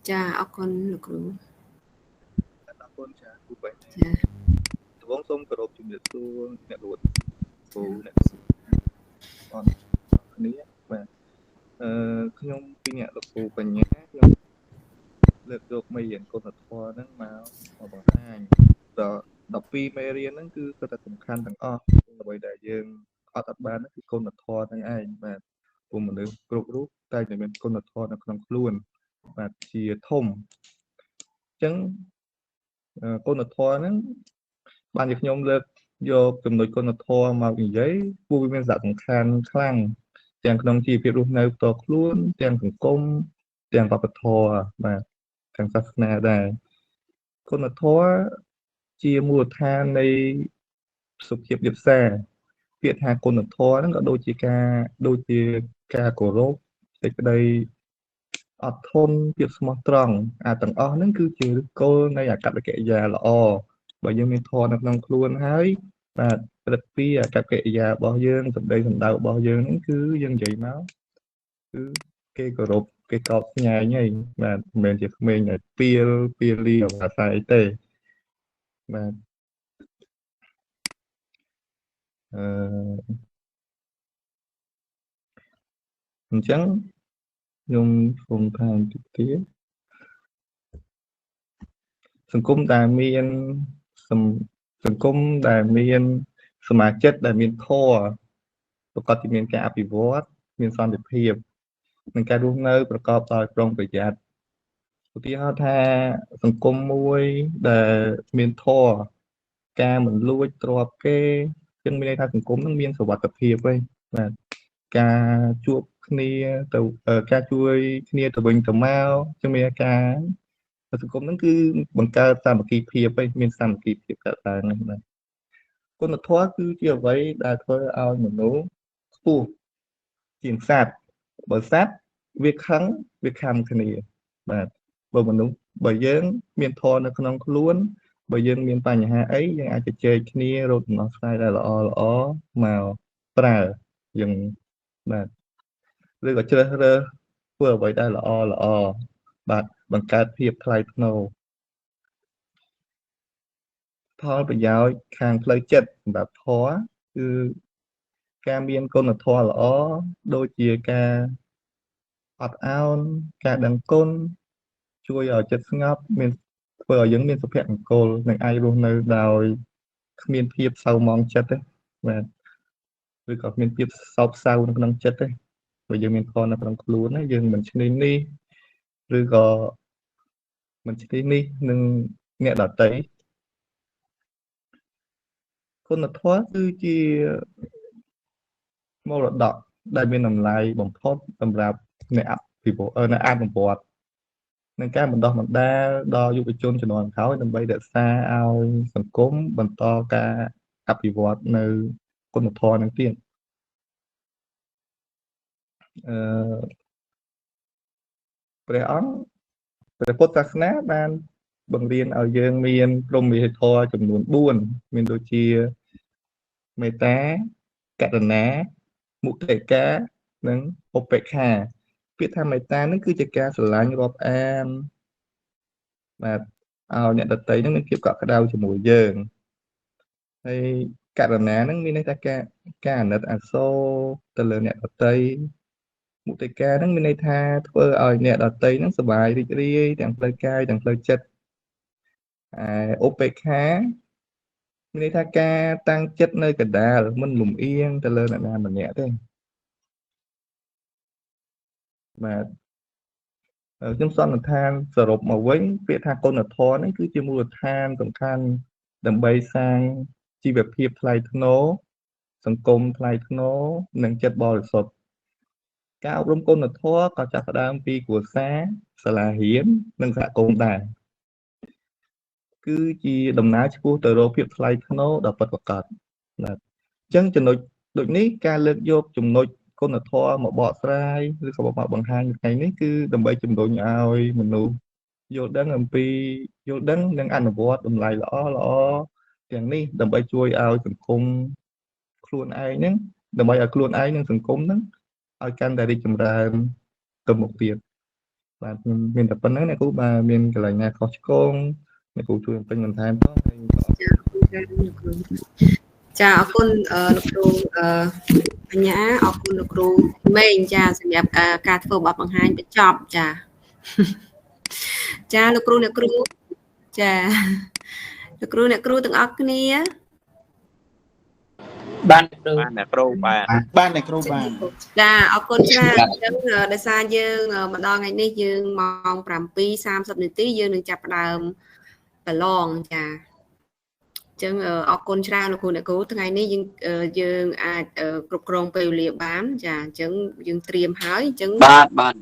ចាអរគុណលោកគ្រូ អរគុណចាគ្រូបែប ចា ដំបូងសូមគោរពជំរាបសួរអ្នករួតគ្រូអ្នកអរគ្នាបាទខ្ញុំពីអ្នកលោកគ្រូបញ្ញាខ្ញុំលើកយកមេរៀនគុណធម៌ហ្នឹងមកបង្ហាញដល់12មេរៀនហ្នឹងគឺគាត់តែសំខាន់ទាំងអស់អ្វីដែលយើងអត់បានគឺគុណធម៌ហ្នឹងឯងបាទពុំមនុស្សគ្រប់រូបតែតែមានគុណធម៌នៅក្នុងខ្លួនបាទជាធំអញ្ចឹងគុណធម៌ហ្នឹងបានជាខ្ញុំលើកយកចំណុចគុណធម៌មកនិយាយពួកវាមានសារៈសំខាន់ខ្លាំងទាំងក្នុងជីវភាពរស់នៅផ្ទាល់ខ្លួនទាំងសង្គមទាំងវប្បធម៌បាទទាំងសាសនាដែរគុណធម៌ជាមូលដ្ឋាននៃសុខភាពលៀបសារពាក្យថាគុណធម៌ហ្នឹងក៏ដូចជាការគោរពសេចក្តីអត់ធន់ភាពស្មោះត្រង់ទាំងអស់ហ្នឹងគឺជាឫសគល់នៃអកប្បកិរិយាល្អបើយើងមានធម៌នៅក្នុងខ្លួនហើយបាទព្រឹកពីអកប្បកិរិយារបស់យើងសម្ដីសម្ដៅរបស់យើងហ្នឹងគឺយើងនិយាយមកគឺគេគោរពគេកោតស្ញែងហើយបាទមិនមែនជាក្មេងតែពីលីអាស្រ័យទេបាទអញ្ចឹងខ្ញុំសូមថែមតិចទៀតសង្គមដែលមានសមាជិកដែលមានធម៌ប្រកបជាមានការអភិវឌ្ឍមានសន្តិភាពនិងការរស់នៅប្រកបដោយប្រុងប្រយ័ត្នឧទាហរណ៍ថាសង្គមមួយដែលមានធម៌ការមិនលួចទ្រព្យគេចឹងមានន័យថាសង្គមនឹងមានសុវត្ថិភាពហើយបាទការជួបគ្នាទៅការជួយគ្នាទៅវិញទៅមកចឹងមានការសង្គមហ្នឹងគឺបង្កើតសាមគ្គីភាពហើយមានសាមគ្គីភាពកើតឡើងបាទគុណធម៌គឺជាអ្វីដែលធ្វើឲ្យមនុស្សខ្ពស់ជាងសត្វបើសត្វវាខឹងវាខំគ្នាបាទបើមនុស្សបើយើងមានធម៌នៅក្នុងខ្លួនបើយើងមានបញ្ហាអីយើងអាចជជែកគ្នារកដំណោះស្រាយដែលល្អមកប្រើយើងបាទឬក៏ជ្រើសរើសធ្វើអ្វីដែលល្អបាទបង្កើតភាពថ្លៃថ្នូរផលប្រយោជន៍ខាងផ្លូវចិត្តសម្រាប់ធម៌គឺការមានគុណធម៌ល្អដូចជាការអត់ឱនការដឹងគុណជួយឲ្យចិត្តស្ងប់មានធ្វើឲ្យយើងមានសុភមង្គលនិងអាចរស់នៅដោយគ្មានភាពសៅហ្មងចិត្តទេបាទឬក៏គ្មានភាពសោកសៅនៅក្នុងចិត្តទេបើយើងមានធម៌នៅក្នុងខ្លួនណាយើងមិនឈ្នានីសឬក៏មិនឈ្នានីសនឹងអ្នកដទៃគុណធម៌គឺជាមរតកដែលមានតម្លៃបំផុតសម្រាប់អ្នកអភិវឌ្ឍនិងការបណ្ដុះបណ្ដាលដល់យុវជនជំនាន់ក្រោយដើម្បីរក្សាឲ្យសង្គមបន្តការអភិវឌ្ឍនៅគុណធម៌នឹងទៀតព្រះពុទ្ធសាសនាបានបង្រៀនឲ្យយើងមានព្រហ្មវិហារធម៌ចំនួន4មានដូចជាមេត្តាករុណាមុទិកានិងឧបេក្ខាពាក្យថាមេត្តានឹងគឺជាការស្រឡាញ់រាប់អានបាទឲ្យអ្នកដទៃនឹងមានភាពកក់ក្ដៅជាមួយយើងហើយករុណានឹងមានន័យថាការអាណិតអាសូរទៅលើអ្នកដទៃមុទិកានឹងមានន័យថាធ្វើឲ្យអ្នកដទៃនឹងសប្បាយរីករាយទាំងផ្លូវកាយទាំងផ្លូវចិត្តឧបេក្ខាមានន័យថាការតាំងចិត្តនៅកណ្ដាលមិនលំអៀងទៅលើអ្នកណាម្នាក់ទេបាទខ្ញុំសន្និដ្ឋានសរុបមកវិញពាក្យថាគុណធម៌នេះគឺជាមូលដ្ឋានសំខាន់ដើម្បីសាងជីវភាពថ្លៃថ្នូរសង្គមថ្លៃថ្នូរនិងចិត្តបរិសុទ្ធការអប់រំគុណធម៌ក៏ចាប់ផ្ដើមពីគ្រួសារសាលារៀននិងសហគមន៍ដែរគឺជាដំណើរឆ្ពោះទៅរកភាពថ្លៃថ្នូរដ៏ពិតប្រាកដបាទអញ្ចឹងចំណុចដូចនេះការលើកយកចំណុចគុណធម៌មកបកស្រាយឬក៏មកបង្ហាញថ្ងៃនេះគឺដើម្បីជំរុញឲ្យមនុស្សយល់ដឹងនិងអនុវត្តតម្លៃល្អទាំងនេះដើម្បីជួយឲ្យសង្គមខ្លួនឯងហ្នឹង ដើម្បីឲ្យខ្លួនឯងនិងសង្គមហ្នឹងឲ្យកាន់តែរីកចម្រើនទៅមុខទៀតបាទខ្ញុំមានតែប៉ុណ្្នឹងអ្នកគ្រូបាទមានកន្លែងណាខុសឆ្គងអ្នកគ្រូជួយបំពេញបន្ថែមផងហើយចាអរគុណលោកគ្រូបញ្ញាអរគុណលោកគ្រូមេងចាសម្រាប់ការធ្វើបទបង្ហាញបញ្ចប់ចាចាលោកគ្រូអ្នកគ្រូចាលោកគ្រូអ្នកគ្រូទាំងអស់គ្នាបានអ្នកគ្រូបានអ្នកគ្រូបានចាអរគុណច្រើនអញ្ចឹងដោយសារយើងម្ដងថ្ងៃនេះយើងម៉ោង 7:30 នាទីយើងនឹងចាប់ផ្ដើមប្រឡងចាអញ្ចឹងអរគុណច្រើនលោកគ្រូអ្នកគ្រូថ្ងៃនេះយើងអាចគ្រប់គ្រងពេលវេលាបានចាអញ្ចឹងយើងត្រៀមហើយអញ្ចឹងបាន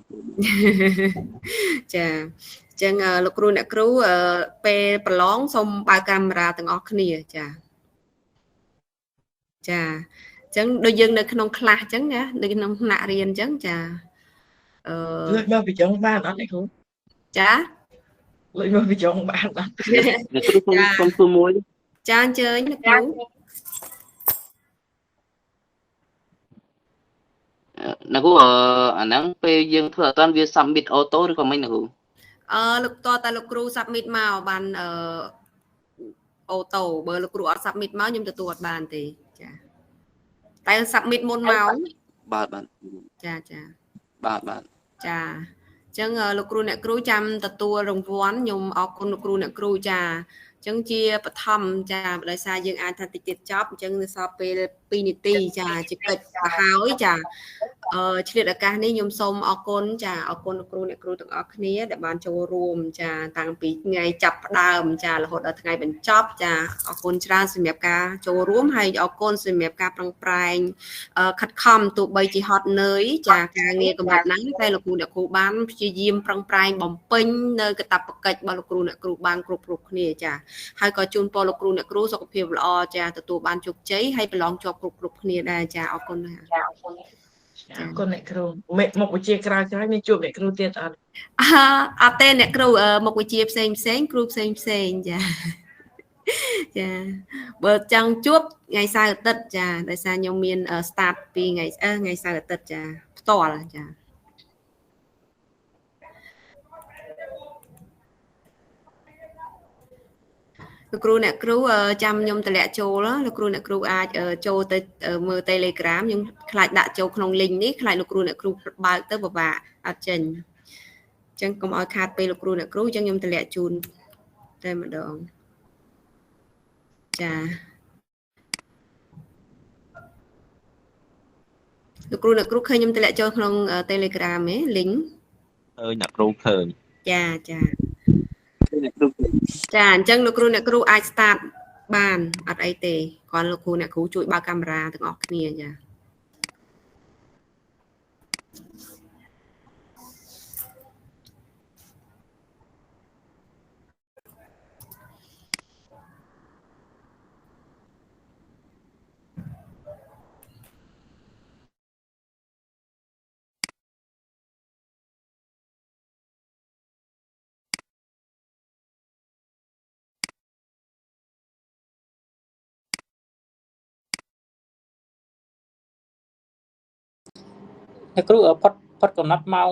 ចាអញ្ចឹងលោកគ្រូអ្នកគ្រូពេលប្រឡងសូមបើកកាមេរ៉ាទាំងអស់គ្នាចាចាអញ្ចឹងដូចយើងនៅក្នុងខ្លះអញ្ចឹងណានៅក្នុងថ្នាក់រៀនអញ្ចឹងចាលើកមកពីចុងបានអត់ទេគ្រូចាលើកមកពីចុងបានអត់អ្នកគ្រូសុំសួរមួយចាអញ្ជើញលោកគ្រូអ្នកគ្រូអាហ្នឹងពេលយើងធ្វើអត់តាន់វា submit auto ឬក៏មិនអ្នកគ្រូលោកតតែលោកគ្រូ submit មកបានអូតូបើលោកគ្រូអត់ submit មកខ្ញុំទទួលអត់បានទេចាតែ submit មុនមកបាទចាបាទចាអញ្ចឹងលោកគ្រូអ្នកគ្រូចាំទទួលរង្វាន់ខ្ញុំអរគុណលោកគ្រូអ្នកគ្រូចាអញ្ចឹងជាបឋមចាដោយសារយើងអាចថាតិចទៀតចប់អញ្ចឹងនៅសល់ពេល2នាទីចាជាកិច្ចទៅហើយចាឆ្លៀតឱកាសនេះខ្ញុំសូមអរគុណចាអរគុណលោកគ្រូអ្នកគ្រូទាំងអស់គ្នាដែលបានចូលរួមចាតាំងពីថ្ងៃចាប់ផ្ដើមចារហូតដល់ថ្ងៃបញ្ចប់ចាអរគុណច្រើនសម្រាប់ការចូលរួមហើយអរគុណសម្រាប់ការប្រឹងប្រែងខិតខំទោះបីជាហត់នឿយចាការងារកម្រិតហ្នឹងតែលោកគ្រូអ្នកគ្រូបានព្យាយាមប្រឹងប្រែងបំពេញនៅកាតព្វកិច្ចរបស់លោកគ្រូអ្នកគ្រូបានគ្រប់គ្នាចាហើយក៏ជូនពរលោកគ្រូអ្នកគ្រូសុខភាពល្អចាទទួលបានជោគជ័យហើយប្រឡងជាប់គ្រប់គ្នាដែរចាអរគុណណាស់ចាអរគុណអ្នកគ្រូមុខវិជ្ជាក្រោយមានជួបអ្នកគ្រូទៀតអត់អត់ទេអ្នកគ្រូមុខវិជ្ជាផ្សេងគ្រូផ្សេងចាចាបើចង់ជួបថ្ងៃសៅរ៍អាទិត្យចាដោយសារខ្ញុំមាន start ពីថ្ងៃសៅរ៍អាទិត្យចាផ្ទាល់ចាលោកគ្រូអ្នកគ្រូចាំខ្ញុំតម្លាក់ចូលលោកគ្រូអ្នកគ្រូអាចចូលទៅមើល Telegram ខ្ញុំខ្លាចដាក់ចូលក្នុង link នេះខ្លាចលោកគ្រូអ្នកគ្រូបើកទៅពិបាកអត់ចេញអញ្ចឹងកុំឲ្យខាតពេលលោកគ្រូអ្នកគ្រូអញ្ចឹងខ្ញុំតម្លាក់ជូនតែម្ដងចាលោកគ្រូអ្នកគ្រូឃើញខ្ញុំតម្លាក់ចូលក្នុង Telegram ហ៎ link ឃើញអ្នកគ្រូឃើញចាអញ្ចឹងលោកគ្រូអ្នកគ្រូអាច start បានអត់អីទេគ្រាន់លោកគ្រូអ្នកគ្រូជួយបើកកាមេរ៉ាទាំងអស់គ្នាចាអ្នកគ្រូផុតកំណត់ម៉ោង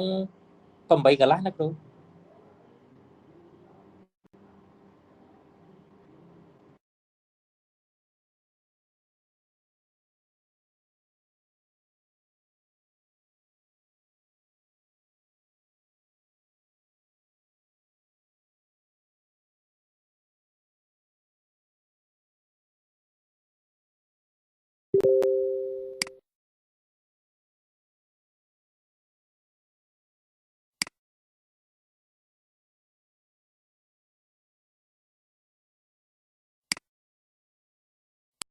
8 កន្លះណាគ្រូ